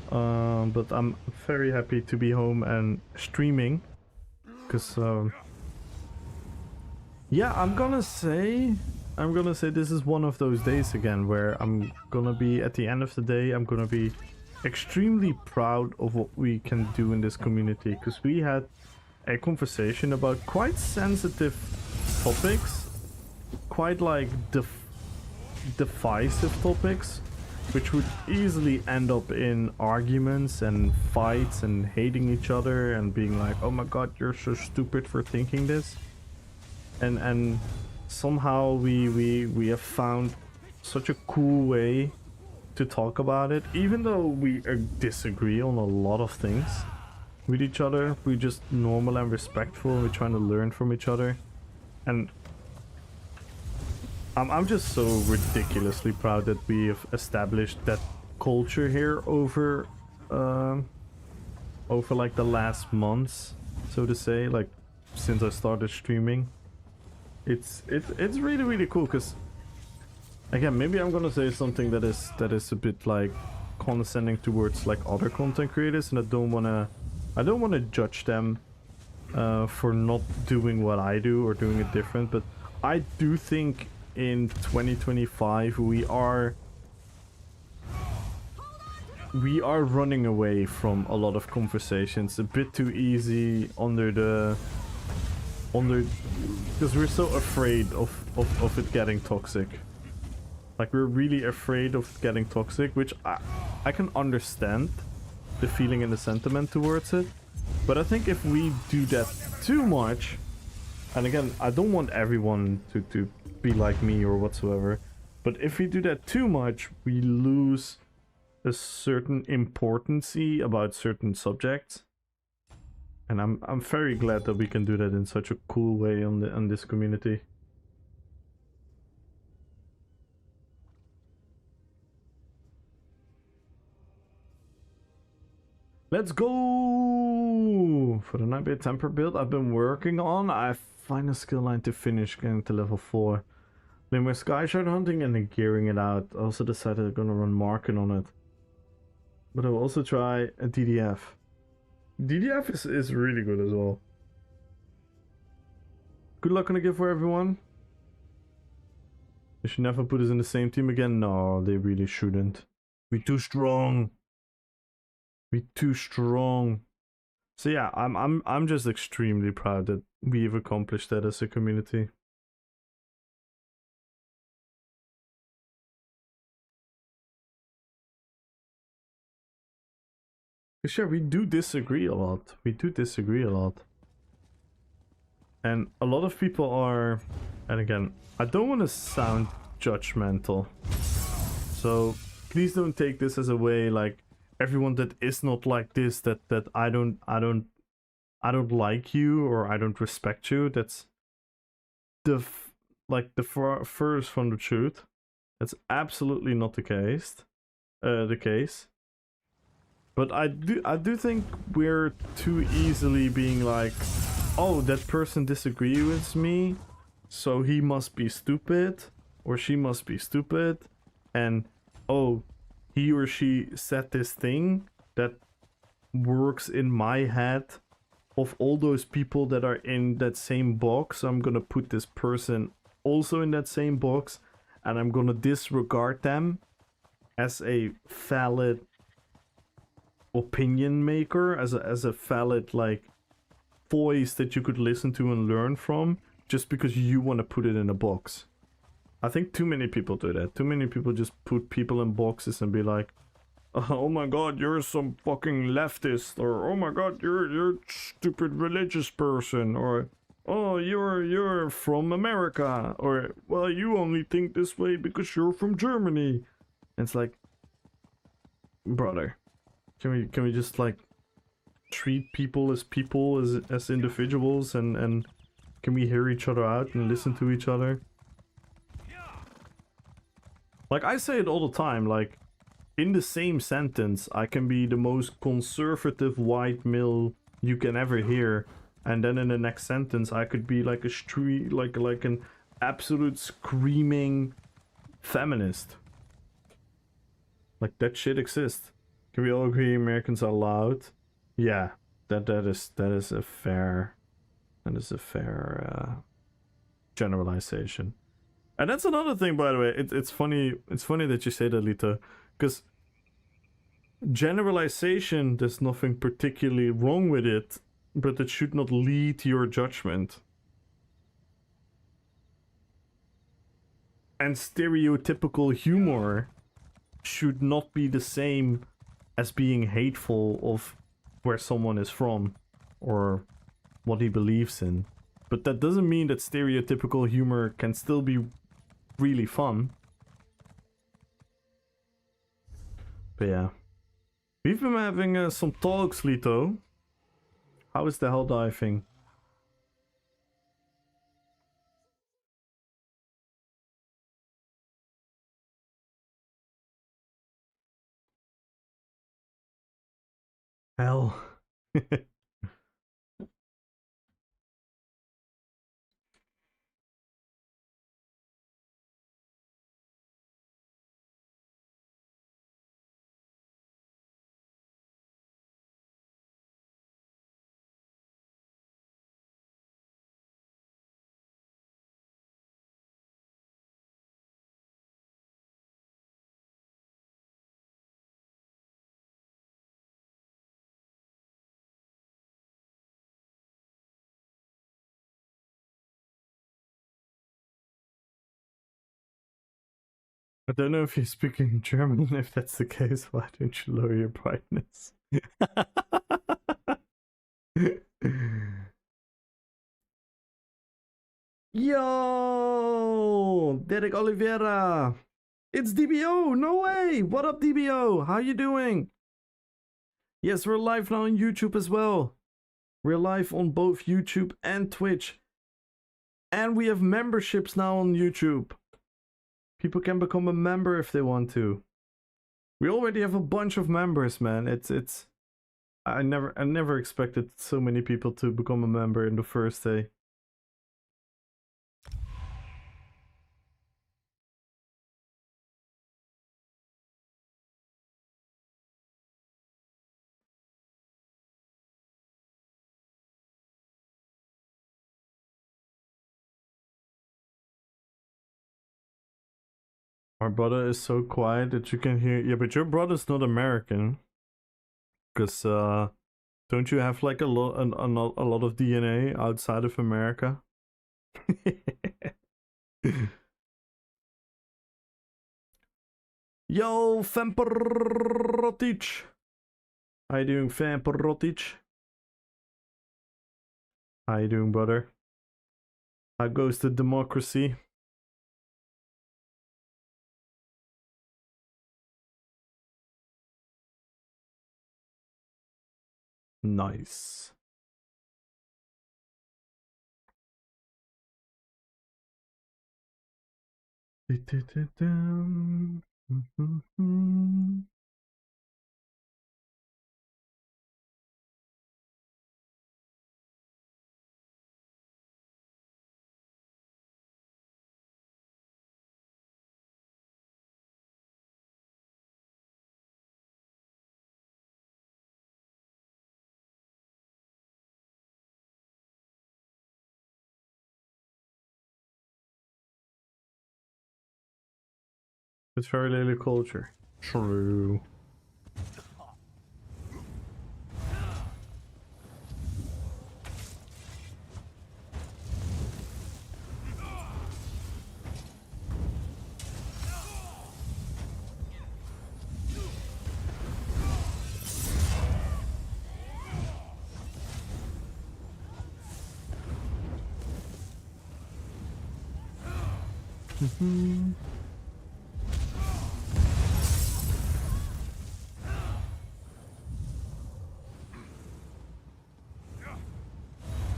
But I'm very happy to be home and streaming. Cause yeah, I'm gonna say this is one of those days again where I'm gonna be, at the end of the day, I'm gonna be extremely proud of what we can do in this community. Cause we had a conversation about quite sensitive topics, quite like divisive topics, which would easily end up in arguments and fights and hating each other and being like, oh my god, you're so stupid for thinking this. And somehow we have found such a cool way to talk about it, even though we disagree on a lot of things with each other. We're just normal and respectful, and we're trying to learn from each other. And I'm just so ridiculously proud that we have established that culture here over like the last months, so to say, like since I started streaming. It's really cool, because Again, maybe I'm gonna say something that is a bit like condescending towards like other content creators, and I don't wanna judge them for not doing what I do or doing it different. But I do think in 2025 we are running away from a lot of conversations a bit too easy because we're so afraid of it getting toxic. Like, we're really afraid of getting toxic, which I can understand the feeling and the sentiment towards it. But I think if we do that too much, and again, I don't want everyone to be like me or whatsoever, but if we do that too much, we lose a certain importancy about certain subjects. And I'm very glad that we can do that in such a cool way on this community. Let's go for the Nightmare Templar build I've been working on. I find a skill line to finish getting to level 4. Then we're sky shard hunting and then gearing it out. I also decided I'm gonna run marking on it. But I'll also try a DDF. DDF is really good as well. Good luck on the giveaway, everyone. They should never put us in the same team again. No, they really shouldn't. We're too strong. We're too strong. So yeah, I'm just extremely proud that we've accomplished that as a community. Sure, we do disagree a lot. We do disagree a lot. And a lot of people are, and again, I don't want to sound judgmental. So please don't take this as a way like everyone that is not like this, that I don't like you or I don't respect you. That's the furthest from the truth. That's absolutely not the case. But I do think we're too easily being like, oh, that person disagrees with me, so he must be stupid or she must be stupid, and oh, he or she said this thing that works in my head of all those people that are in that same box. So I'm gonna put this person also in that same box, and I'm gonna disregard them as a valid opinion maker, as a valid like voice that you could listen to and learn from, just because you want to put it in a box. I think too many people do that. Too many people just put people in boxes and be like, oh my god, you're some fucking leftist, or oh my god, you're stupid religious person, or oh, you're from America, or well, you only think this way because you're from Germany. And it's like, brother, can we just like treat people as individuals, and can we hear each other out and listen to each other? Like, I say it all the time, like, in the same sentence, I can be the most conservative white male you can ever hear, and then in the next sentence, I could be like like an absolute screaming feminist. Like, that shit exists. Can we all agree Americans are loud? Yeah, that is a fair generalization. And that's another thing, by the way. It's funny that you say that, Lita, because generalization, there's nothing particularly wrong with it, but it should not lead your judgment. And stereotypical humor should not be the same as being hateful of where someone is from or what he believes in. But that doesn't mean that stereotypical humor can still be really fun. But yeah. We've been having some talks, Lito. How is the hell diving? Hell. I don't know if you're speaking German. If that's the case, why don't you lower your brightness? Yo, Derek Oliveira. It's DBO. No way. What up, DBO? How you doing? Yes, we're live now on YouTube as well. We're live on both YouTube and Twitch. And we have memberships now on YouTube. People can become a member if they want to. We already have a bunch of members, man. I never expected so many people to become a member in the first day. My brother is so quiet that you can hear. Yeah, but your brother's not American. Cause don't you have like a lot of DNA outside of America? Yo, Vampirotic. How you doing, Vampirotic? How you doing, brother? How goes the democracy? Nice. It's very little culture. True.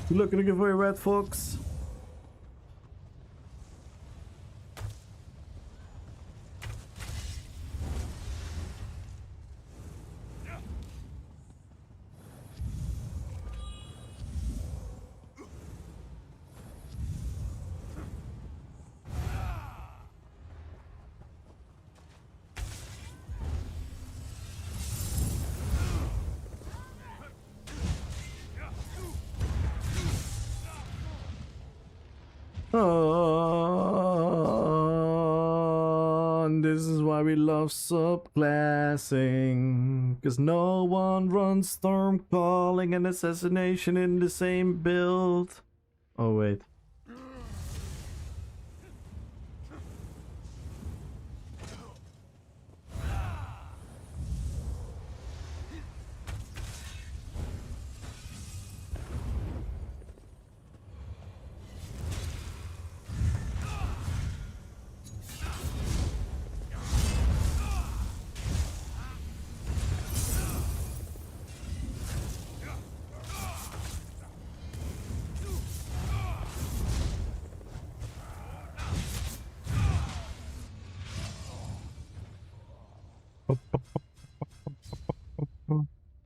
You looking to give away Red Fox? And this is why we love subclassing. Cause no one runs storm calling and assassination in the same build. Oh wait.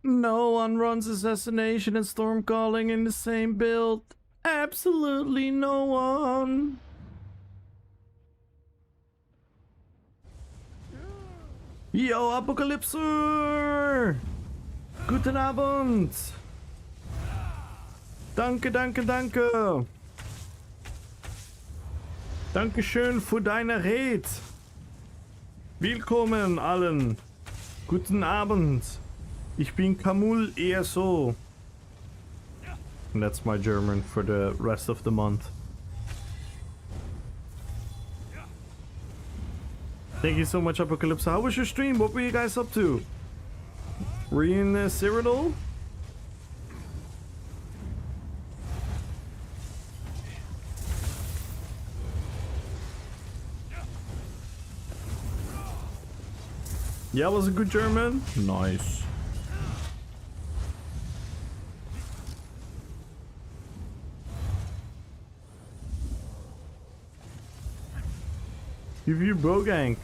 No one runs assassination and storm calling in the same build. Absolutely no one. Yo, Apokalypse! Guten Abend! Danke, danke, danke! Dankeschön für deine Rede! Willkommen allen! Guten Abend! Ich bin Kamul ESO. And that's my German for the rest of the month. Thank you so much, Apocalypse. How was your stream? What were you guys up to? Were you in Cyrodiil? Yeah, was it good German? Nice. Give you Bogank.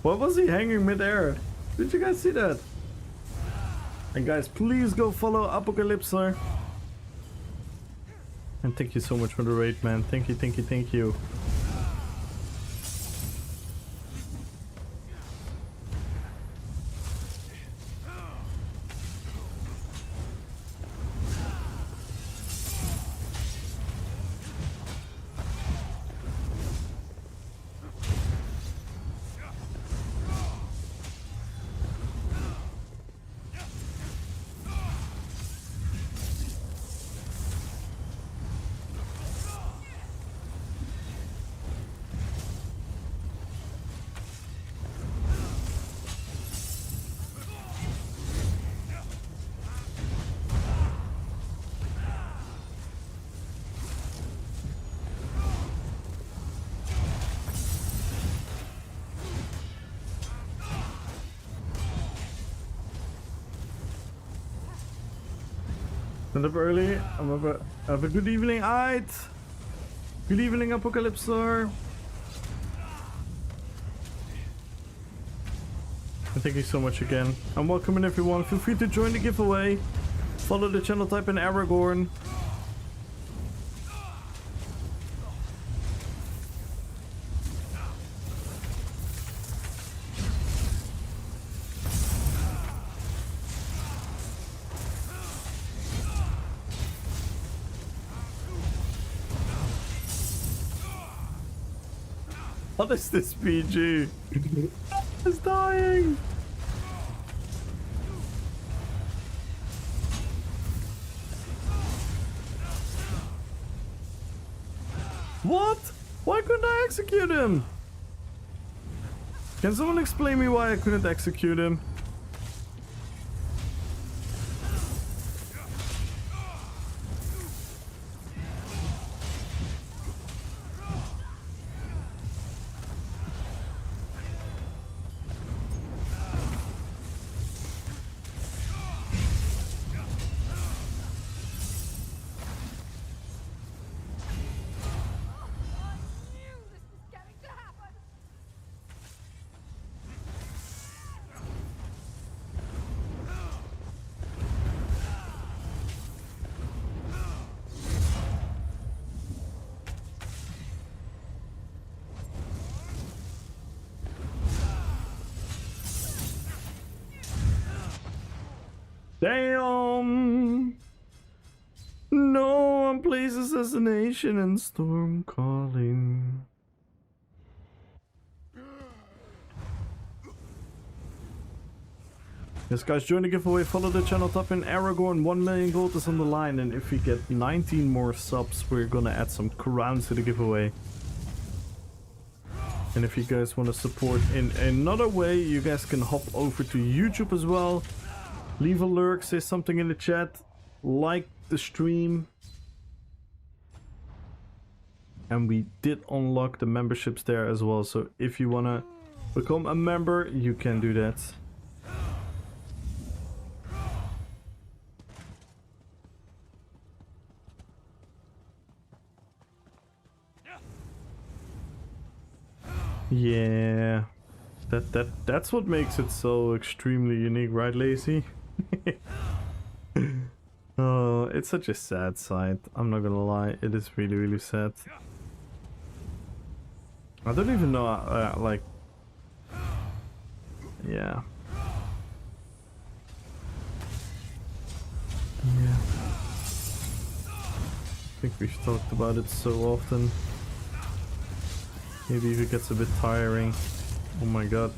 What was he hanging midair? Did you guys see that? And guys, please go follow Apocalypse. And thank you so much for the raid, man. Thank you, thank you, thank you. Stand up early. Have a good evening, Ait. Good evening, Apocalypse. And thank you so much again. And welcome in everyone. Feel free to join the giveaway. Follow the channel, type in Aragorn. What is this PG? It's dying. What? Why couldn't I execute him? Can someone explain me why I couldn't execute him? Damn! No one plays Assassination and Storm Calling. Yes, guys, join the giveaway. Follow the channel. Type in Aragorn. 1 million gold is on the line, and if we get 19 more subs, we're gonna add some crowns to the giveaway. And if you guys want to support in another way, you guys can hop over to YouTube as well. Leave a lurk, say something in the chat, like the stream. And we did unlock the memberships there as well, so if you wanna become a member, you can do that. Yeah, that's what makes it so extremely unique, right, Lacey? Oh, it's such a sad sight. I'm not gonna lie, it is really, really sad. I don't even know, like, yeah. Yeah. I think we've talked about it so often. Maybe if it gets a bit tiring. Oh my god.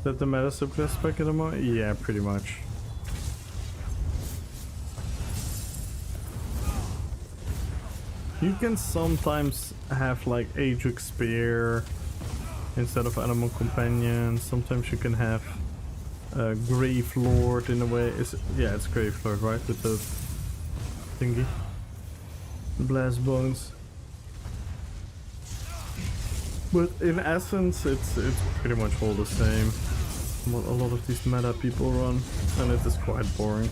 That the meta subclass back at the moment? Yeah, pretty much. You can sometimes have like Ajax Spear instead of Animal Companion. Sometimes you can have Grave Lord in a way. Yeah, it's Grave Lord, right? With the thingy. Blast Bones. But in essence, it's pretty much all the same. What a lot of these meta people run, and it is quite boring.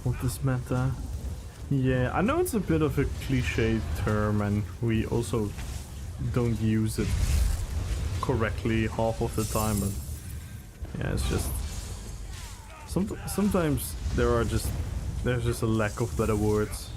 What is meta? Yeah, I know it's a bit of a cliche term, and we also don't use it correctly half of the time, but yeah, it's just sometimes there's just a lack of better words.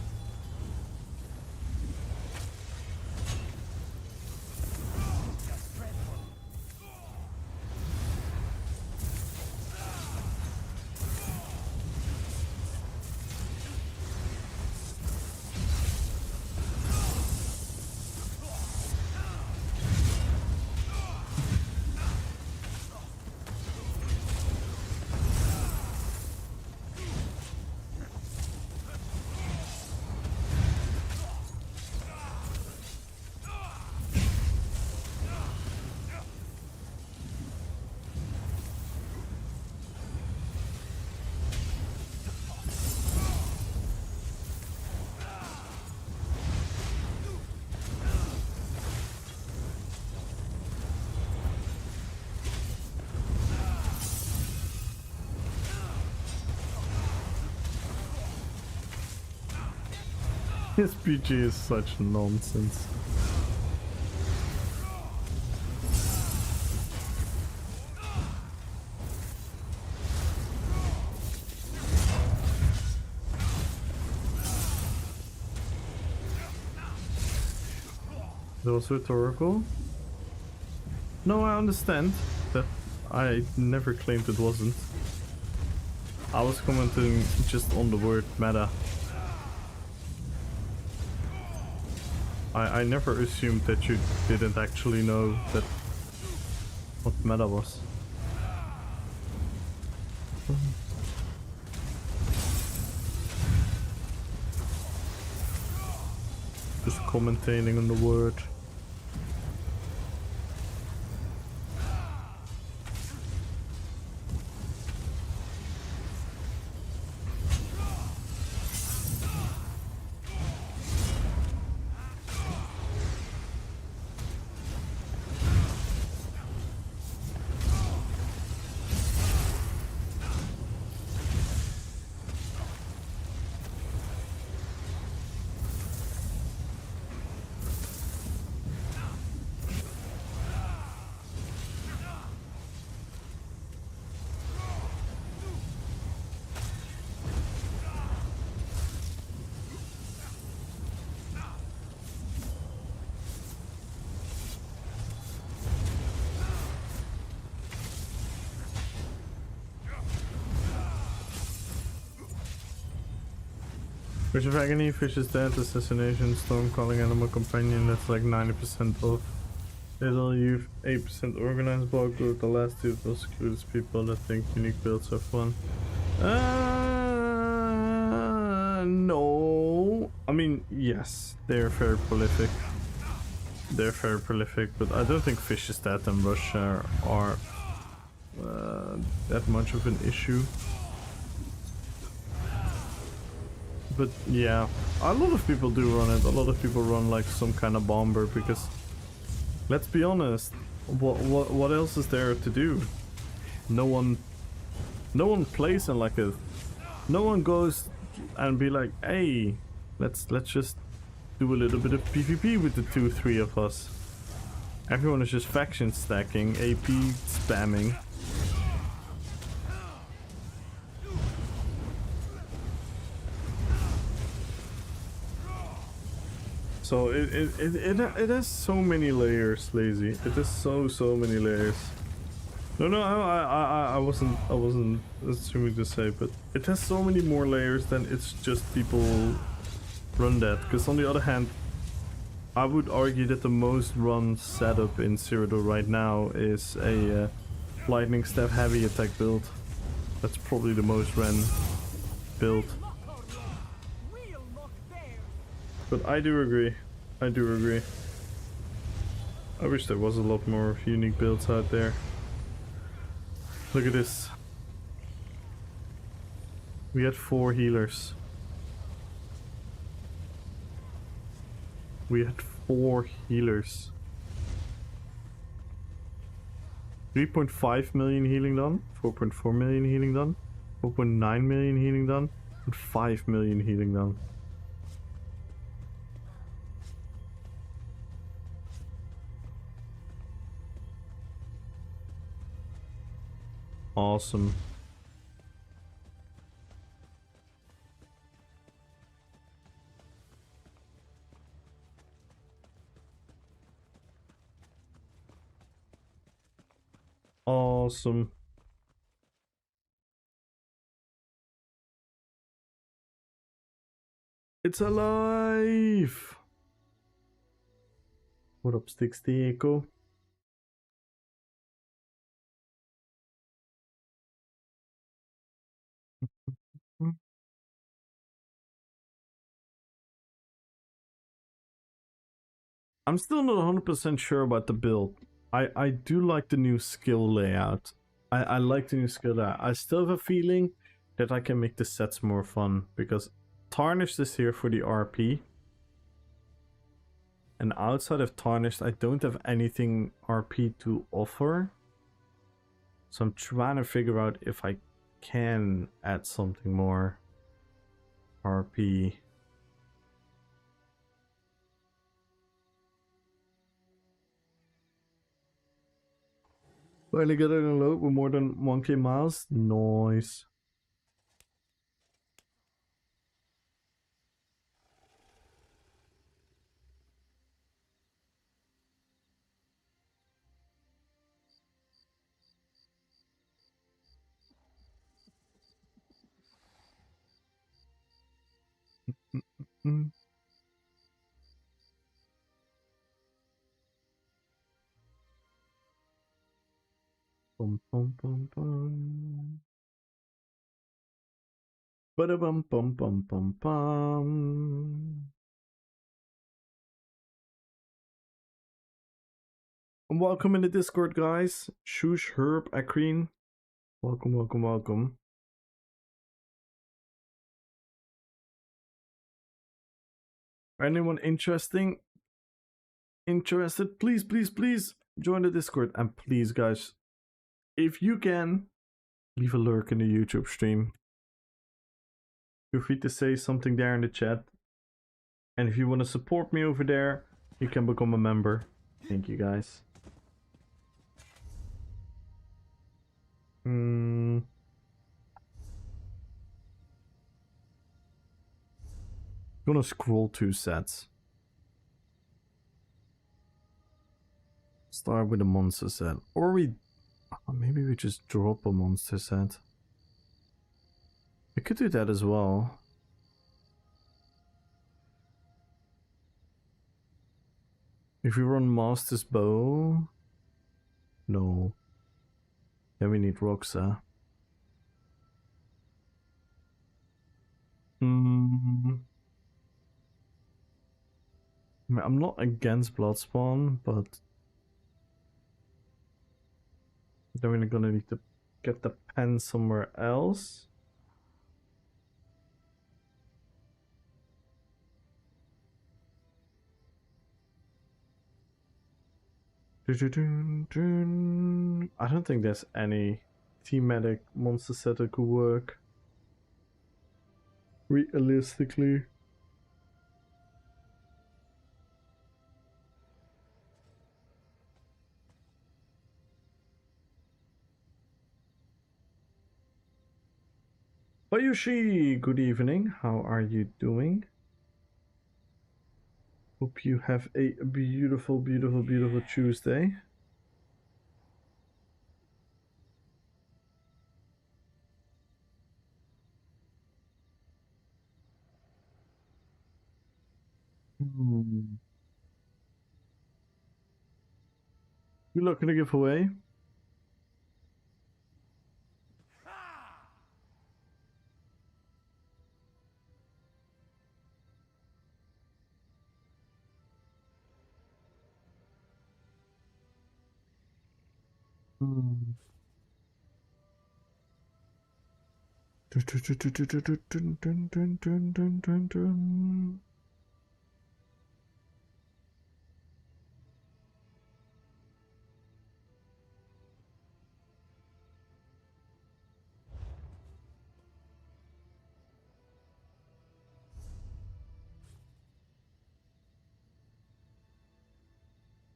This PG is such nonsense. That was rhetorical? No, I understand that. I never claimed it wasn't. I was commenting just on the word meta. I never assumed that you didn't actually know that what meta was. Just commentating on the word. Fish of Agony, Fish is Dead, Assassination, Storm Calling, Animal Companion, that's like 90% off. It'll use 8% organized bulk group. The last two will excludes people that think unique builds are fun. No. I mean, yes, they're very prolific. They're very prolific, but I don't think Fish is Dead and Russia are that much of an issue. But yeah, a lot of people do run it. A lot of people run like some kind of bomber because, let's be honest, what else is there to do? No one plays in like a, no one goes and be like, hey, let's just do a little bit of PvP with the 2-3 of us. Everyone is just faction stacking, AP spamming. So it has so many layers, Lazy. It has so many layers. No, I wasn't assuming to say, but it has so many more layers than it's just people run that. Because on the other hand, I would argue that the most run setup in Cyrodiil right now is a lightning staff heavy attack build. That's probably the most ran build. But I do agree. I wish there was a lot more unique builds out there. Look at this. We had 4 healers. We had 4 healers. 3.5 million healing done, 4.4 million healing done, 4.9 million healing done, and 5 million healing done. Awesome. Awesome. It's alive! What up, Sticks the Echo? I'm still not 100% sure about the build. I do like the new skill layout. I like the new skill layout. I still have a feeling that I can make the sets more fun because Tarnished is here for the RP. And outside of Tarnished, I don't have anything RP to offer. So I'm trying to figure out if I can add something more RP. Finally got it in load with more than 1k miles. Nice. Mm. Bum bum bum bum. Bada bum bum bum bum bum. And welcome in the Discord, guys. Shush, Herb, Akreen. Welcome, welcome, welcome. Anyone interested? Please, please, please join the Discord. And please, guys, if you can, leave a lurk in the YouTube stream. Feel free to say something there in the chat. And if you want to support me over there, you can become a member. Thank you, guys. Gonna scroll 2 sets. Start with a monster set. Or maybe we just drop a monster set. We could do that as well. If we run Master's Bow... No. Then we need Roxa. I'm not against Bloodspawn, but then we're gonna need to get the pen somewhere else. I don't think there's any thematic monster set that could work realistically. Bayushi, good evening. How are you doing? Hope you have a beautiful, beautiful, beautiful Tuesday. You're looking to give away?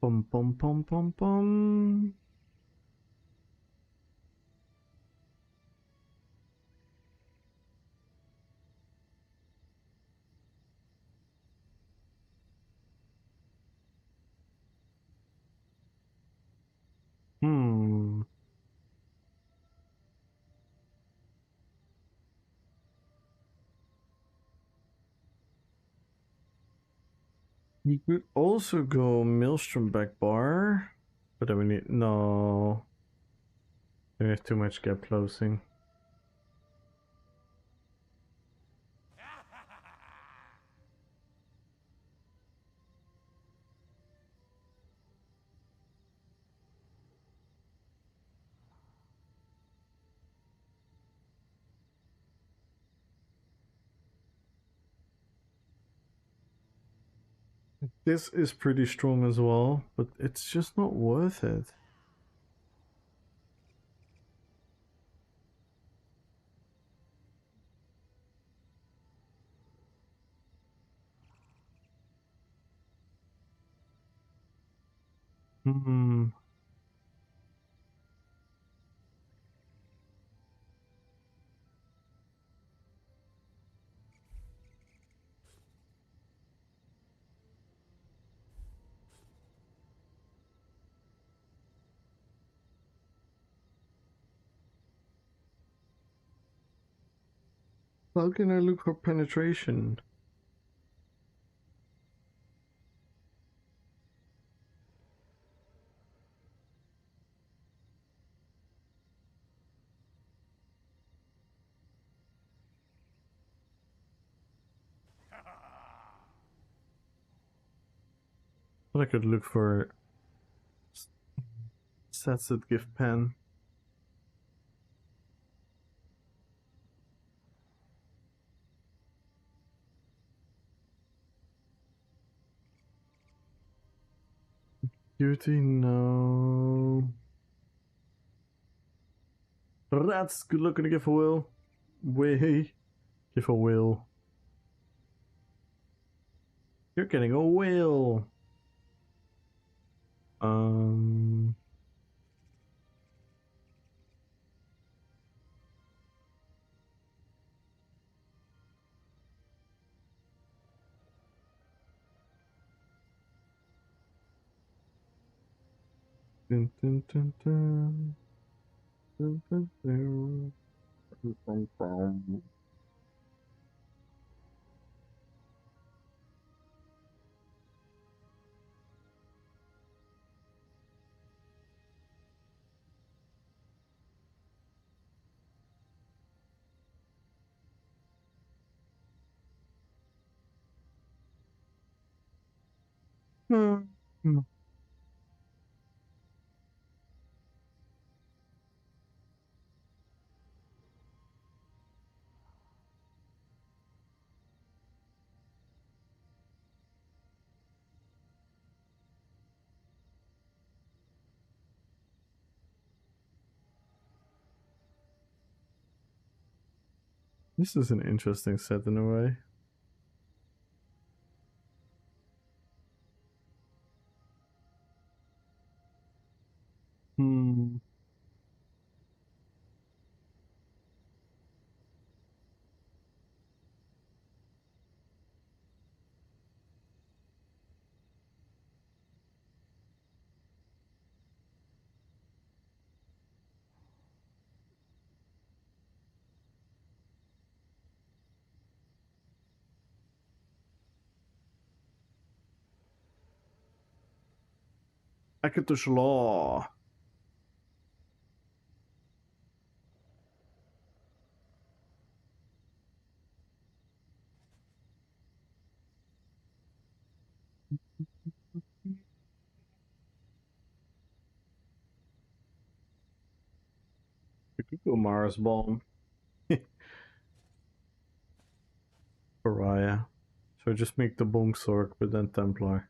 Pom pom pom pom pom. Hmm. You could also go Maelstrom back bar, but then we need no. We have too much gap closing. This is pretty strong as well, but it's just not worth it. Hmm. How can I look for penetration? Well, I could look for sets that give pen. Beauty, no. Rats, good luck gonna give a will. Way, give a will. You're getting a will. Um. Dun, dun, dun, dun. Dun, dun, dun. Dun, dun, dun. Hmm. This is an interesting set in a way. Hmm. Eketish Law. Mars Bomb. Pariah. So just make the Bonk Sork, but then Templar.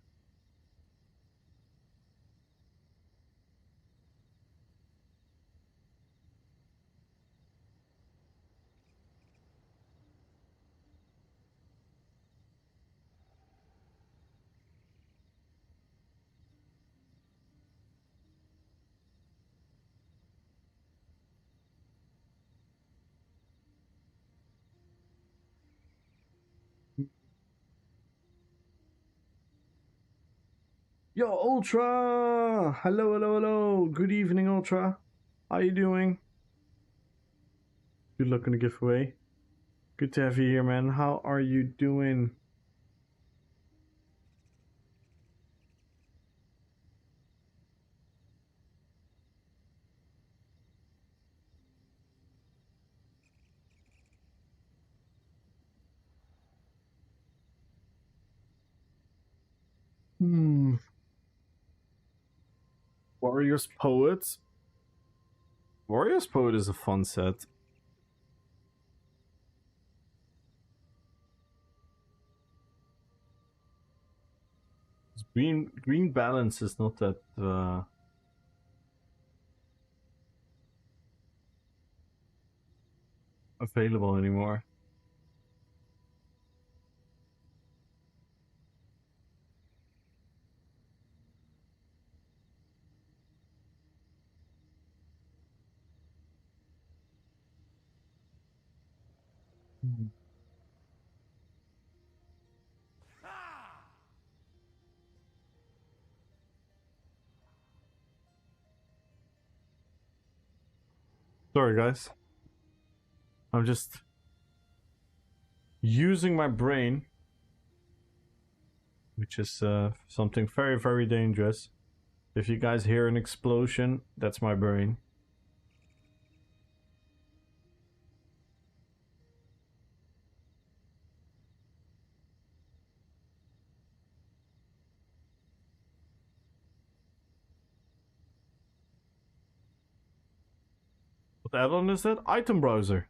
Yo, Ultra! Hello, hello, hello. Good evening, Ultra. How you doing? Good luck on the giveaway. Good to have you here, man. How are you doing? Warriors Poet. Warriors Poet is a fun set. Green balance is not that available anymore. Sorry, guys. I'm just using my brain, which is something very, very dangerous. If you guys hear an explosion, that's my brain. What add-on is that? Item browser.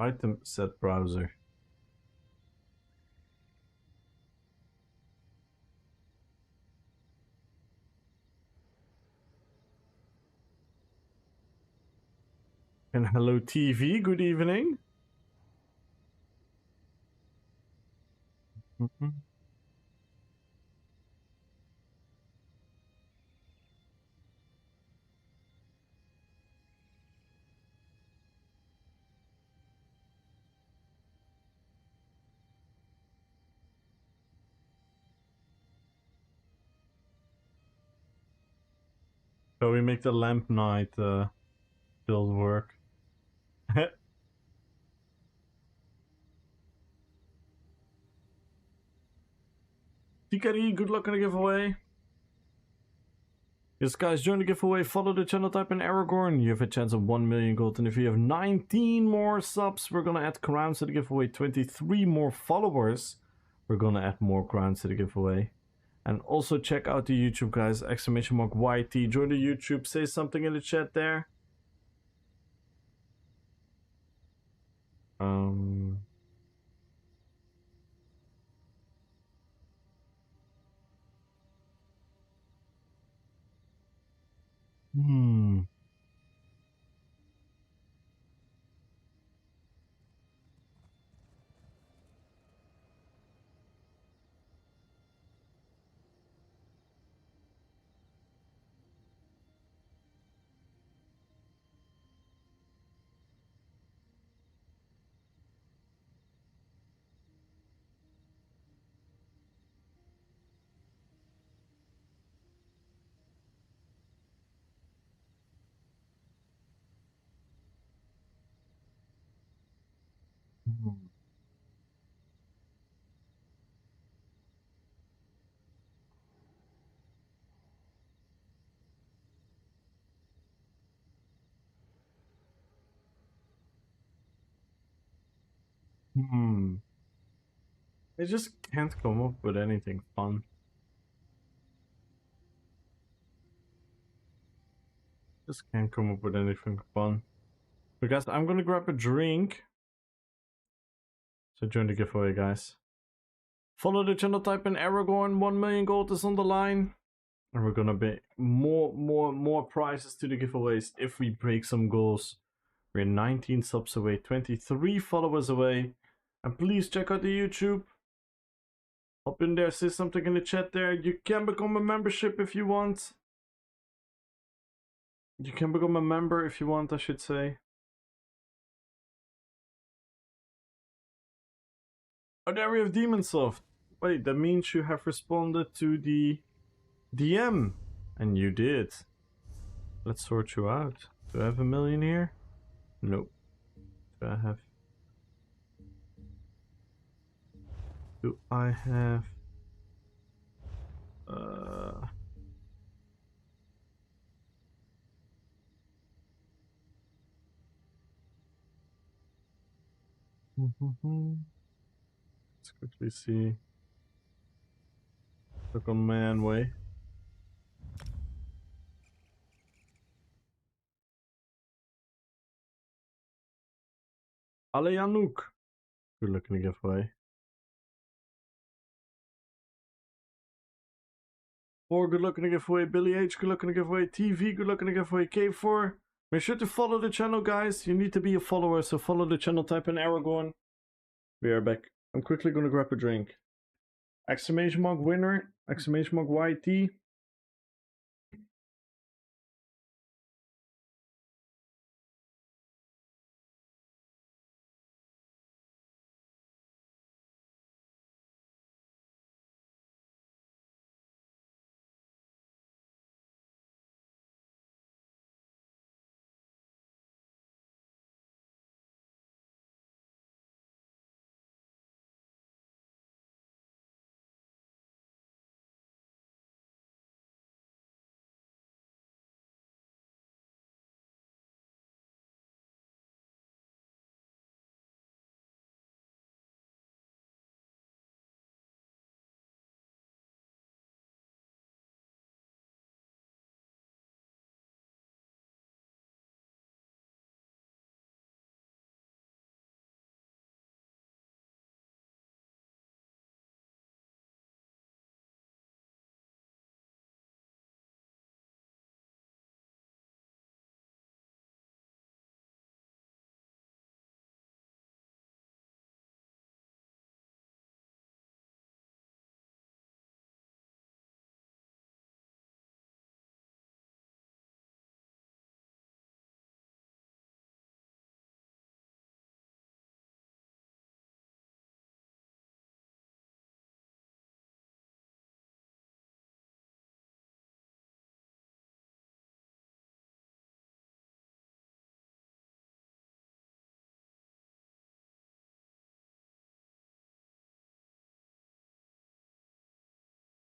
Item set browser. And hello TV, good evening. So we make the Lamp Knight build work. TKD, good luck on the giveaway. Yes, guys, join the giveaway. Follow the channel, type in Aragorn. You have a chance of 1 million gold. And if you have 19 more subs, we're gonna add crowns to the giveaway. 23 more followers, we're gonna add more crowns to the giveaway. And also check out the YouTube, guys. Exclamation mark YT. Join the YouTube. Say something in the chat there. Hmm. Hmm. I just can't come up with anything fun. Just can't come up with anything fun. Because I'm gonna grab a drink. So join the giveaway, guys. Follow the channel, type in Aragorn. 1 million gold is on the line. And we're gonna be more prizes to the giveaways if we break some goals. We're 19 subs away, 23 followers away. And please check out the YouTube. Hop in there, say something in the chat there. You can become a membership if you want. You can become a member if you want, I should say. Oh, there we have Demonsoft. Wait, that means you have responded to the DM. And you did. Let's sort you out. Do I have a million here? Nope. Do I have... Do I have... Let's quickly see. Look on man way. Alejanouk. Good luck in the giveaway. 4, good luck in the giveaway. Billy H, good luck in the giveaway. TV, good luck in the giveaway. K4. Make sure to follow the channel, guys. You need to be a follower, so follow the channel. Type in Aragorn. We are back. I'm quickly gonna grab a drink. Exclamation mark winner. Exclamation mark YT.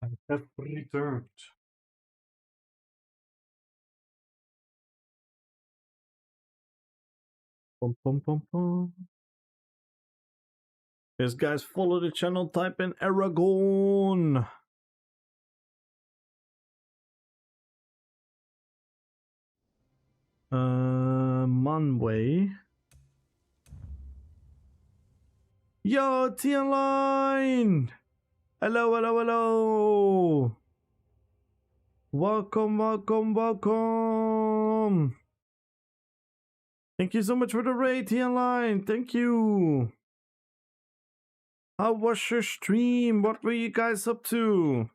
I have returned. Pum, pum, pum, pum. Yes, guys, follow the channel. Type in Aragorn. Manway. Yo, T-Line! Hello, hello, hello! Welcome, welcome, welcome! Thank you so much for the raid, T-Line! Thank you! How was your stream? What were you guys up to?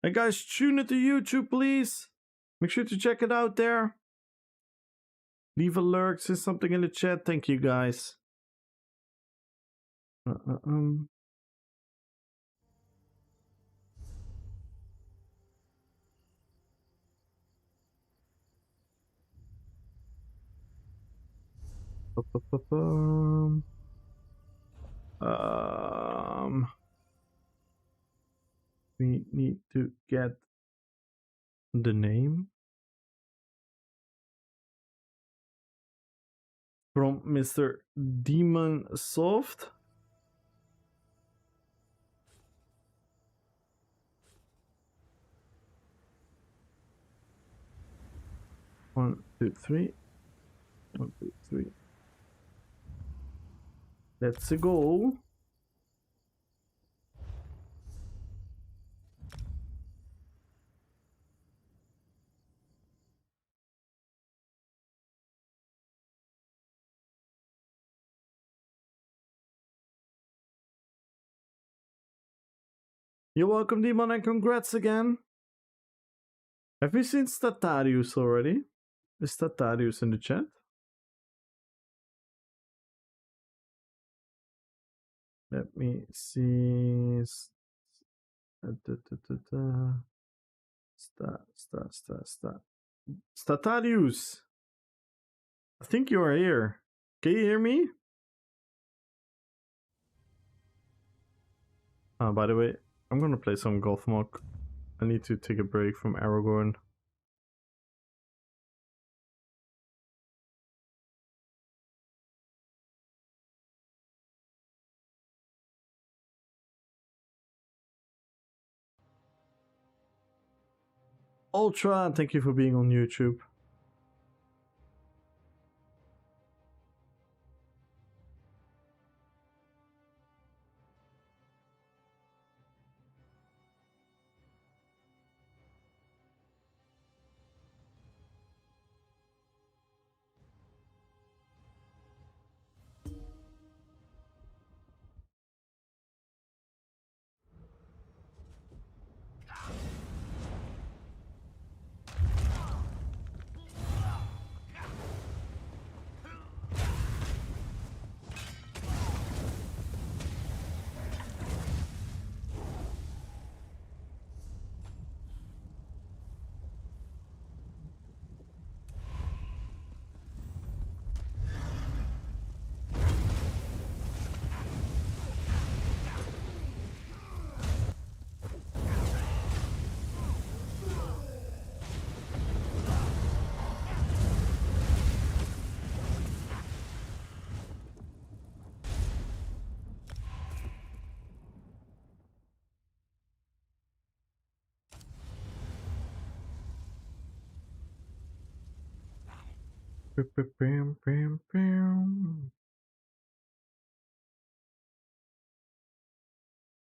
Hey guys, tune into YouTube, please. Make sure to check it out there. Leave a lurk, say something in the chat. Thank you, guys. We need to get the name from Mr. Demon Soft. One, two, three. 1, 2, 3. Let's go. You're welcome, Demon, and congrats again. Have you seen Statarius already? Is Statarius in the chat? Let me see. Statarius. I think you are here. Can you hear me? By the way, I'm gonna play some golf mock. I need to take a break from Aragorn. Ultra, thank you for being on YouTube.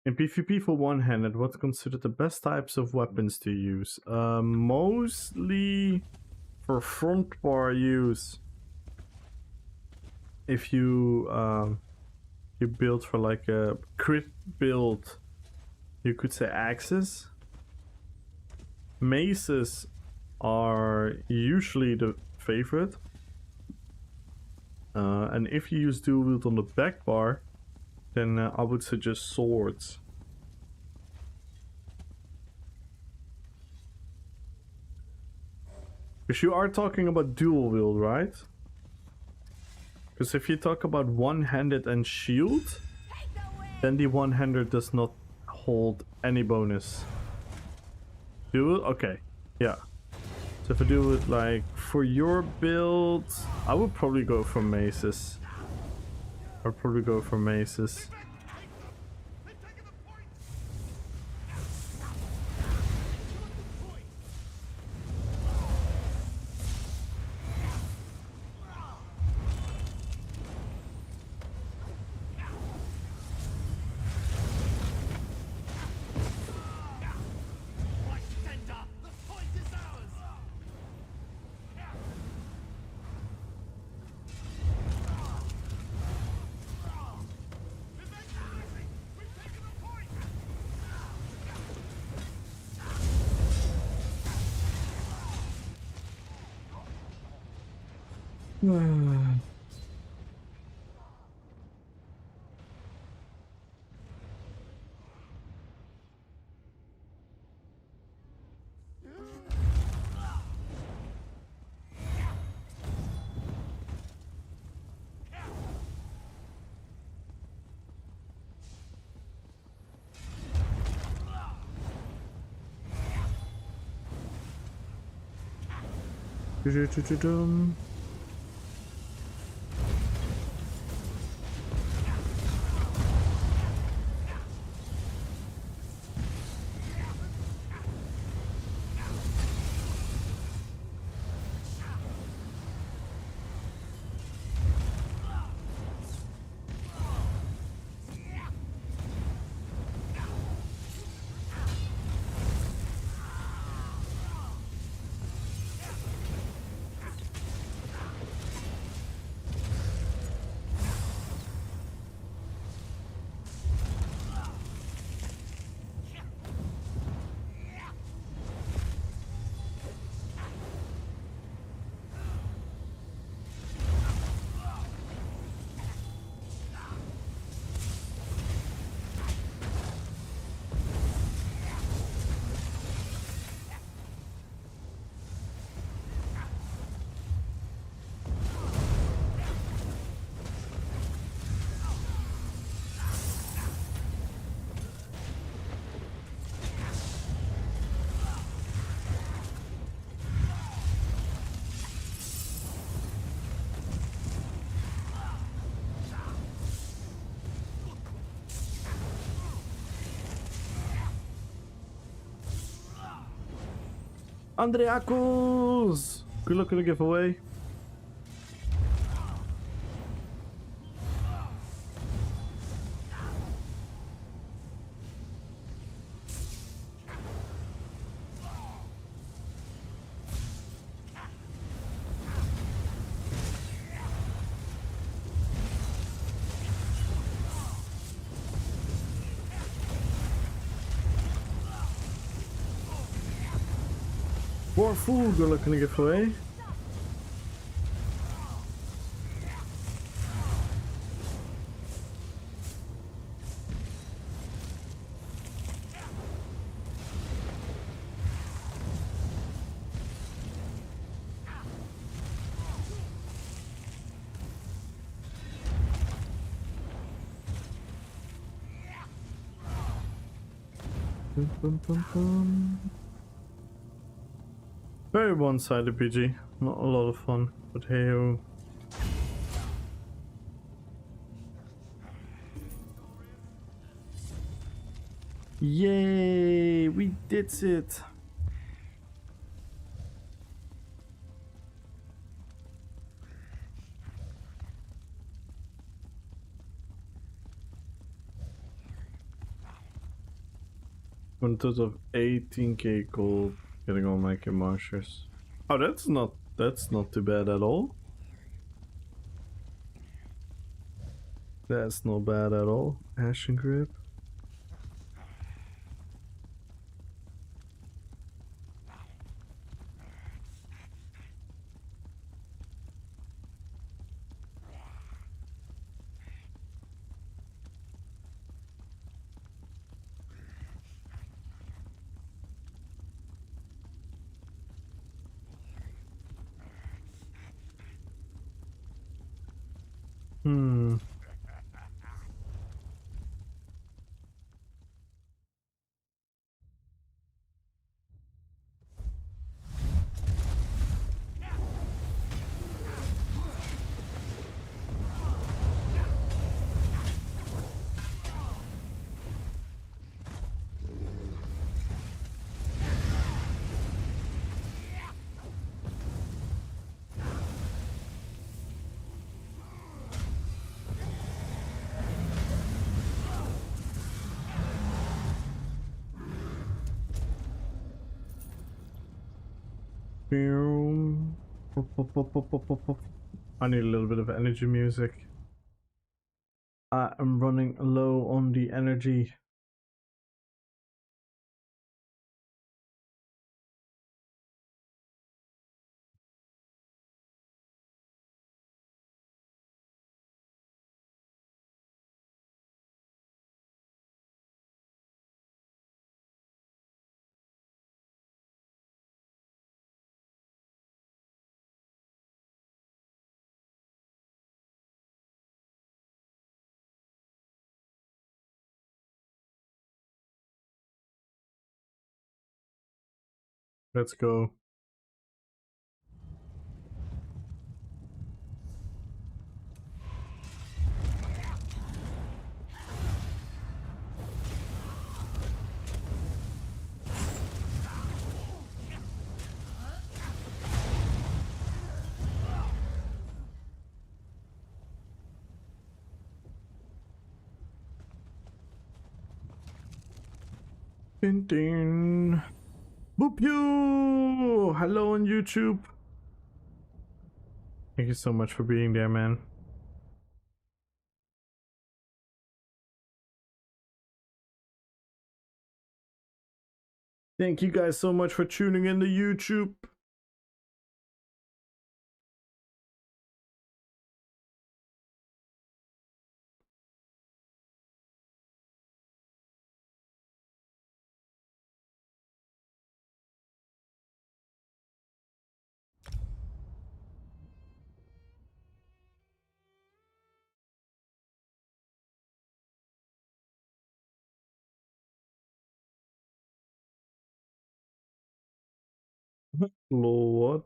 In PvP for one-handed, what's considered the best types of weapons to use? Mostly for front bar use. If you you build for like a crit build, you could say axes. Maces are usually the favorite. And if you use dual wield on the back bar, then I would suggest swords. Because you are talking about dual wield, right? Because if you talk about one-handed and shield, then the one-handed does not hold any bonus. Dual? Okay, yeah. So So if I do it like for your build, I would probably go for maces. I'd probably go for maces. Dum. Andreakos! Good luck with the giveaway. Poor fool, good luck in the giveaway. Bum, bum, bum, bum. Very one-sided PG, not a lot of fun, but hey ho. Yay, we did it! In terms of 18k gold, getting all my marshers. Oh, that's not too bad at all. That's not bad at all. Ashen grip. Hmm. Boom. I need a little bit of energy music. I am running low on the energy. Let's go. Din din. Boop you! Hello on YouTube. Thank you so much for being there, man. Thank you guys so much for tuning in to YouTube. Lord.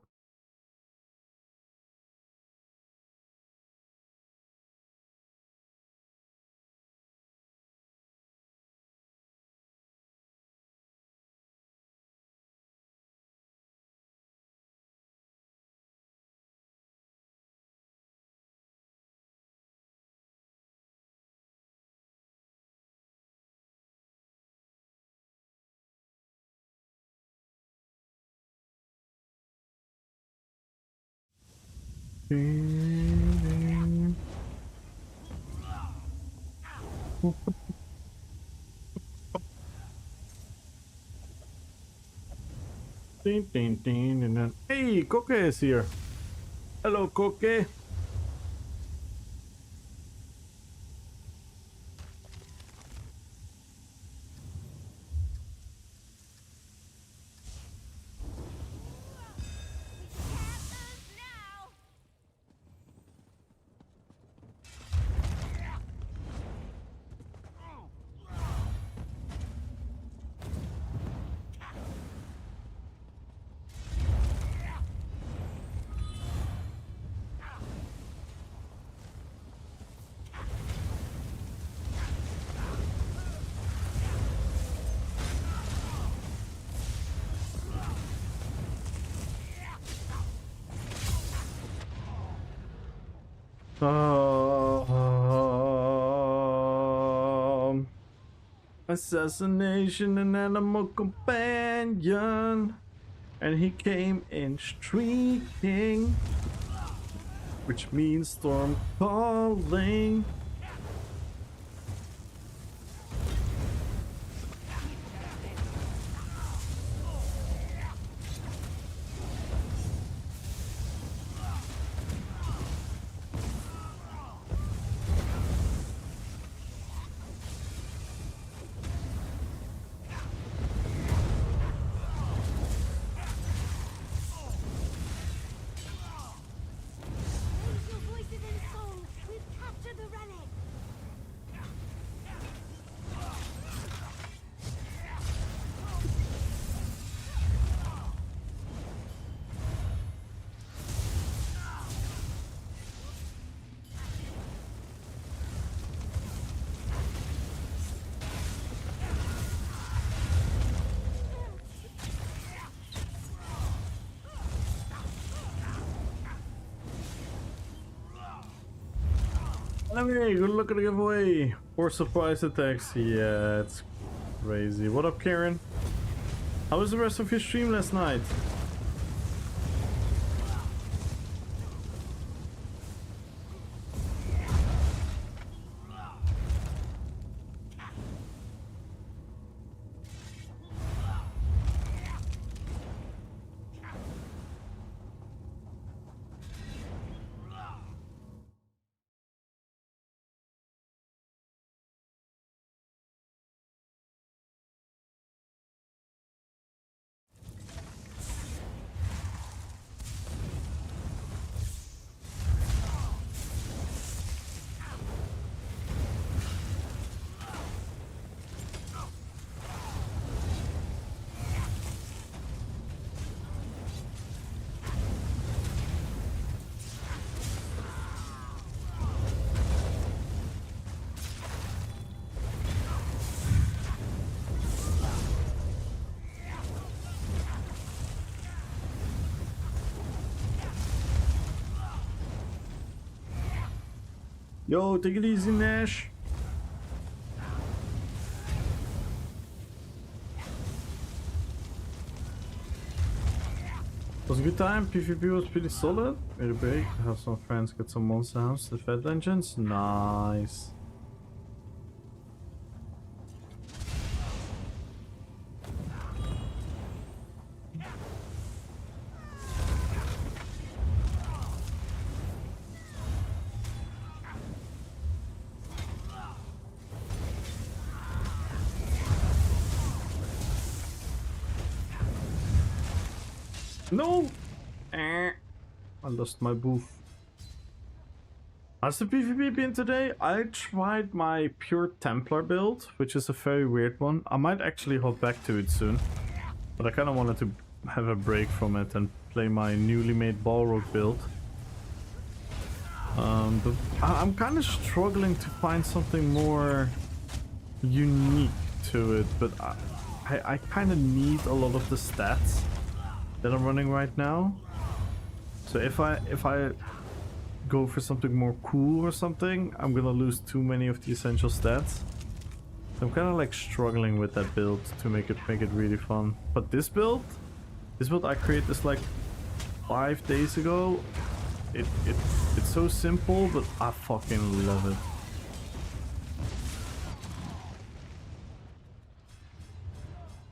Ding, ding, ding, ding, and then hey, Koke is here. Hello, Koke. Now! Assassination, an animal companion, and he came in streaking, which means storm calling. Raise your voices in song! We've captured the relic! Enemy, good luck at the giveaway. 4 surprise attacks. Yeah, it's crazy. What up, Karen? How was the rest of your stream last night? Yo, take it easy, Nash. Was a good time. PvP was pretty solid. Made a break. Have some friends get some monster house. The Fed Dungeons. Nice. No! I lost my booth. How's the PvP been today? I tried my pure Templar build, which is a very weird one. I might actually hop back to it soon. But I kind of wanted to have a break from it and play my newly made Balrog build. But I'm kind of struggling to find something more unique to it. But I kind of need a lot of the stats that I'm running right now. So if I go for something more cool or something, I'm gonna lose too many of the essential stats. I'm kind of like struggling with that build to make it really fun. But this build I created this like 5 days ago. It's so simple, but I fucking love it.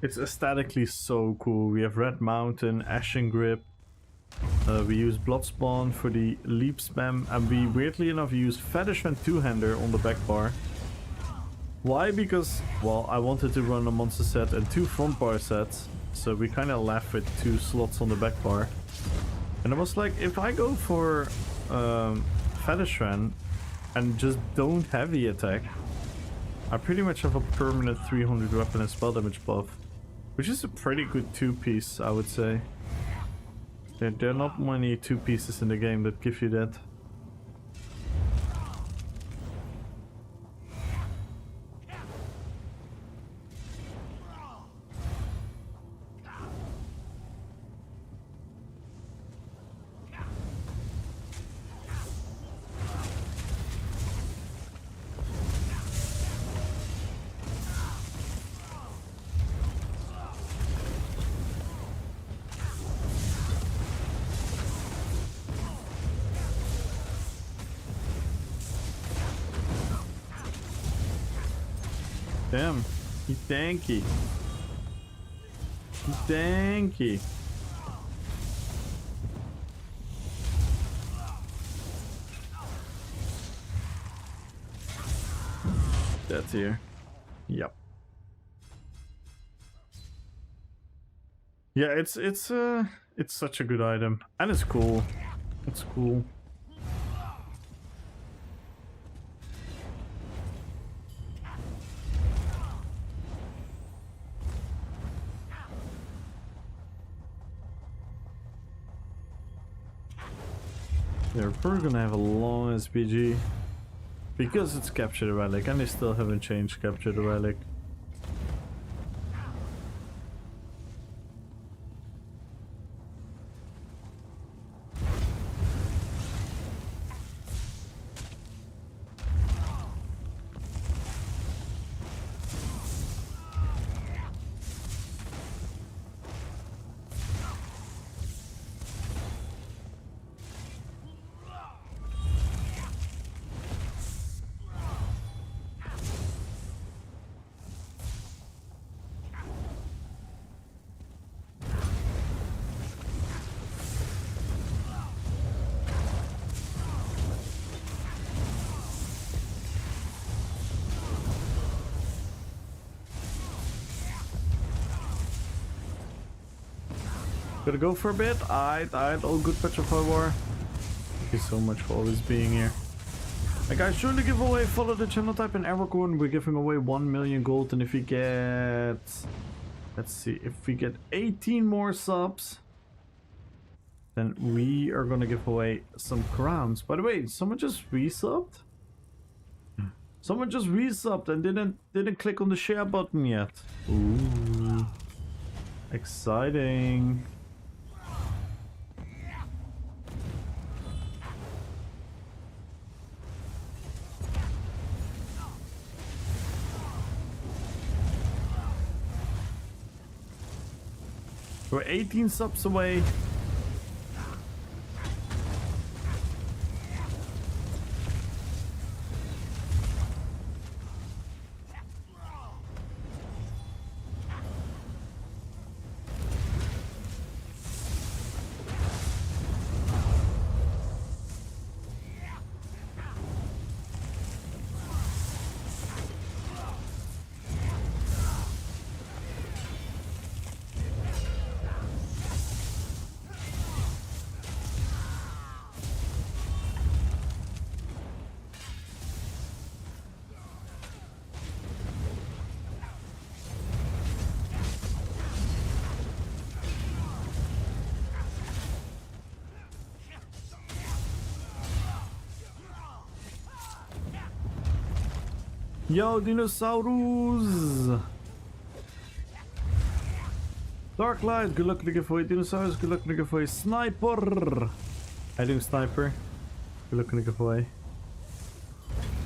It's aesthetically so cool. We have Red Mountain, Ashen Grip. We use Bloodspawn for the leap spam, and we weirdly enough use Fetishman two-hander on the back bar. Why? Because, well, I wanted to run a monster set and 2 front bar sets, so we kind of left with 2 slots on the back bar. And I was like, if I go for Fetishman and just don't heavy attack, I pretty much have a permanent 300 weapon and spell damage buff. Which is a pretty good 2-piece, I would say. There are not many 2-pieces in the game that give you that. Damn, he's tanky. He's tanky. That's here. Yep. Yeah, it's such a good item, and it's cool. It's cool. They're probably gonna have a long SPG because it's Capture the Relic, and they still haven't changed Capture the Relic. Gotta go for a bit. Alright, all good, Petrify War. Thank you so much for always being here. Hey guys, join the giveaway, follow the channel, type in Aragorn. We're giving away 1 million gold, and if we get... Let's see, if we get 18 more subs, then we are gonna give away some crowns. By the way, someone just resubbed? Someone just resubbed and didn't click on the share button yet. Ooh. Exciting. We're 18 subs away. Yo, dinosaurus! Dark light, good luck looking for you. Dinosaurus, good luck looking for you. Sniper! How doing, sniper? Good luck looking for you.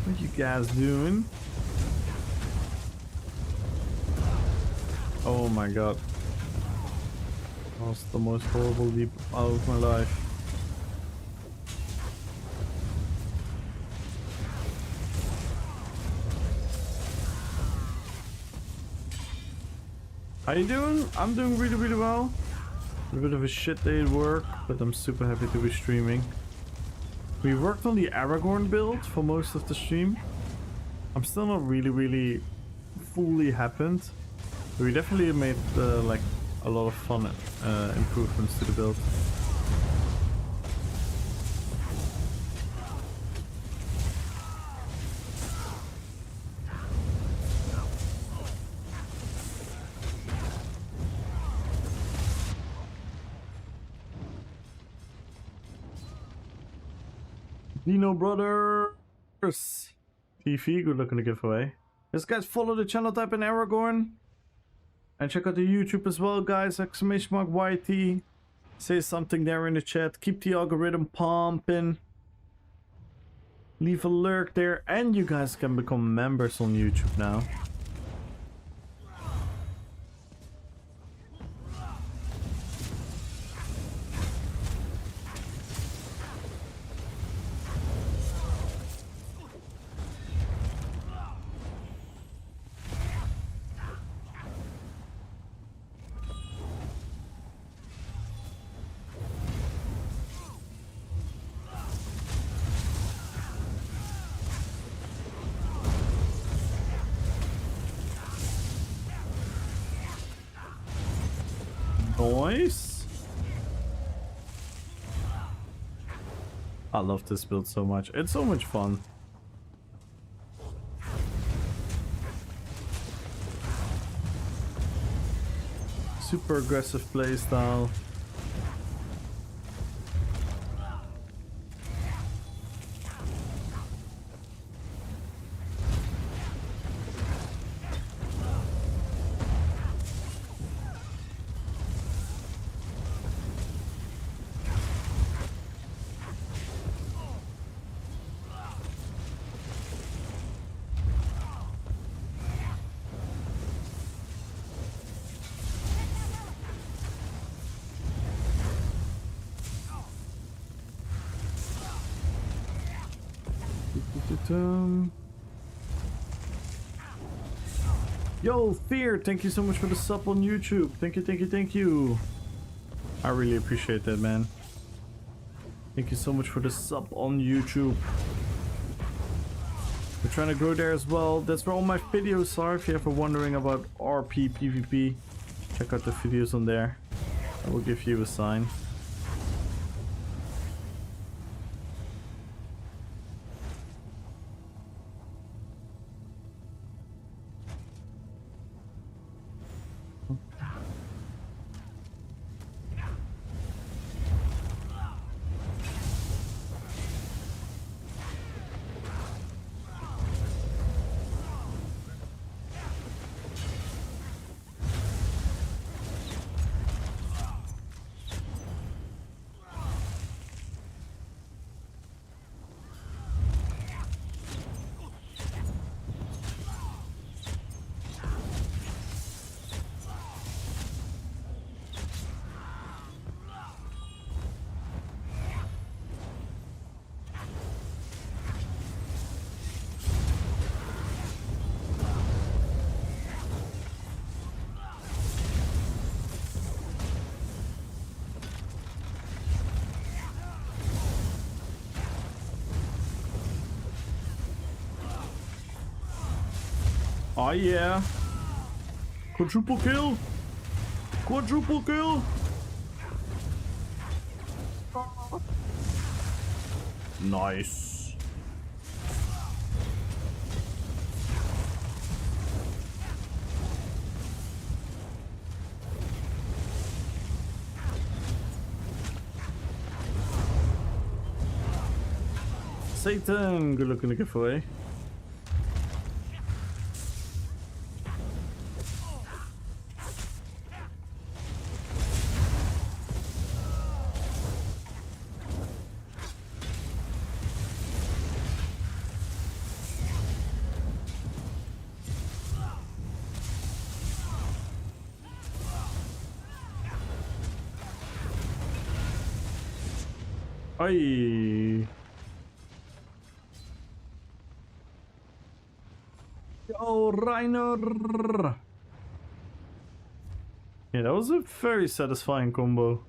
What you guys doing? Oh my god. That was the most horrible leap out of my life. How you doing? I'm doing really, really well. A bit of a shit day at work, but I'm super happy to be streaming. We worked on the Aragorn build for most of the stream. I'm still not really fully happened. But we definitely made like a lot of fun improvements to the build. Dino Brothers TV, good luck on the giveaway. Yes, guys, follow the channel, type in Aragorn. And check out the YouTube as well, guys. Exclamation mark YT. Say something there in the chat. Keep the algorithm pumping. Leave a lurk there. And you guys can become members on YouTube now. Nice. I love this build so much. It's so much fun. Super aggressive playstyle. Yo, Fear, thank you so much for the sub on YouTube. Thank you, thank you, thank you. I really appreciate that, man. Thank you so much for the sub on YouTube. We're trying to grow there as well. That's where all my videos are. If you're ever wondering about RP, PvP, check out the videos on there. I will give you a sign. Oh yeah. Quadruple kill. Quadruple kill. Nice. Satan, good luck in the giveaway. Aye. Yo, Reiner. Yeah, that was a very satisfying combo.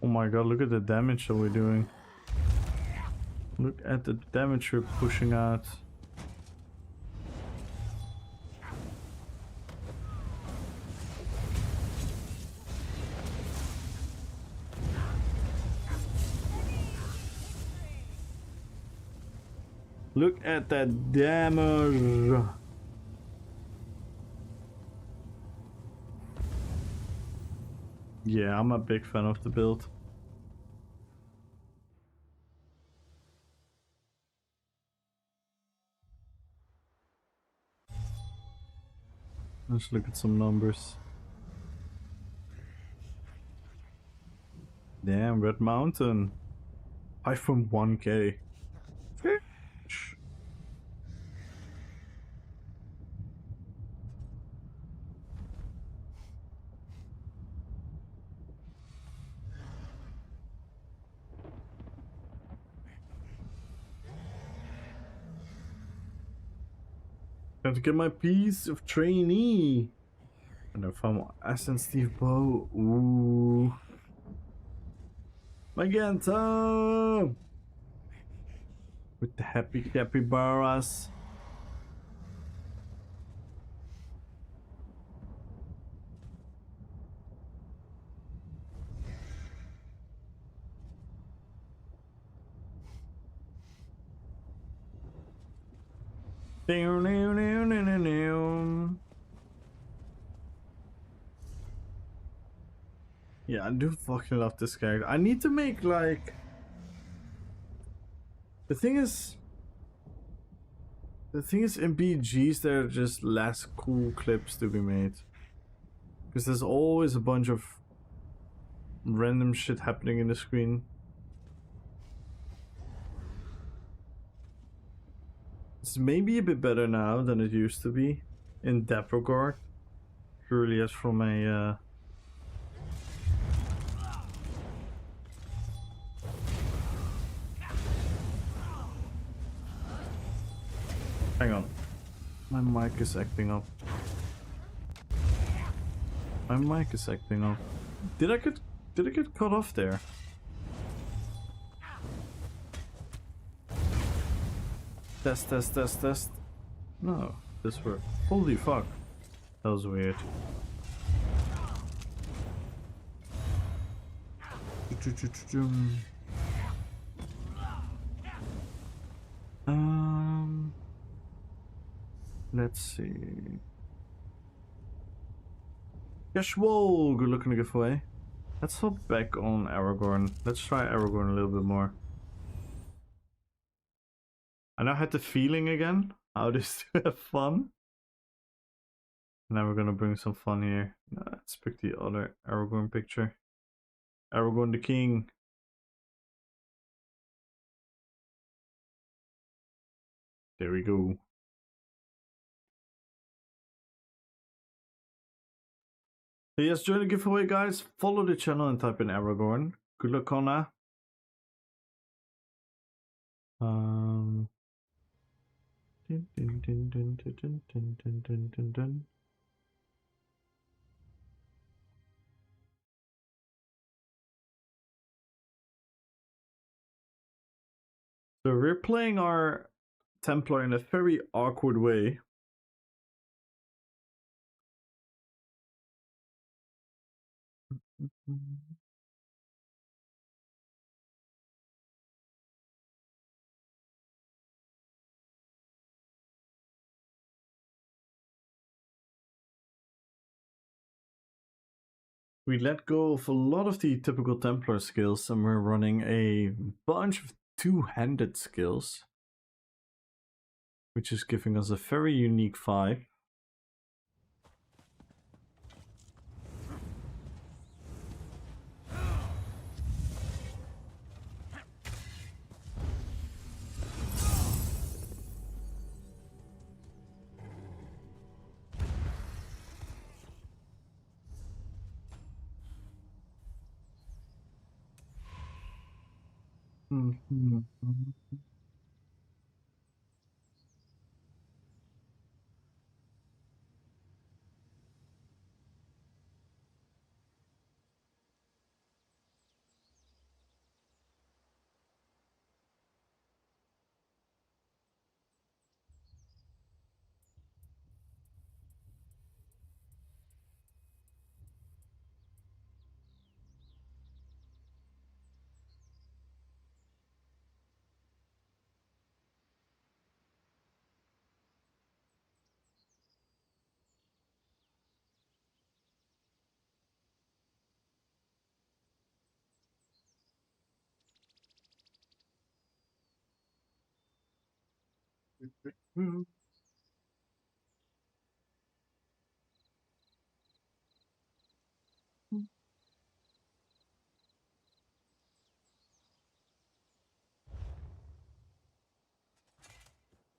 Oh my god, look at the damage that we're doing. Look at the damage we're pushing out. Look at that damage. Yeah, I'm a big fan of the build. Let's look at some numbers. Damn, Red Mountain. 5.1k. Time to get my piece of trainee. And I found Aston Steve Bow. Ooh. Magenta! With the happy capybaras. Yeah, I do fucking love this character. I need to make like... The thing is in BGs there are just less cool clips to be made. Because there's always a bunch of random shit happening in the screen. It's maybe a bit better now than it used to be in that regard. Purely as from a hang on. My mic is acting up. My mic is acting up. Did I get cut off there? Test. No, this worked. Holy fuck. That was weird. Let's see. Casual, good looking giveaway. Let's hop back on Aragorn. Let's try Aragorn a little bit more. I now had the feeling again how it is to have fun. Now we're gonna bring some fun here. Let's pick the other Aragorn picture. Aragorn the King. There we go. So yes, join the giveaway, guys. Follow the channel and type in Aragorn. Good luck, Connor. So we're playing our Templar in a very awkward way. We let go of a lot of the typical Templar skills and we're running a bunch of two-handed skills, which is giving us a very unique vibe.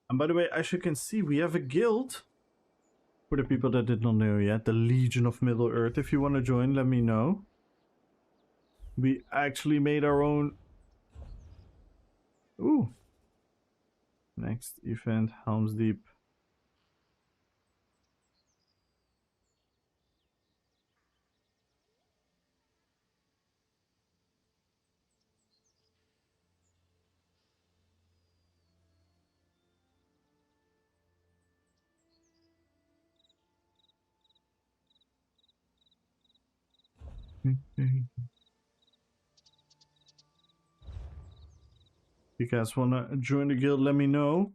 And by the way, as you can see, we have a guild. For the people that did not know yet, the Legion of Middle-earth. If you want to join, let me know. We actually made our own... Ooh. Next event, Helm's Deep. You guys want to join the guild, let me know.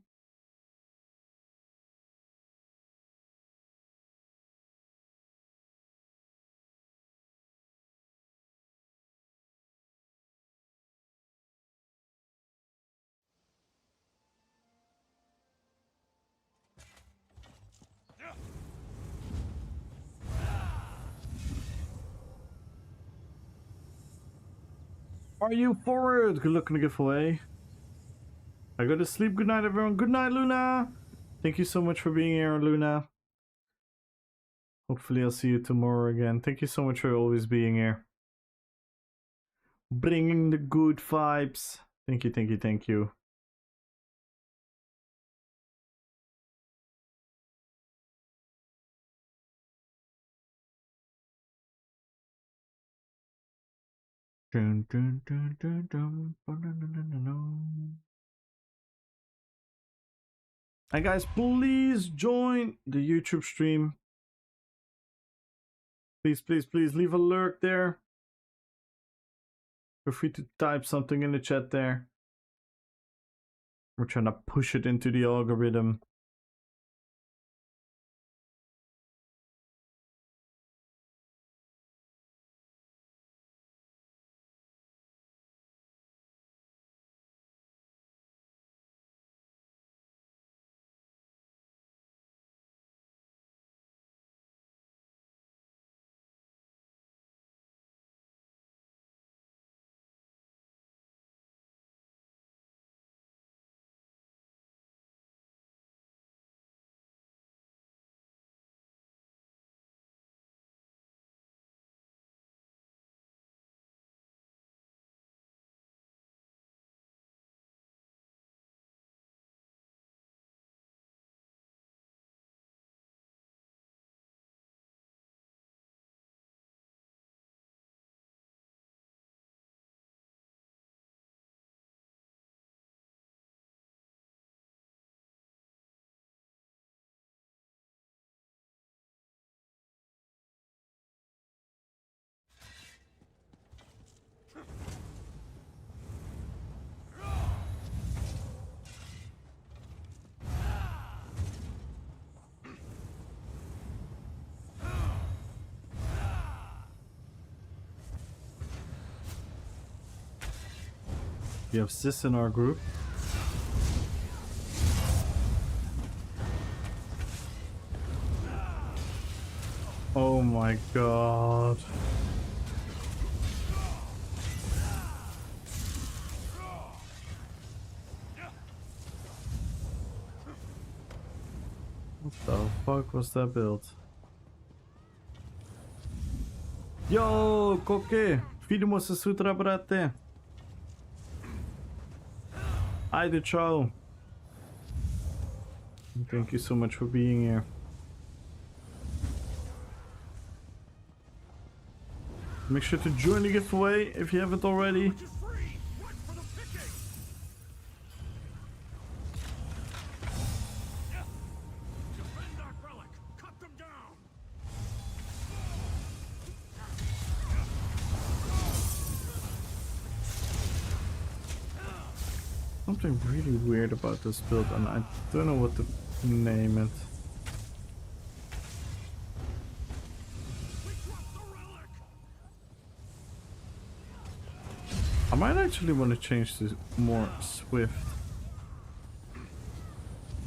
Are you forward? Good luck on the giveaway. I go to sleep. Good night, everyone. Good night, Luna. Thank you so much for being here, Luna. Hopefully I'll see you tomorrow again. Thank you so much for always being here. Bringing the good vibes. Thank you, thank you, thank you. Dun, dun, dun, dun, dun, dun, dun, dun, dun, dun. And guys, please join the YouTube stream. Please, please, please leave a lurk there. Feel free to type something in the chat there. We're trying to push it into the algorithm. We have Sis in our group. Oh my god. What the fuck was that build? Yo, Koke! Vidimo se sutra, brate! Ajde, ciao! Thank you so much for being here. Make sure to join the giveaway if you haven't already. Which is free. Wait for the picking. Defend that relic. Cut them down. Something really weird about this build, and I don't know what to name it. We dropped the relic. I might actually want to change to more swift.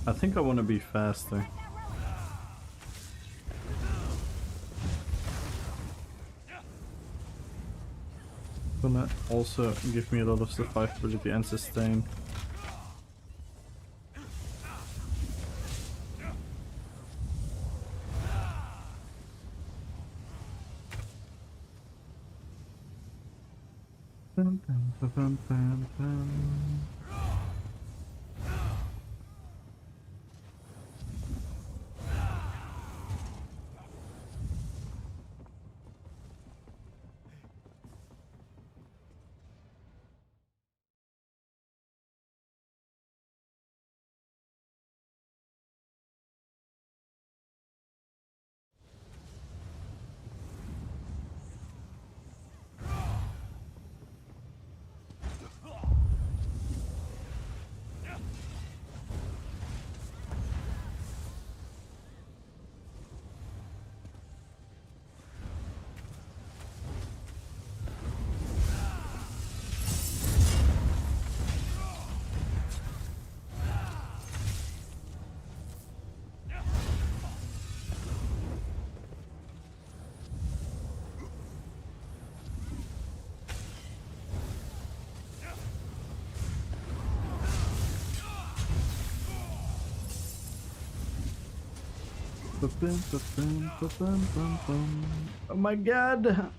I think I want to be faster. Gonna also give me a lot of survivability and sustain. Bum, bum, bum, bum, bum. Oh my god!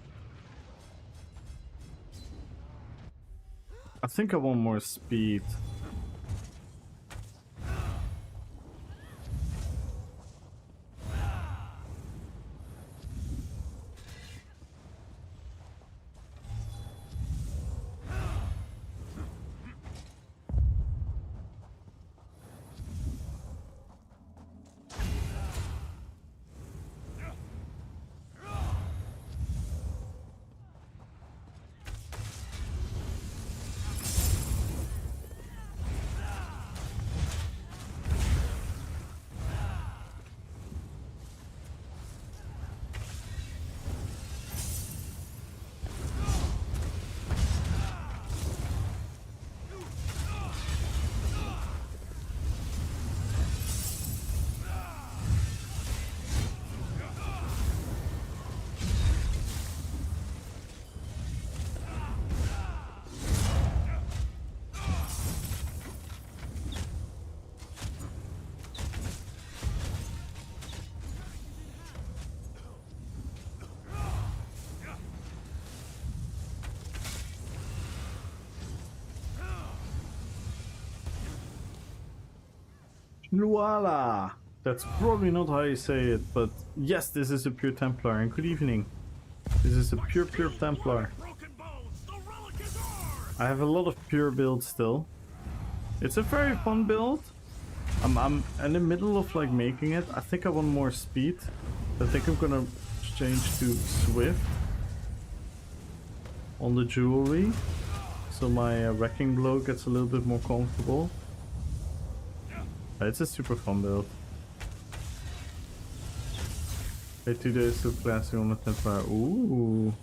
I think I want more speed. Voila! That's probably not how you say it, but yes, this is a pure Templar, and good evening. This is a pure Templar. Broken bones. The relic is ours. I have a lot of pure builds still. It's a very fun build. I'm in the middle of like making it. I think I want more speed. I think I'm gonna change to Swift on the jewelry, so my wrecking blow gets a little bit more comfortable. It's a super fun build. Hey, 2 days to classic on the Templar. Ooh.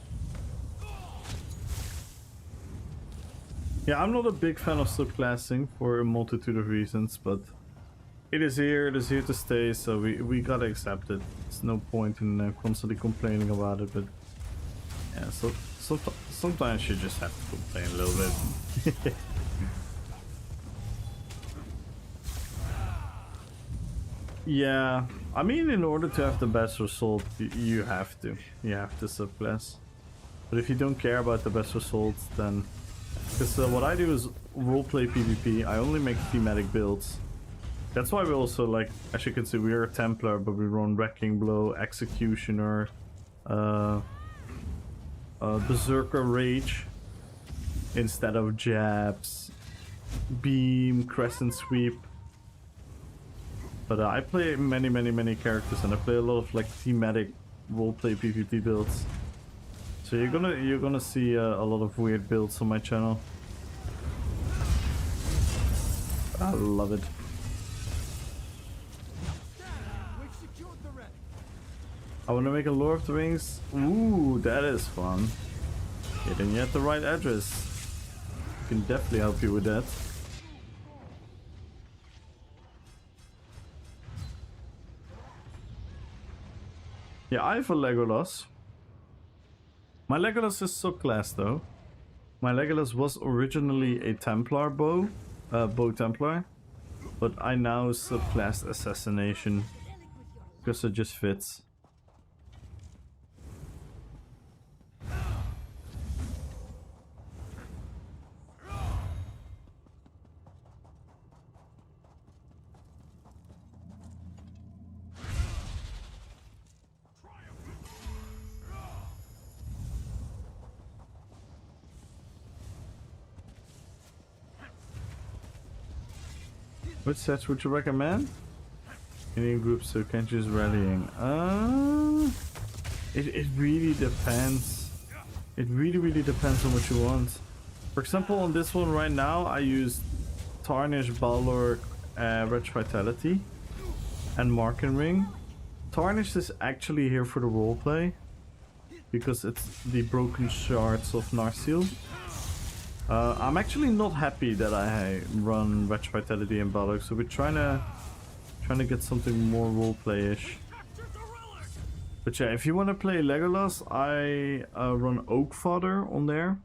Yeah, I'm not a big fan of subclassing for a multitude of reasons, but it is here to stay, so we gotta accept it. There's no point in constantly complaining about it, but yeah, so sometimes you just have to complain a little bit. Yeah, I mean, in order to have the best result, you have to subclass. But if you don't care about the best results, then because what I do is roleplay PvP. I only make thematic builds. That's why we also, like, as you can see, we are a Templar, but we run Wrecking Blow, Executioner, Berserker Rage instead of Jabs, Beam, Crescent Sweep. But I play many characters, and I play a lot of like thematic roleplay PvP builds. So you're gonna see a lot of weird builds on my channel. I love it. We've secured the wreck. I want to make a Lord of the Rings. Ooh, that is fun. Getting you at the right address. Can definitely help you with that. Yeah, I have a Legolas. My Legolas is subclass though. My Legolas was originally a Templar bow Templar, but I now subclass Assassination because it just fits. Which sets would you recommend? Any groups so can't choose rallying? It really depends. It really depends on what you want. For example, on this one right now, I use Tarnish, Balor, Wretch Vitality, and Marken Ring. Tarnish is actually here for the roleplay because it's the broken shards of Narsil. I'm actually not happy that I run Wretch Vitality and Balor, so we're trying to get something more roleplay-ish. But yeah, if you want to play Legolas, I run Oakfather on there.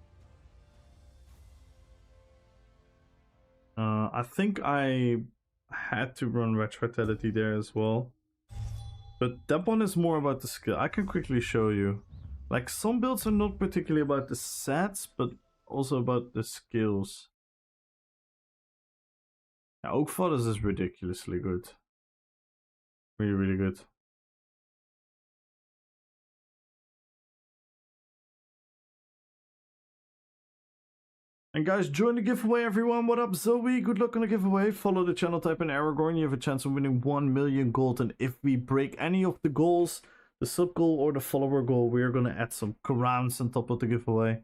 I think I had to run Wretch Vitality there as well. But that one is more about the skill. I can quickly show you. Like, some builds are not particularly about the stats, but also about the skills. Yeah, Oakfathers is ridiculously good. Really good. And guys, join the giveaway, everyone. What up, Zoe? Good luck on the giveaway. Follow the channel, type in Aragorn. You have a chance of winning 1 million gold. And if we break any of the goals, the sub goal or the follower goal, we are going to add some crowns on top of the giveaway.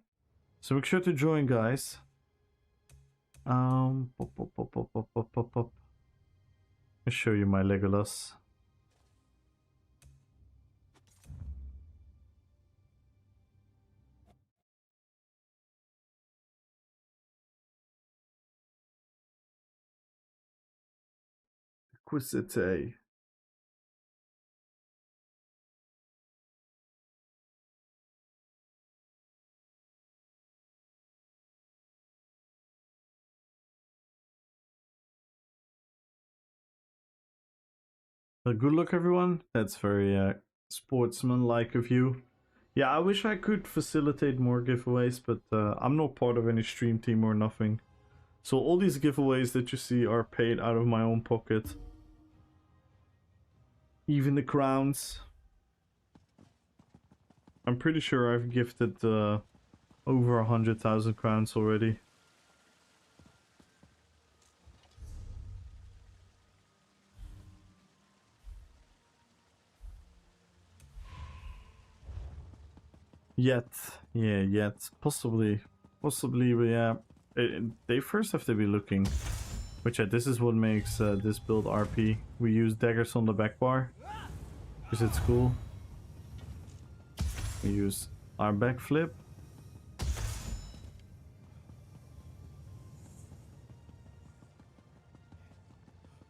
So make sure to join, guys. Pop. Let me show you my Legolas. Quisite. Good luck, everyone. That's very sportsman-like of you. Yeah, I wish I could facilitate more giveaways, but I'm not part of any stream team or nothing. So all these giveaways that you see are paid out of my own pocket. Even the crowns. I'm pretty sure I've gifted over 100,000 crowns already. Yet. Possibly, yeah. They first have to be looking. Which, this is what makes this build RP. We use daggers on the back bar, because it's cool. We use our backflip.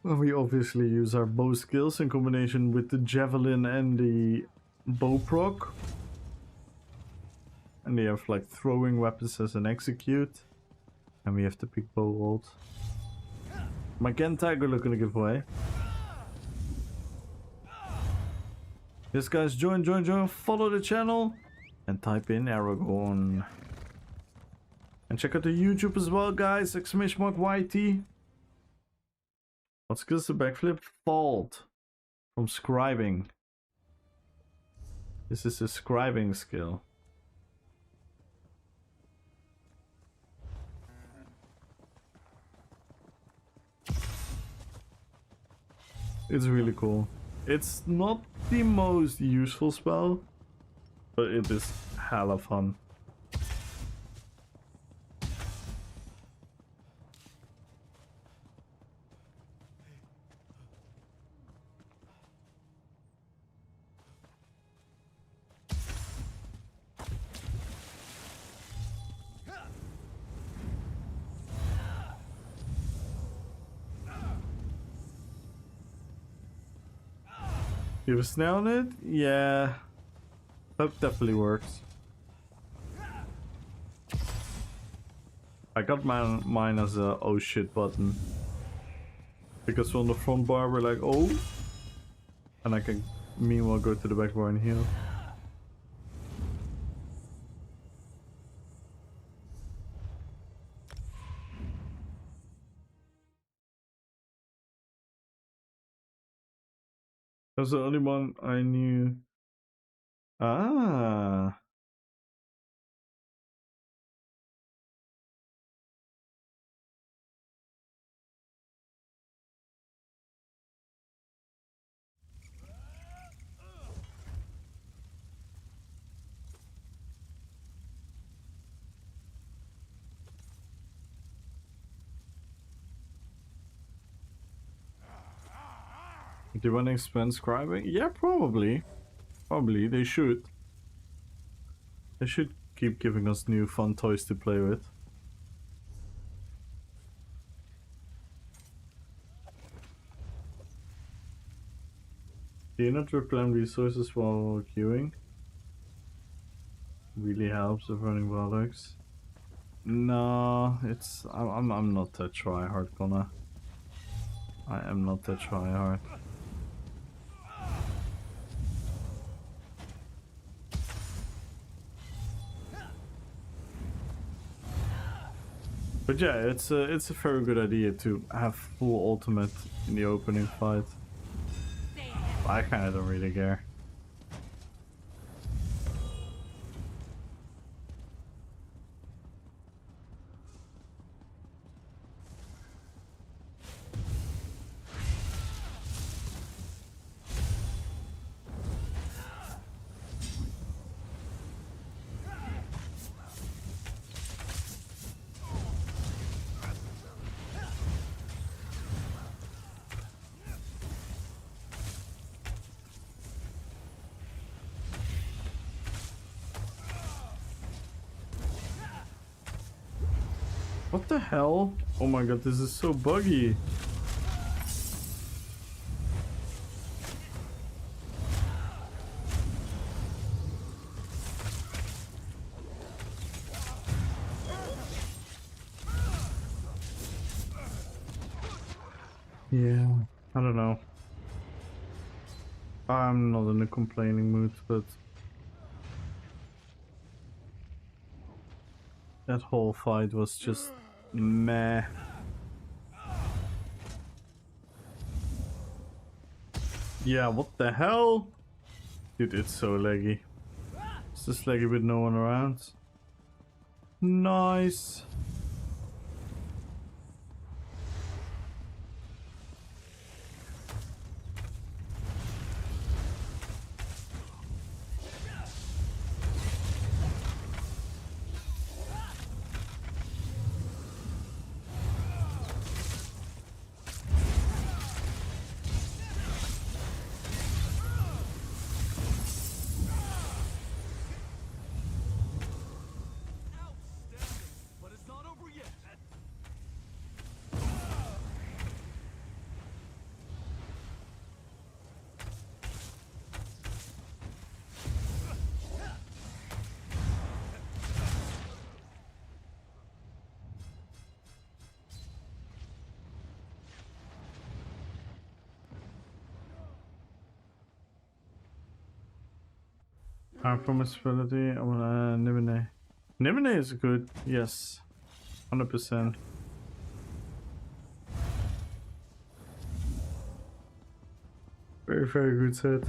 Well, we obviously use our bow skills in combination with the javelin and the bow proc. And they have like throwing weapons as an execute. And we have the big bow ult. My Ken Tiger looking to give away. Yes guys, join, follow the channel. And type in Aragorn. And check out the YouTube as well guys, !YT. What skills the backflip? Fault. From scribing. This is a scribing skill. It's really cool. It's not the most useful spell, but it is hella fun. You have a snail on it? Yeah. That definitely works. I got mine as a oh shit button. Because on the front bar we're like, oh. And I can meanwhile go to the back bar and heal. That's the only one I knew. Ah. Do you want to expand scribing? Yeah, probably. Probably, they should. They should keep giving us new fun toys to play with. Do you not reclaim resources while queuing? Really helps with running bollocks. No, it's I'm not that tryhard, Connor. I am not that tryhard. But yeah, it's a very good idea to have full ultimate in the opening fight. I kinda don't really care. What the hell? Oh my god, this is so buggy. Yeah, I don't know. I'm not in a complaining mood, but that whole fight was just meh. Yeah, what the hell? Dude, it's so laggy. It's just laggy with no one around. Nice. Promisability. I want Nimine. Nimine is good. Yes. 100%. Very, very good set.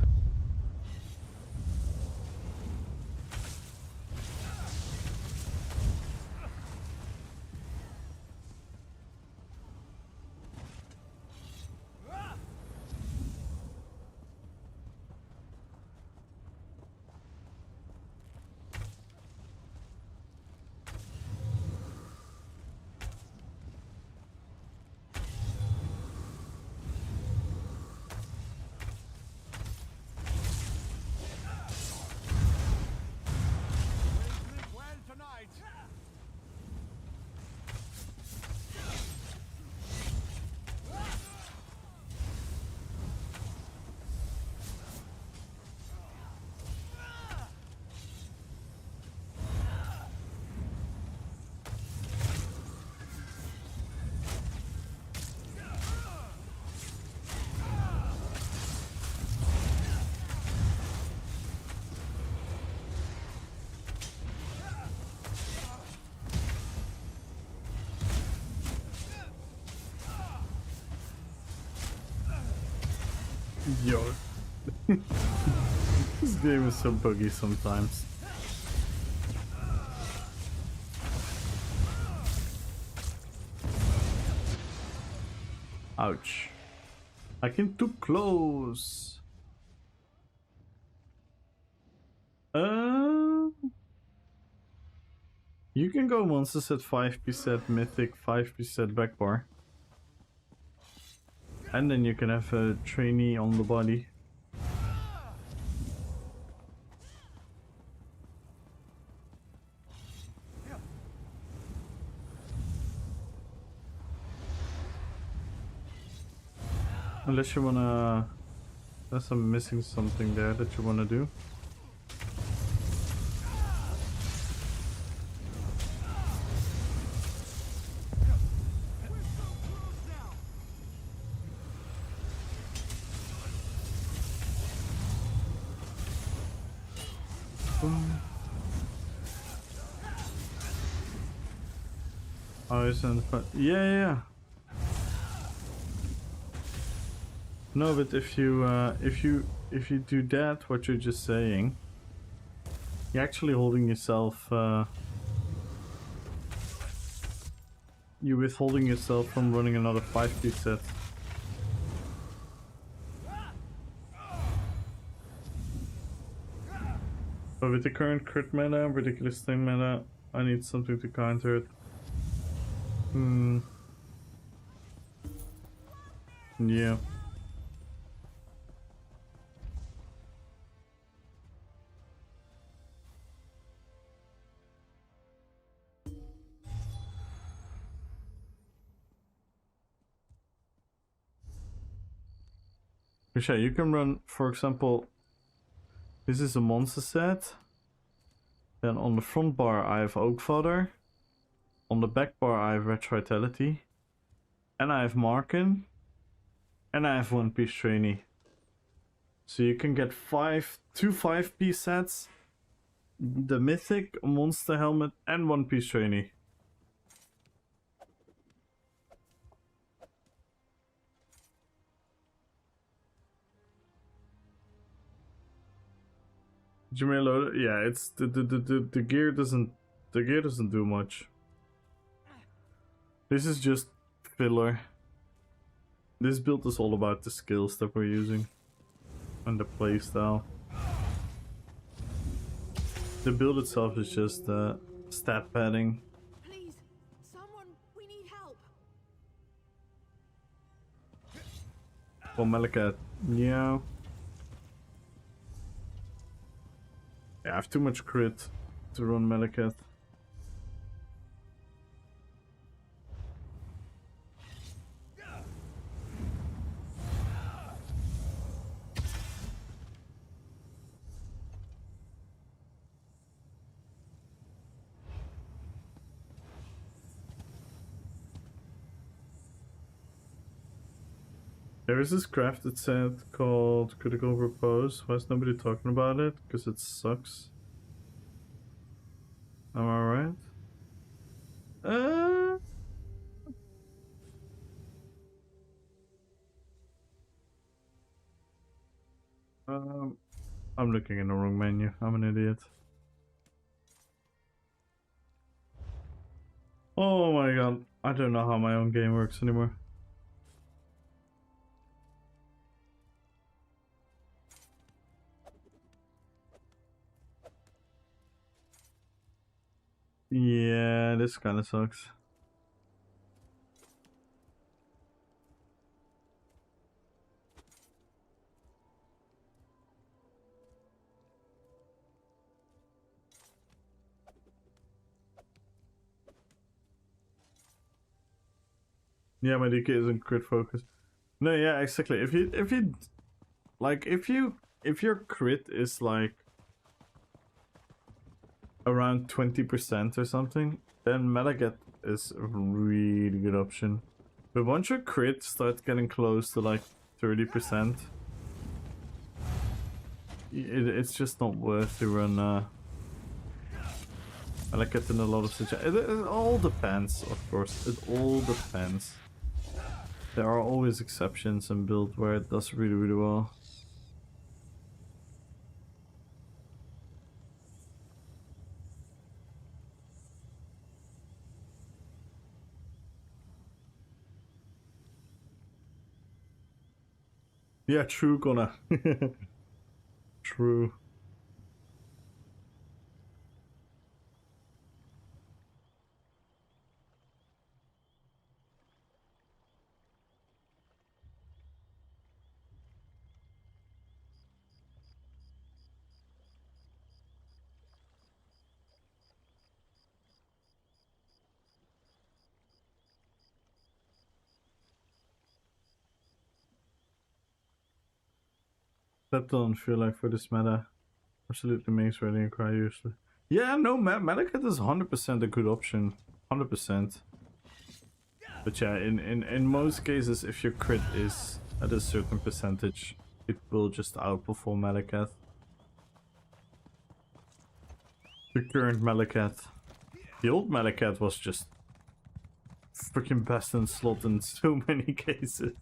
Live well tonight. Yo. This game is so buggy sometimes. Ouch. I came too close. You can go monsters at 5% mythic, 5% back bar. And then you can have a trainee on the body. Unless you wanna... Unless I'm missing something there that you wanna do. Oh, isn't fun. Yeah. No, but if you do that, what you're just saying, you're actually holding yourself. You're withholding yourself from running another 5-piece set. But with the current crit meta, ridiculous thing meta, I need something to counter it. Yeah. Yeah, you can run, for example, this is a monster set. Then on the front bar I have Oak Fodder. On the back bar I have Retrovitality. And I have Markin. And I have 1-piece trainee. So you can get 2 5-piece sets, the mythic, a monster helmet, and 1-piece trainee. Did you reload it? Yeah, it's the gear doesn't do much. This is just filler. This build is all about the skills that we're using and the playstyle. The build itself is just stat padding. Please, someone, we need help. For Malakat, yeah. I have too much crit to run Malakat. There is this crafted set called Critical Repose. Why is nobody talking about it? Because it sucks. Am I right? I'm looking in the wrong menu. I'm an idiot. Oh my god. I don't know how my own game works anymore. Yeah, this kind of sucks. Yeah, my DK isn't crit focus. No, yeah, exactly. If your crit is like around 20% or something, then Metaget is a really good option. But once your crit starts getting close to like 30%, it's just not worth to run Metaget in a lot of situations. It all depends, of course. It all depends. There are always exceptions in build where it does really, really well. Yeah, true, Connor. True. That don't feel like for this meta. Absolutely makes Ready and Cry usually. Yeah, no, Metacat is 100% a good option. 100%. But yeah, in most cases, if your crit is at a certain percentage, it will just outperform Metacat. The current Metacat. The old Metacat was just freaking best in slot in so many cases.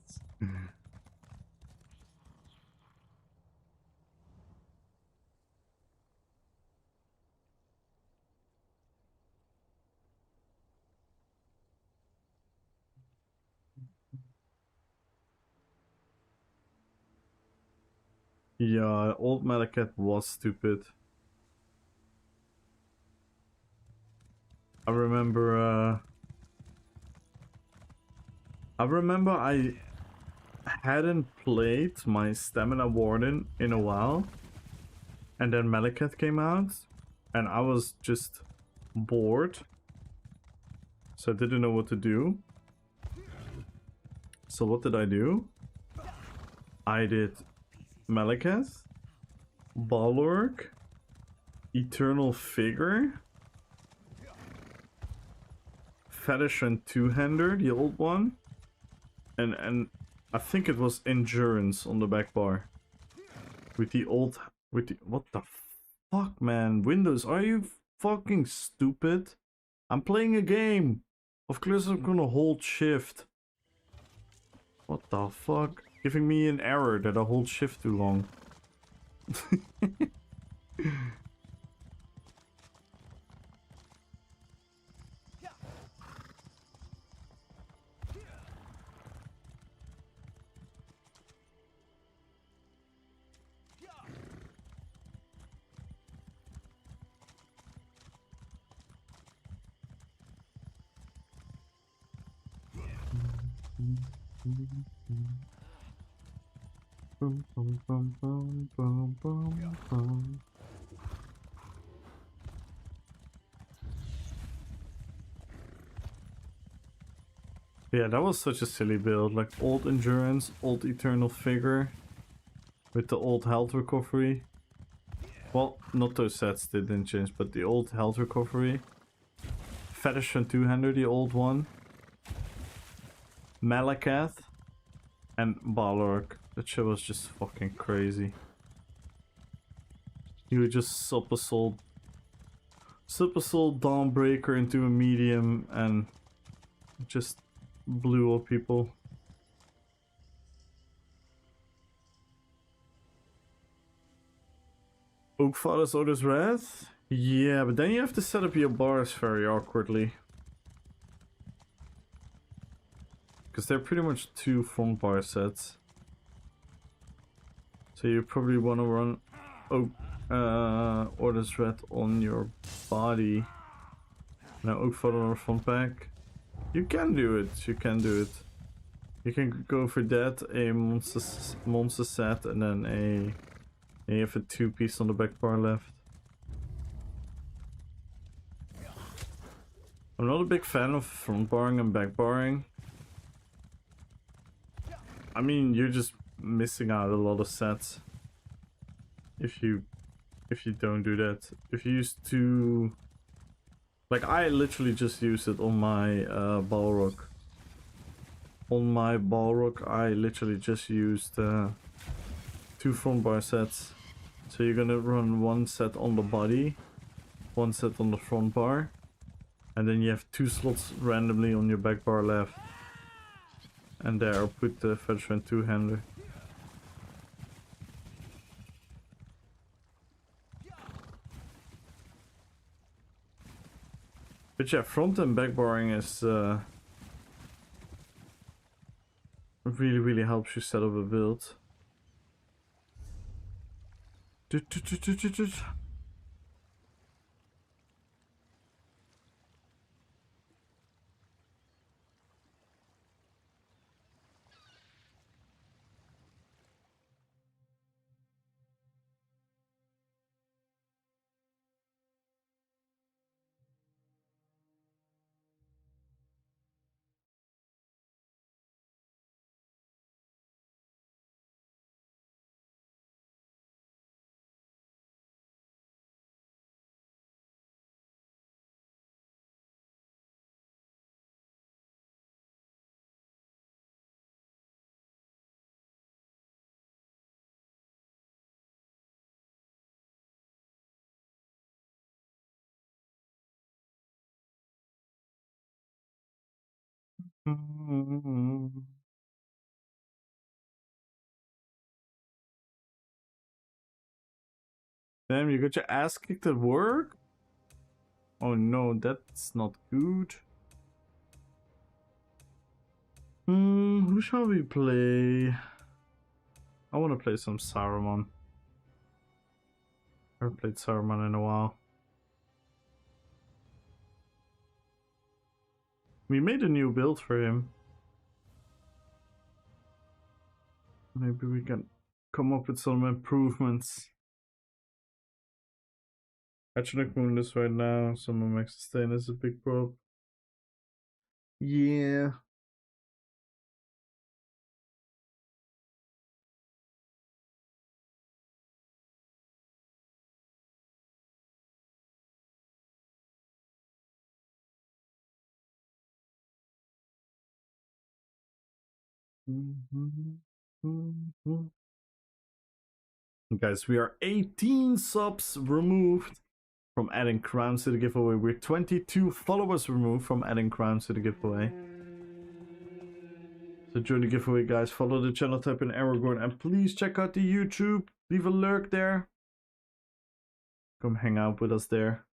Yeah, old Metacat was stupid. I remember I hadn't played my Stamina Warden in a while, and then Metacat came out, and I was just bored, so I didn't know what to do. So what did I do? I did Metacat, Bulwark, Eternal Figure, Fetish and Two-Hander, the old one, and I think it was Endurance on the back bar. With the what the fuck, man? Windows, are you fucking stupid? I'm playing a game. Of course I'm gonna hold shift. What the fuck? Giving me an error that I hold shift too long. Boom, boom, boom, boom, boom, boom, boom. Yeah, that was such a silly build. Like old Endurance, old Eternal Figure, with the old health recovery. Well, not those sets, they didn't change, but the old health recovery. Fetish and Two-Hander, the old one. Malacath. And Balrog. That shit was just fucking crazy. You would just sub assault Dawnbreaker into a medium and just blew up people. Oakfather's Odor's Wrath? Yeah, but then you have to set up your bars very awkwardly. Because they're pretty much two front bar sets. So you probably want to run Odor's Wrath on your body. Now Oakfather on front pack. You can do it, you can do it. You can go for that, a monster set, and then you have a 2-piece on the back bar left. I'm not a big fan of front barring and back barring. I mean, you're just missing out a lot of sets if you don't do that. If you used to, like, I literally just used it on my Balrog. On my Balrog, I literally just used 2 front bar sets. So you're gonna run 1 set on the body, 1 set on the front bar, and then you have 2 slots randomly on your back bar left. And there I'll put the veteran 2-hander. But yeah, front and back barring is really helps you set up a build. Damn, you got your ass kicked at work? Oh no, that's not good. Who shall we play? I want to play some Saruman. I haven't played Saruman in a while. We made a new build for him. Maybe we can come up with some improvements. Hatchnick Moonless right now, some Max Sustain is a big problem. Yeah. Guys, we are 18 subs removed from adding crowns to the giveaway. We're 22 followers removed from adding crowns to the giveaway. So join the giveaway, guys. Follow the channel, type in Aragorn, and please check out the YouTube. Leave a lurk there. Come hang out with us there.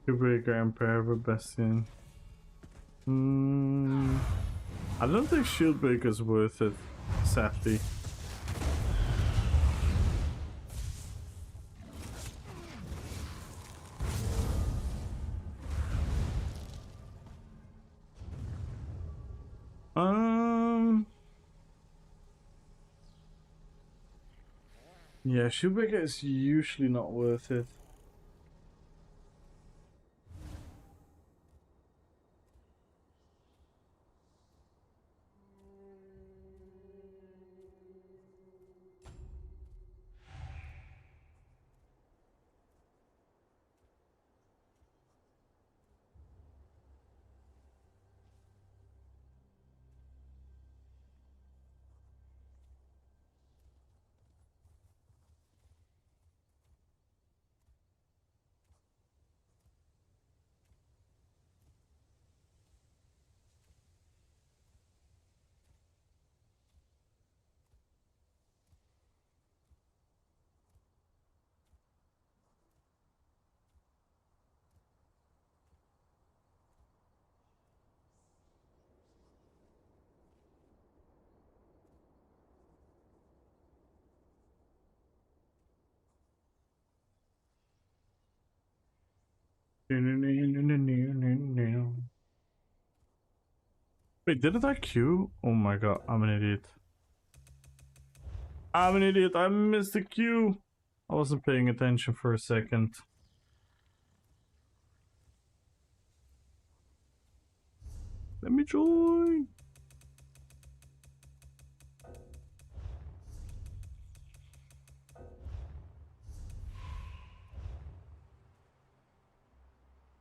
Breaker Empire Bastion. I I don't think shield break is worth it, sadly. Yeah, shield breaker is usually not worth it. Wait, didn't I queue? Oh my god, I'm an idiot. I'm an idiot, I missed the queue. I wasn't paying attention for a second. Let me join.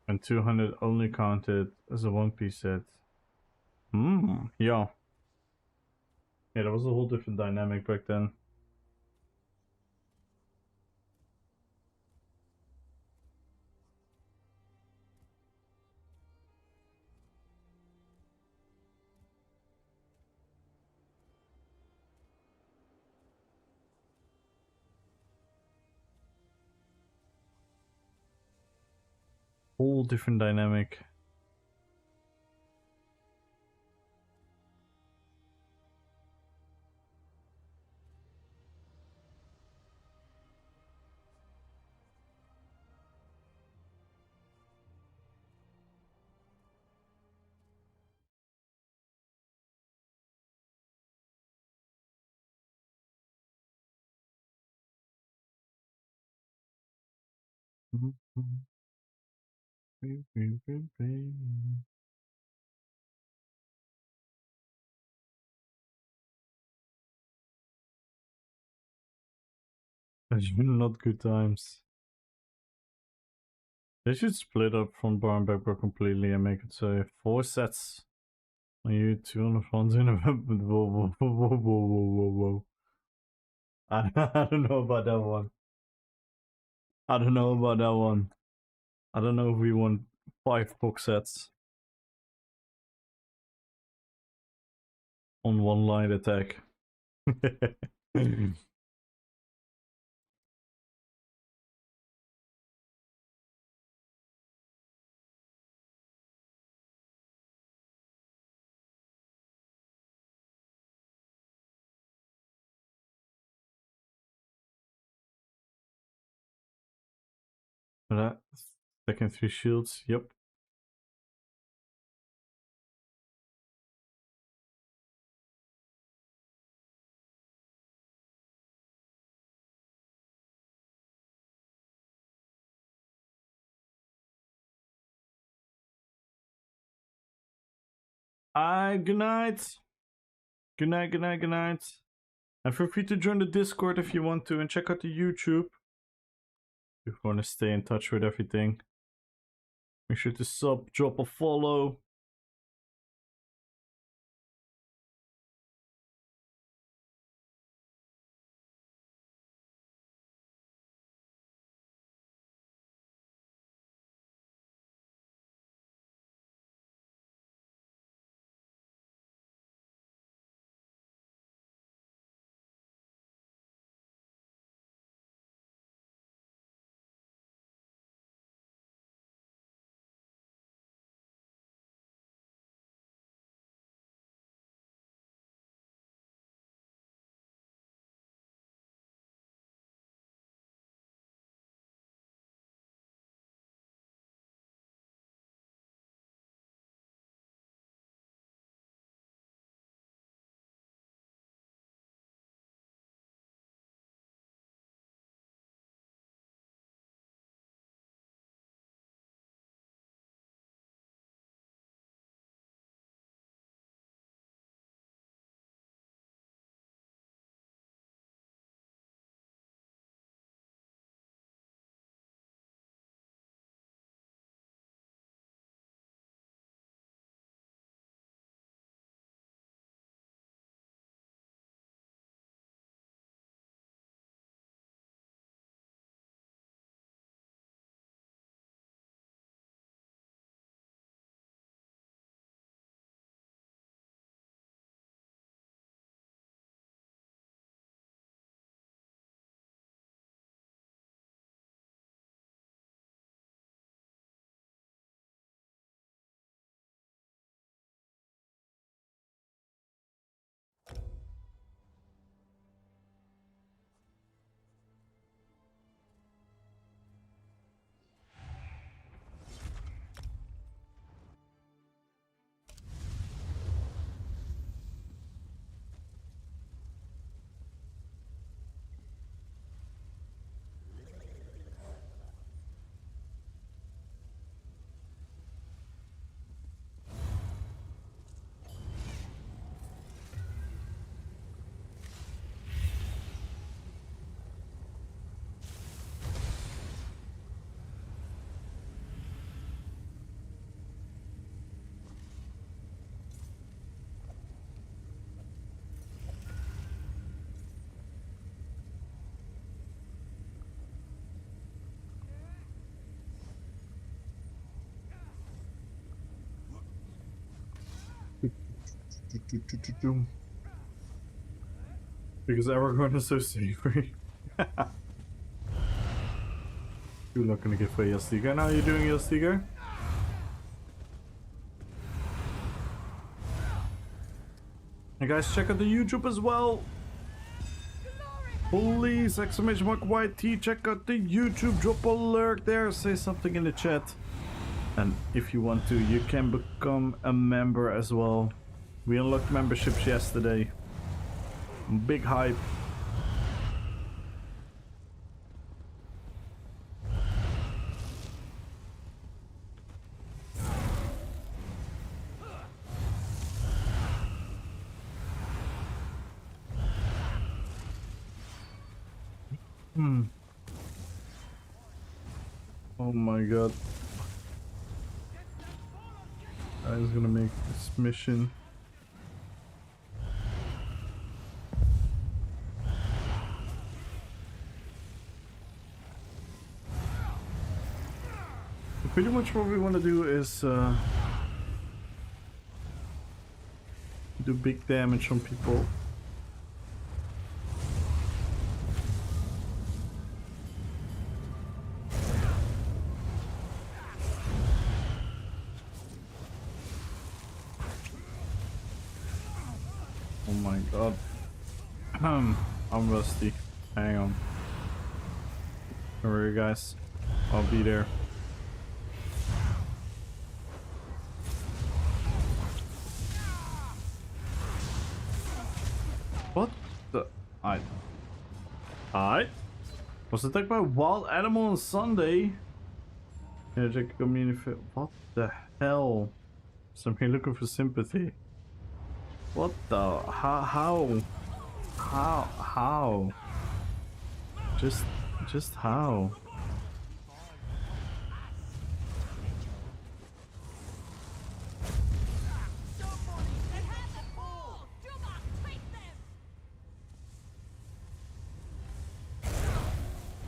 And 200 only counted as a one-piece set. Yeah. Yeah, that was a whole different dynamic back then. Whole different dynamic. That's been not good times. They should split up front bar and back bar completely and make it so 4 sets on you, 2 on the front end. Whoa. I don't know about that one. I don't know about that one. I don't know if we want 5 box sets on one line attack. That second 3 shields, yep. Good night. Good night. And feel free to join the Discord if you want to and check out the YouTube. If you want to stay in touch with everything. Make sure to sub, drop a follow. Because Aragorn is so savory. You're not gonna get for Yastiga. Now you're doing Yastiga? And guys, check out the YouTube as well. Please, exclamation mark YT, check out the YouTube. Drop a lurk there, say something in the chat. And if you want to, you can become a member as well. We unlocked memberships yesterday. Big hype. Oh my god. I was gonna make this mission. Pretty much what we want to do is do big damage on people. Oh my god. I'm rusty. Hang on. Don't worry guys. I'll be there. What the? I was attacked by a wild animal on Sunday. Yeah, check community. What the hell? Somebody looking for sympathy. What the? How? Just how?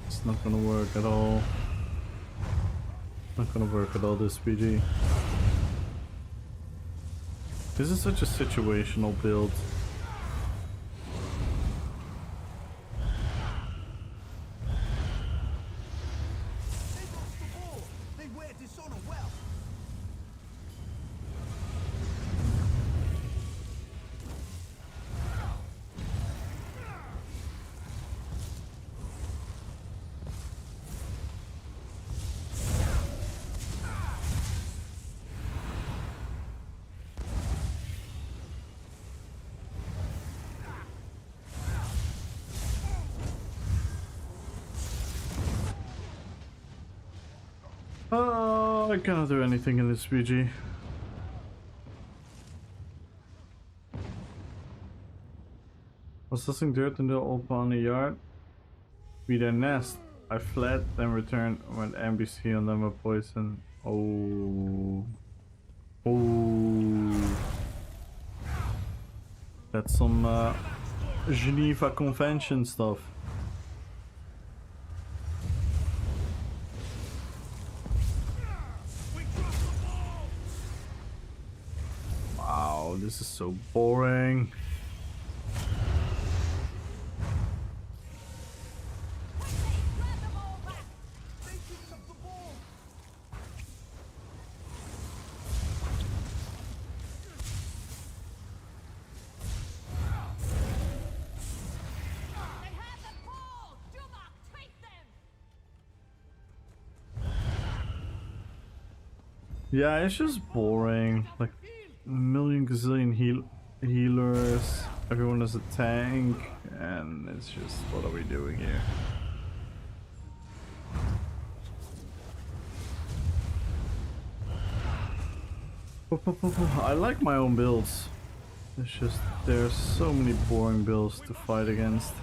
It's not gonna work at all. Not gonna work at all, this PG. This is such a situational build. They wear dishonor well. Oh, I cannot do anything in this PG. Was tossing dirt in the old pony yard. Be their nest. I fled, then returned when NBC on them were poison. Oh. Oh. That's some Geneva Convention stuff. Wow, this is so boring. Yeah, it's just boring. Like a million gazillion healers. Everyone is a tank, and it's just, what are we doing here? I like my own builds. It's just there's so many boring builds to fight against.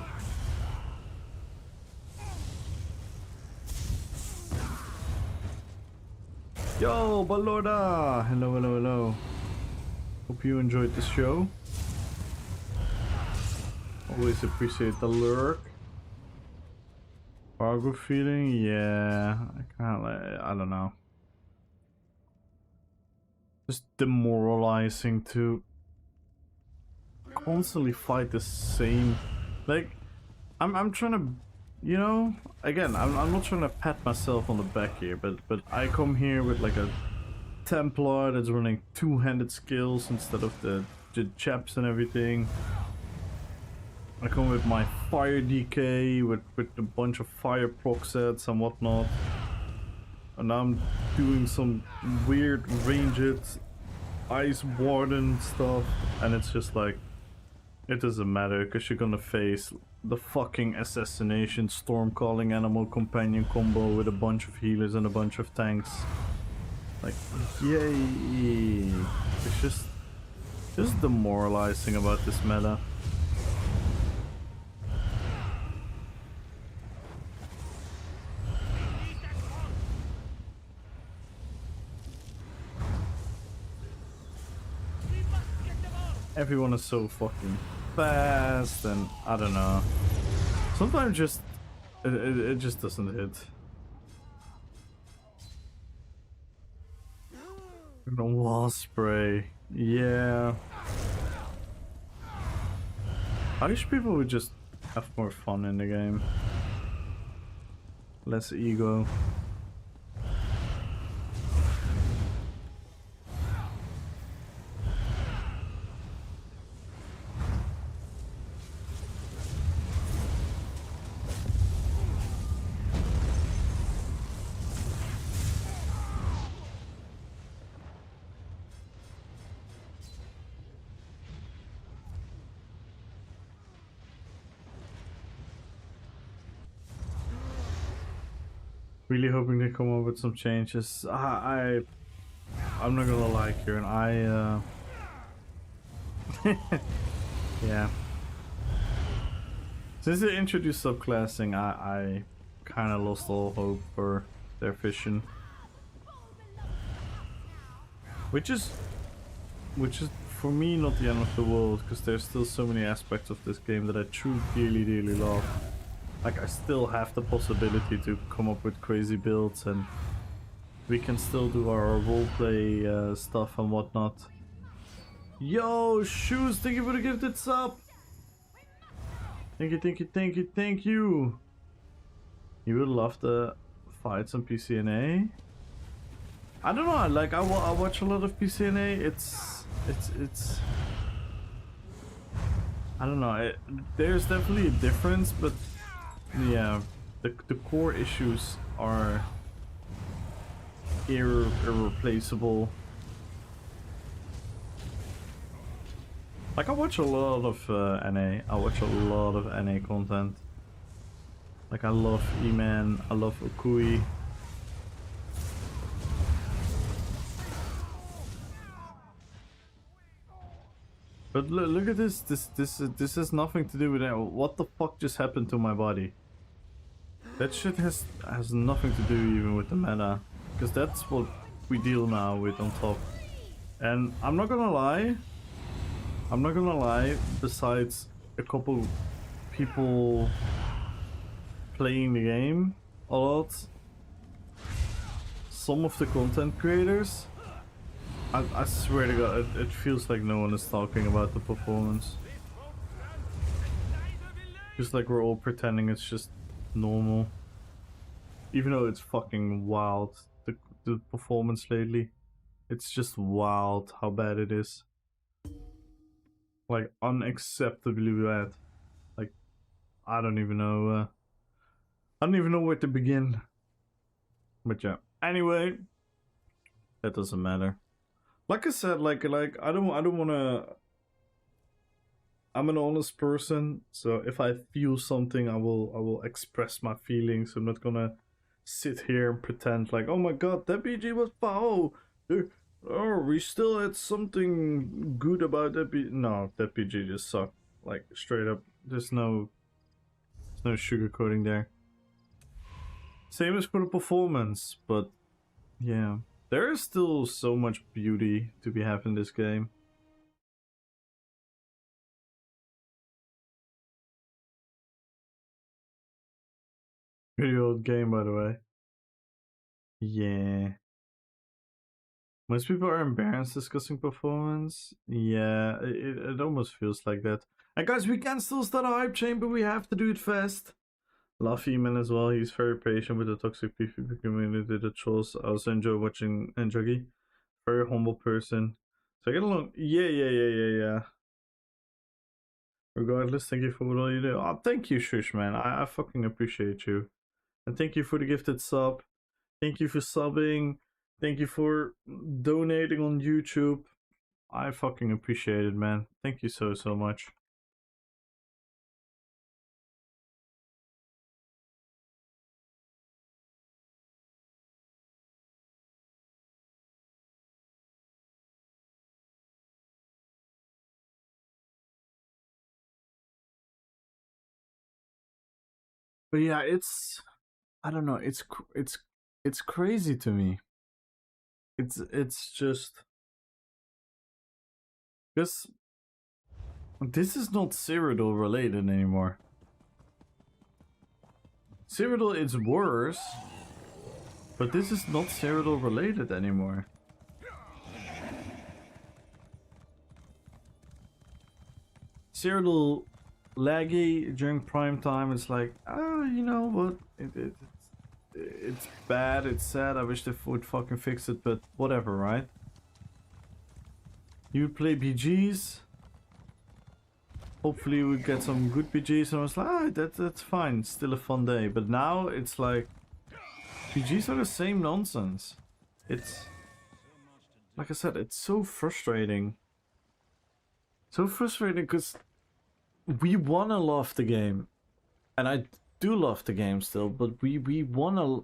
Yo, Balorda! Hello, hello, hello. Hope you enjoyed the show. Always appreciate the lurk. Cargo feeling, yeah. I can't like, I don't know. Just demoralizing too. constantly fight the same, like, I'm trying to, you know, again, I'm not trying to pat myself on the back here, but I come here with like a Templar that's running two-handed skills instead of the chaps and everything. I come with my fire DK with a bunch of fire proc sets and whatnot. And I'm doing some weird ranged ice warden stuff, and it's just like, it doesn't matter because you're gonna face the fucking assassination storm calling animal companion combo with a bunch of healers and a bunch of tanks. Like, yay! It's just demoralizing about this meta. Everyone is so fucking fast, and I don't know. Sometimes just it just doesn't hit. The wall spray, yeah. I wish people would just have more fun in the game. Less ego. Really hoping they come up with some changes. I'm not gonna lie, Kieran. Yeah. Since they introduced subclassing, I kind of lost all hope for their vision. Which is for me not the end of the world, because there's still so many aspects of this game that I truly dearly love. Like, I still have the possibility to come up with crazy builds, and we can still do our roleplay stuff and whatnot. Yo, Shoes, thank you for the gifted sub! Thank you! You would love to fight some PCNA? I don't know, like, I watch a lot of PCNA, it's... I don't know, there's definitely a difference, but... Yeah, the core issues are irreplaceable. Like, I watch a lot of NA. I watch a lot of NA content. Like, I love E-Man, I love Okui. But look at this. This has nothing to do with that. What the fuck just happened to my body? That shit has nothing to do even with the meta, because that's what we deal now with on top. And I'm not gonna lie. Besides a couple people playing the game a lot, some of the content creators, I swear to God, it feels like no one is talking about the performance. Just like we're all pretending it's just normal. Even though it's fucking wild, the performance lately. It's just wild how bad it is. Like, unacceptably bad. Like, I don't even know where to begin. But yeah. Anyway, that doesn't matter. Like I said, like I don't wanna. I'm an honest person, so if I feel something, I will express my feelings. I'm not gonna sit here and pretend like, oh my god, that BG was foul. Oh, we still had something good about that BG. No, that BG just sucked. Like, straight up. There's no sugarcoating there. Same as for the performance, but yeah, there is still so much beauty to be had in this game. Pretty old game, by the way. Yeah. Most people are embarrassed discussing performance. Yeah, it almost feels like that. And guys, we can still start a hype chain, but we have to do it fast. Love Eman as well. He's very patient with the toxic PvP community that trolls. I also enjoy watching Enjogi. Very humble person. So I get along. Yeah. Regardless, thank you for what all you do. Oh, thank you, Shush, man. I fucking appreciate you. And thank you for the gifted sub. Thank you for subbing. Thank you for donating on YouTube. I fucking appreciate it, man. Thank you so much. But yeah, I don't know. It's crazy to me. It's just because this is not Cyrodiil related anymore. Cyrodiil is worse, but this is not Cyrodiil related anymore. Cyrodiil laggy during prime time. It's like, you know what? It's bad. It's sad. I wish they would fucking fix it, but whatever, right? You play BGs. Hopefully we get some good BGs, and I was like, that's fine. It's still a fun day. But now it's like, BGs are the same nonsense. It's like I said, it's so frustrating. So frustrating because we wanna love the game, and I do love the game still, but we wanna.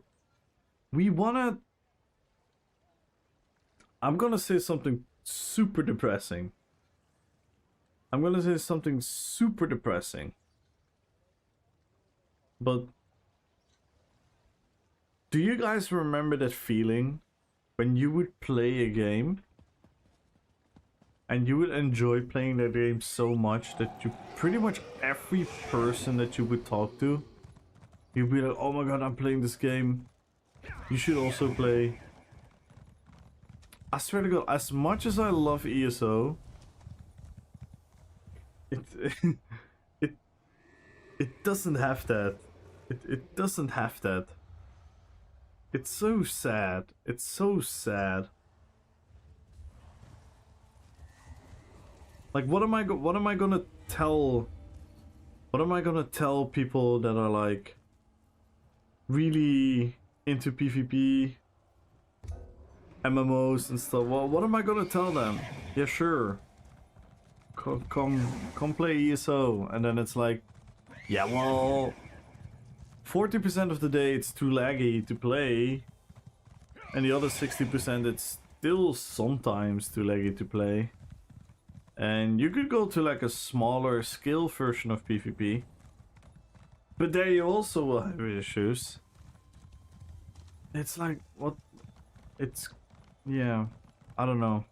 I'm gonna say something super depressing. But do you guys remember that feeling when you would play a game and you would enjoy playing that game so much that you pretty much every person that you would talk to, you'd be like, oh my god, I'm playing this game. You should also play. I swear to god, as much as I love ESO, it it doesn't have that. It doesn't have that. It's so sad. It's so sad. Like, what am I gonna tell? What am I gonna tell people that are like really into PvP, MMOs and stuff? Well, what am I gonna tell them? Yeah, sure. Come play ESO, and then it's like, yeah, well, 40% of the day it's too laggy to play, and the other 60% it's still sometimes too laggy to play. And you could go to like a smaller scale version of PvP, but there you also will have issues. It's like, what? It's, yeah, I don't know.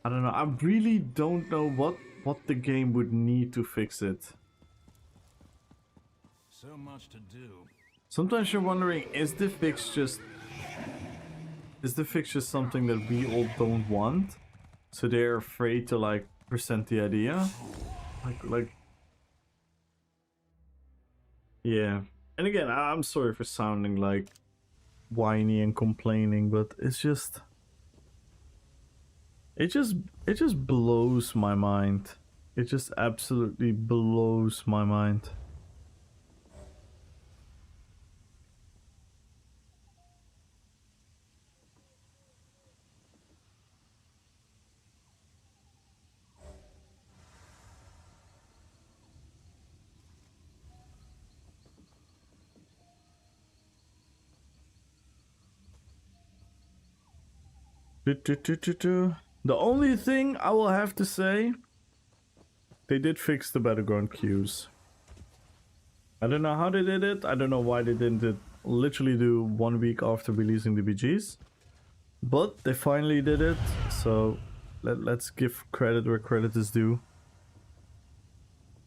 I don't know. I really don't know what the game would need to fix it. So much to do. Sometimes you're wondering, is the fix just something that we all don't want? So they're afraid to like present the idea? Like yeah. And again, I'm sorry for sounding like whiny and complaining, but it's just it just blows my mind. It just absolutely blows my mind. The only thing I will have to say, they did fix the battleground queues. I don't know how they did it. I don't know why they didn't literally do 1 week after releasing the BGs. But they finally did it, so let's give credit where credit is due.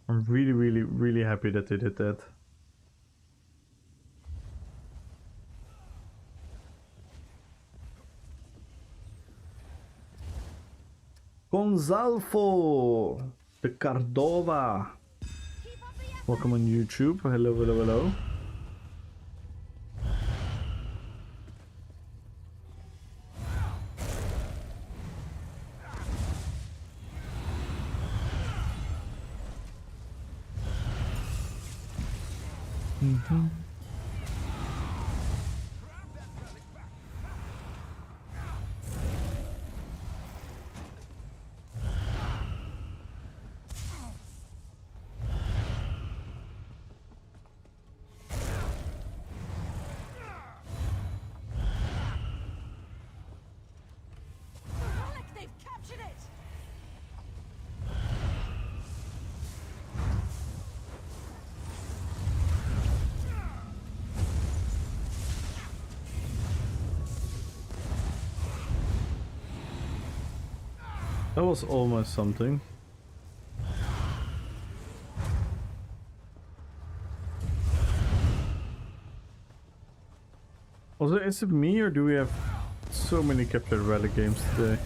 I'm really happy that they did that. Gonzalvo de Cardova. Welcome on YouTube. Hello, hello, hello. Relic, they've captured it! That was almost something. Also, is it me or do we have so many captured relic games today?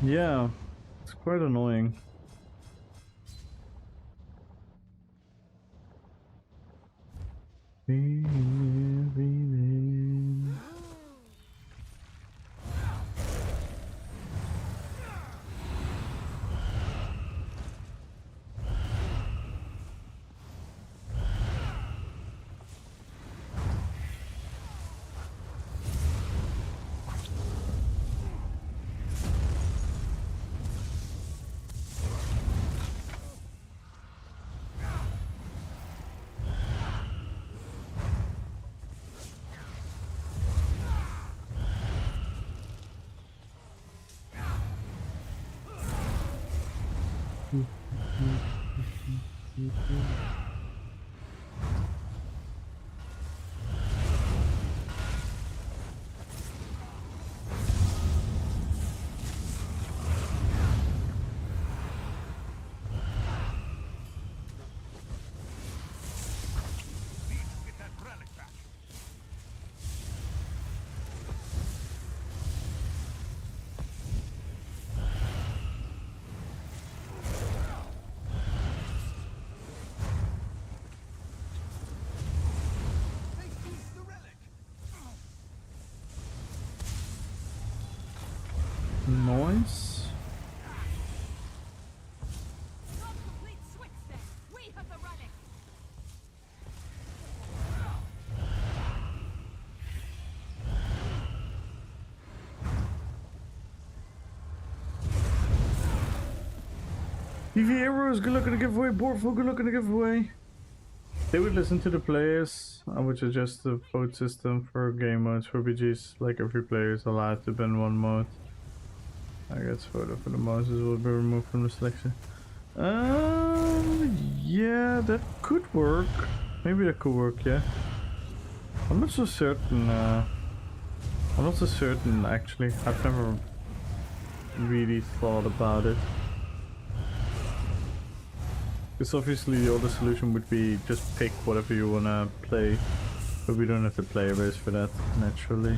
Yeah, it's quite annoying. Nice. Not complete switch then. We have the relic. EV Heroes, good luck on the giveaway. Borful, good luck on the giveaway. They would listen to the players. I would suggest the vote system for game modes for BGs. Like every player is allowed to ban one mode. I guess photo for the Moses will be removed from the selection. Yeah, that could work. Maybe that could work, yeah. I'm not so certain, actually. I've never really thought about it. Because obviously the other solution would be just pick whatever you wanna play. But we don't have the player base for that, naturally.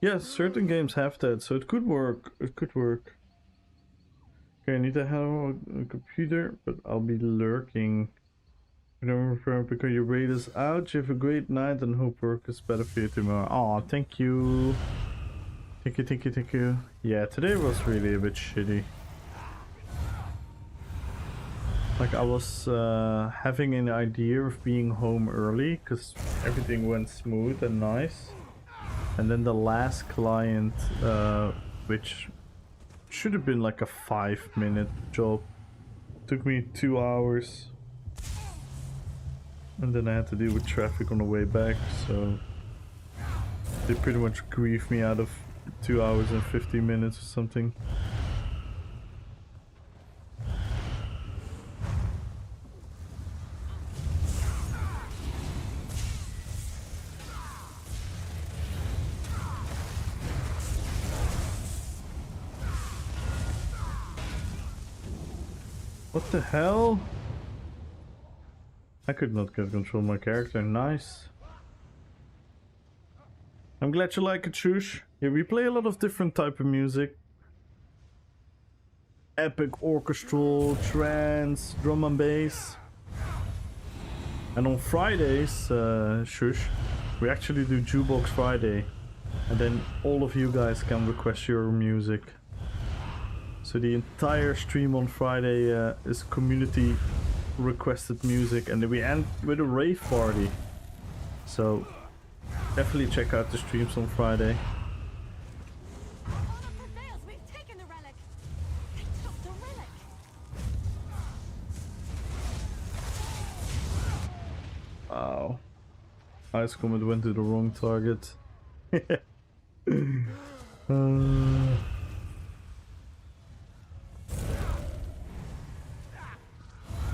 Yes, certain games have that, so it could work. It could work. Okay, I need to have a computer, but I'll be lurking Remember because your raid is out. You have a great night and hope work is better for you tomorrow. Aw, thank you. Thank you, thank you, thank you. Yeah, today was really a bit shitty. Like I was having an idea of being home early because everything went smooth and nice. And then the last client, which should have been like a 5-minute job, took me 2 hours. And then I had to deal with traffic on the way back, so they pretty much griefed me out of 2 hours and 15 minutes or something. What the hell? I could not get control of my character. Nice. I'm glad you like it, Shush. Yeah, we play a lot of different type of music. Epic, orchestral, trance, drum and bass. And on Fridays, Shush, we actually do Jukebox Friday. And then all of you guys can request your music. So the entire stream on Friday is community requested music, and then we end with a rave party. So definitely check out the streams on Friday. Honor prevails. We've taken the relic. They took the relic. Wow. Ice Comet went to the wrong target.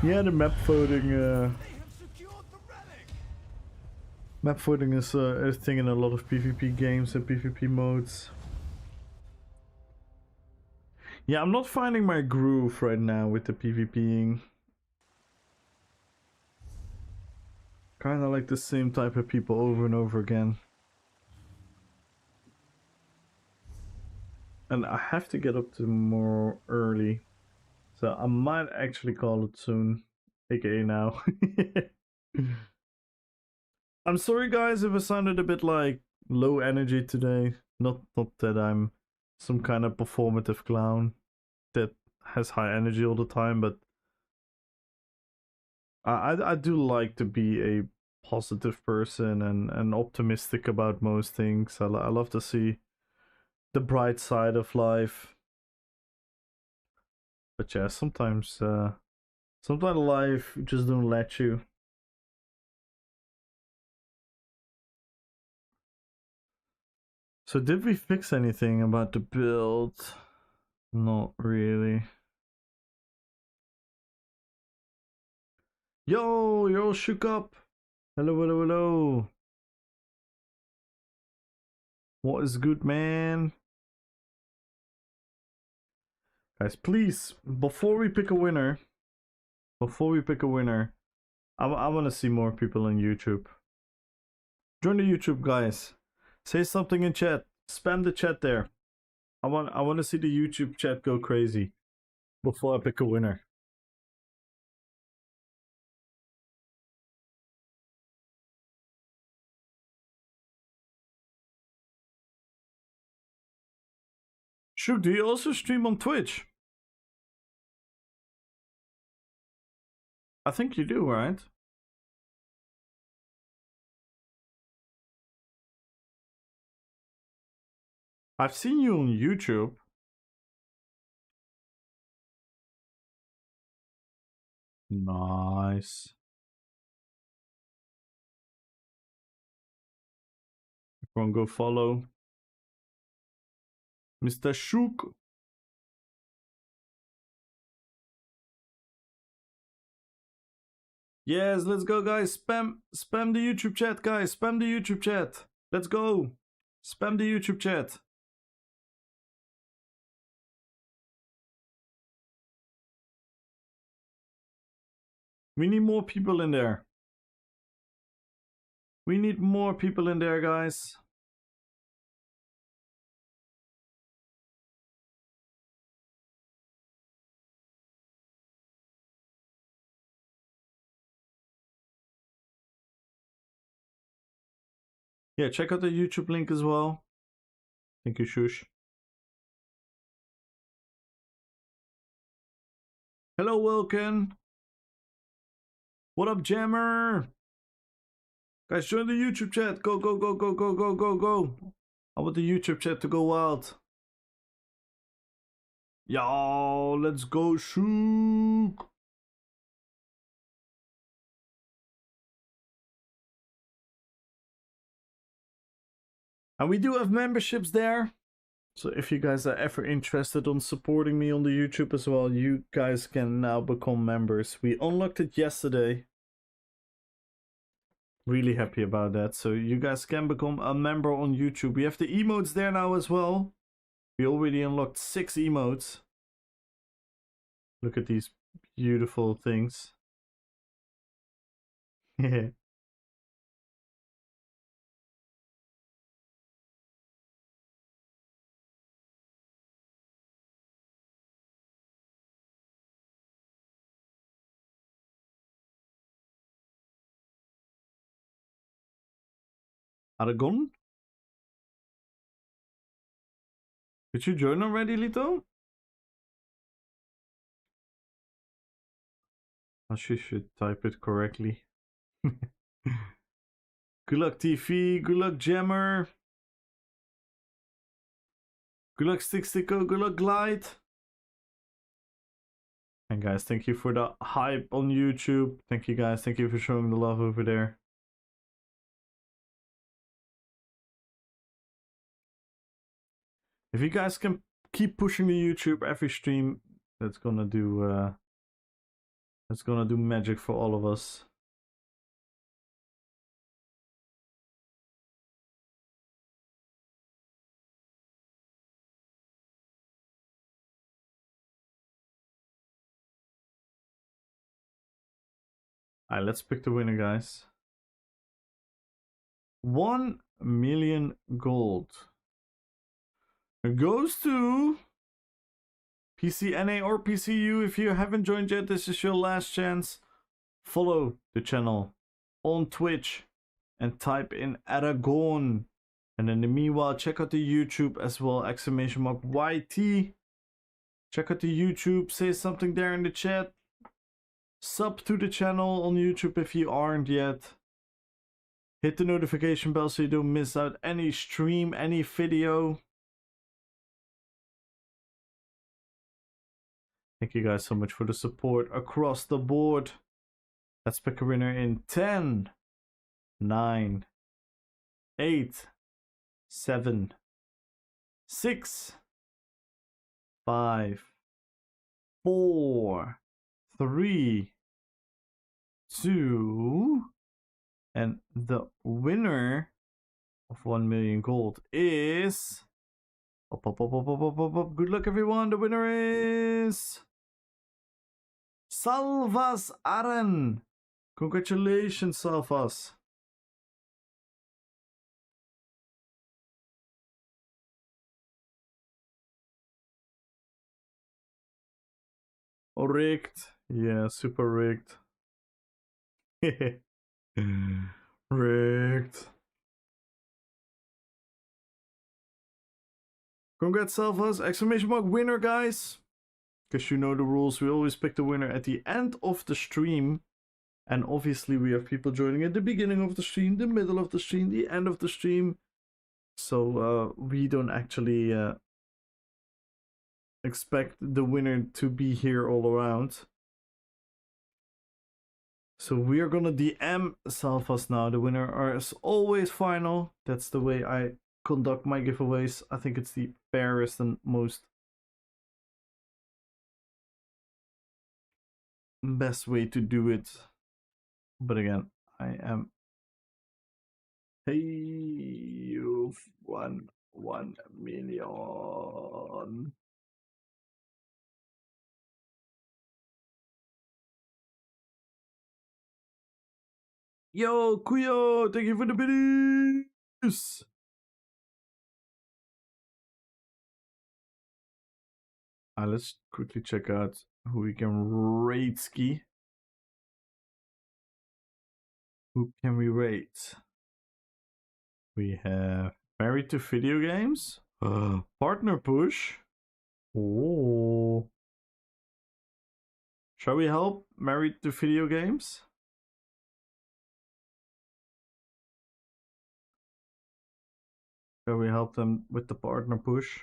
Yeah, the map voting. They have secured the relic. Map voting is a thing in a lot of PvP games and PvP modes. Yeah, I'm not finding my groove right now with the PvPing. Kinda like the same type of people over and over again. And I have to get up tomorrow early. So I might actually call it soon. AKA now. I'm sorry guys if I sounded a bit like low energy today. Not that I'm some kind of performative clown that has high energy all the time, but I do like to be a positive person and optimistic about most things. I love to see the bright side of life. But yeah, sometimes life just don't let you. So did we fix anything about the build? Not really. Yo, you're all shook up. Hello, hello, hello. What is good, man? Guys, please, before we pick a winner, I want to see more people on YouTube. Join the YouTube, guys. Say something in chat. Spam the chat there. I want to see the YouTube chat go crazy before I pick a winner. Shook, do you also stream on Twitch? I think you do, right? I've seen you on YouTube. Nice. Everyone go follow Mr. Shook. Yes, let's go, guys. Spam the YouTube chat, guys. Spam the YouTube chat. Let's go. Spam the YouTube chat. We need more people in there. We need more people in there, guys. Yeah, check out the YouTube link as well. Thank you, Shush. Hello, Wilkin. What up, Jammer? Guys, join the YouTube chat. Go, go, go, go, go, go, go, go. I want the YouTube chat to go wild. Yo, let's go, Shook. And we do have memberships there. So if you guys are ever interested on supporting me on the YouTube as well, you guys can now become members. We unlocked it yesterday. Really happy about that. So you guys can become a member on YouTube. We have the emotes there now as well. We already unlocked 6 emotes. Look at these beautiful things. Yeah. Aragon? Did you join already, Lito? Oh, she should type it correctly. Good luck, TV. Good luck, Jammer. Good luck, Stickstico. Good luck, Glide. And guys, thank you for the hype on YouTube. Thank you, guys. Thank you for showing the love over there. If you guys can keep pushing the YouTube every stream, that's gonna do magic for all of us. Alright, let's pick the winner, guys. 1 million gold. It goes to PCNA or PCU. If you haven't joined yet, this is your last chance. Follow the channel on Twitch and type in Aragon. And in the meanwhile, check out the YouTube as well, !YT. Check out the YouTube, say something there in the chat. Sub to the channel on YouTube if you aren't yet. Hit the notification bell so you don't miss out any stream, any video. Thank you guys so much for the support across the board. Let's pick a winner in 10, 9, 8, 7, 6, 5, 4, 3, 2, and the winner of 1 million gold is... Good luck, everyone. The winner is... Salvas Aren. Congratulations, Salvas. Oh, rigged. Yeah, super rigged. Rigged. Congrats, Salvas. Exclamation mark winner, guys. Because you know the rules. We always pick the winner at the end of the stream. And obviously we have people joining at the beginning of the stream, the middle of the stream, the end of the stream. So we don't actually expect the winner to be here all around. So we are gonna DM Salvas now. The winner is always final. That's the way I conduct my giveaways. I think it's the fairest and most best way to do it. But again, I am... Hey, you've won 1 million. Yo, Kuyo, thank you for the biddies. Let's quickly check out who we can raid ski. Who can we rate? We have married to video games. Partner push. Oh. Shall we help married to video games? Shall we help them with the partner push?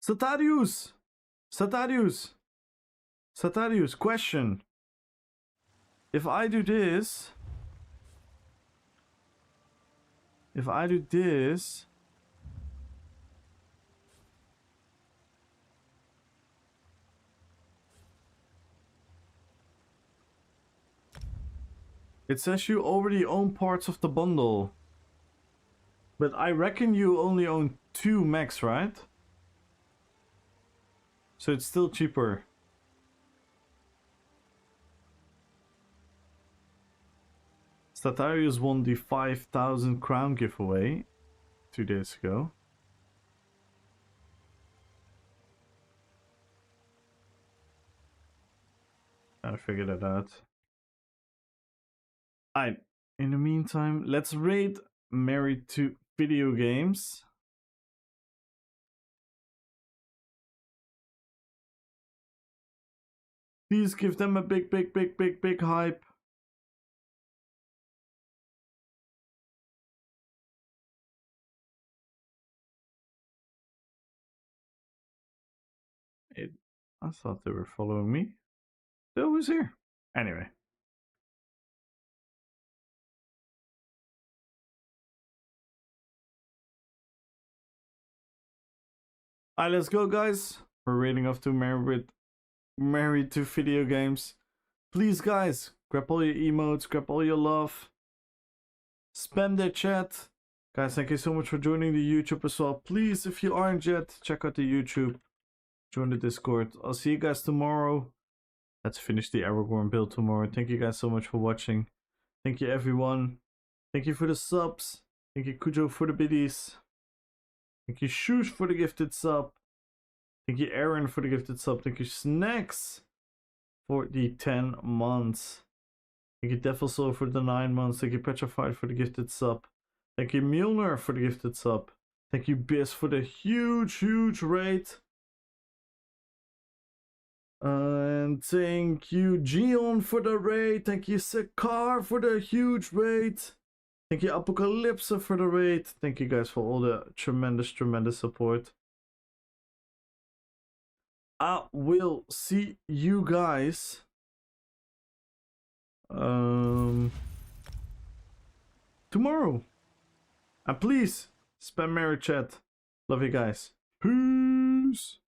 Satarius! Satarius! Satarius, question. If I do this... If I do this... It says you already own parts of the bundle. But I reckon you only own 2 max, right? So it's still cheaper. Statarius won the 5,000 crown giveaway 2 days ago. I figured it out. Alright, in the meantime, let's raid married to video games. Please give them a big hype. I thought they were following me. They was here. Anyway. Alright, let's go, guys. We're raiding off to married to video games. Please, guys, grab all your emotes, grab all your love. Spam their chat. Guys, thank you so much for joining the YouTube as well. Please, if you aren't yet, check out the YouTube. Join the Discord. I'll see you guys tomorrow. Let's finish the Aragorn build tomorrow. Thank you guys so much for watching. Thank you, everyone. Thank you for the subs. Thank you, Kujo, for the biddies. Thank you, Shush, for the gifted sub. Thank you, Aaron, for the gifted sub. Thank you, Snacks, for the 10 months. Thank you, Devil Soul, for the 9 months. Thank you, Petrified, for the gifted sub. Thank you, Mjolnir, for the gifted sub. Thank you, Biz, for the huge raid. And thank you, Gion, for the raid. Thank you, Sekar, for the huge raid. Thank you, Apocalypse, for the raid. Thank you guys for all the tremendous support. I will see you guys tomorrow. And please, spam Mary chat. Love you guys. Peace.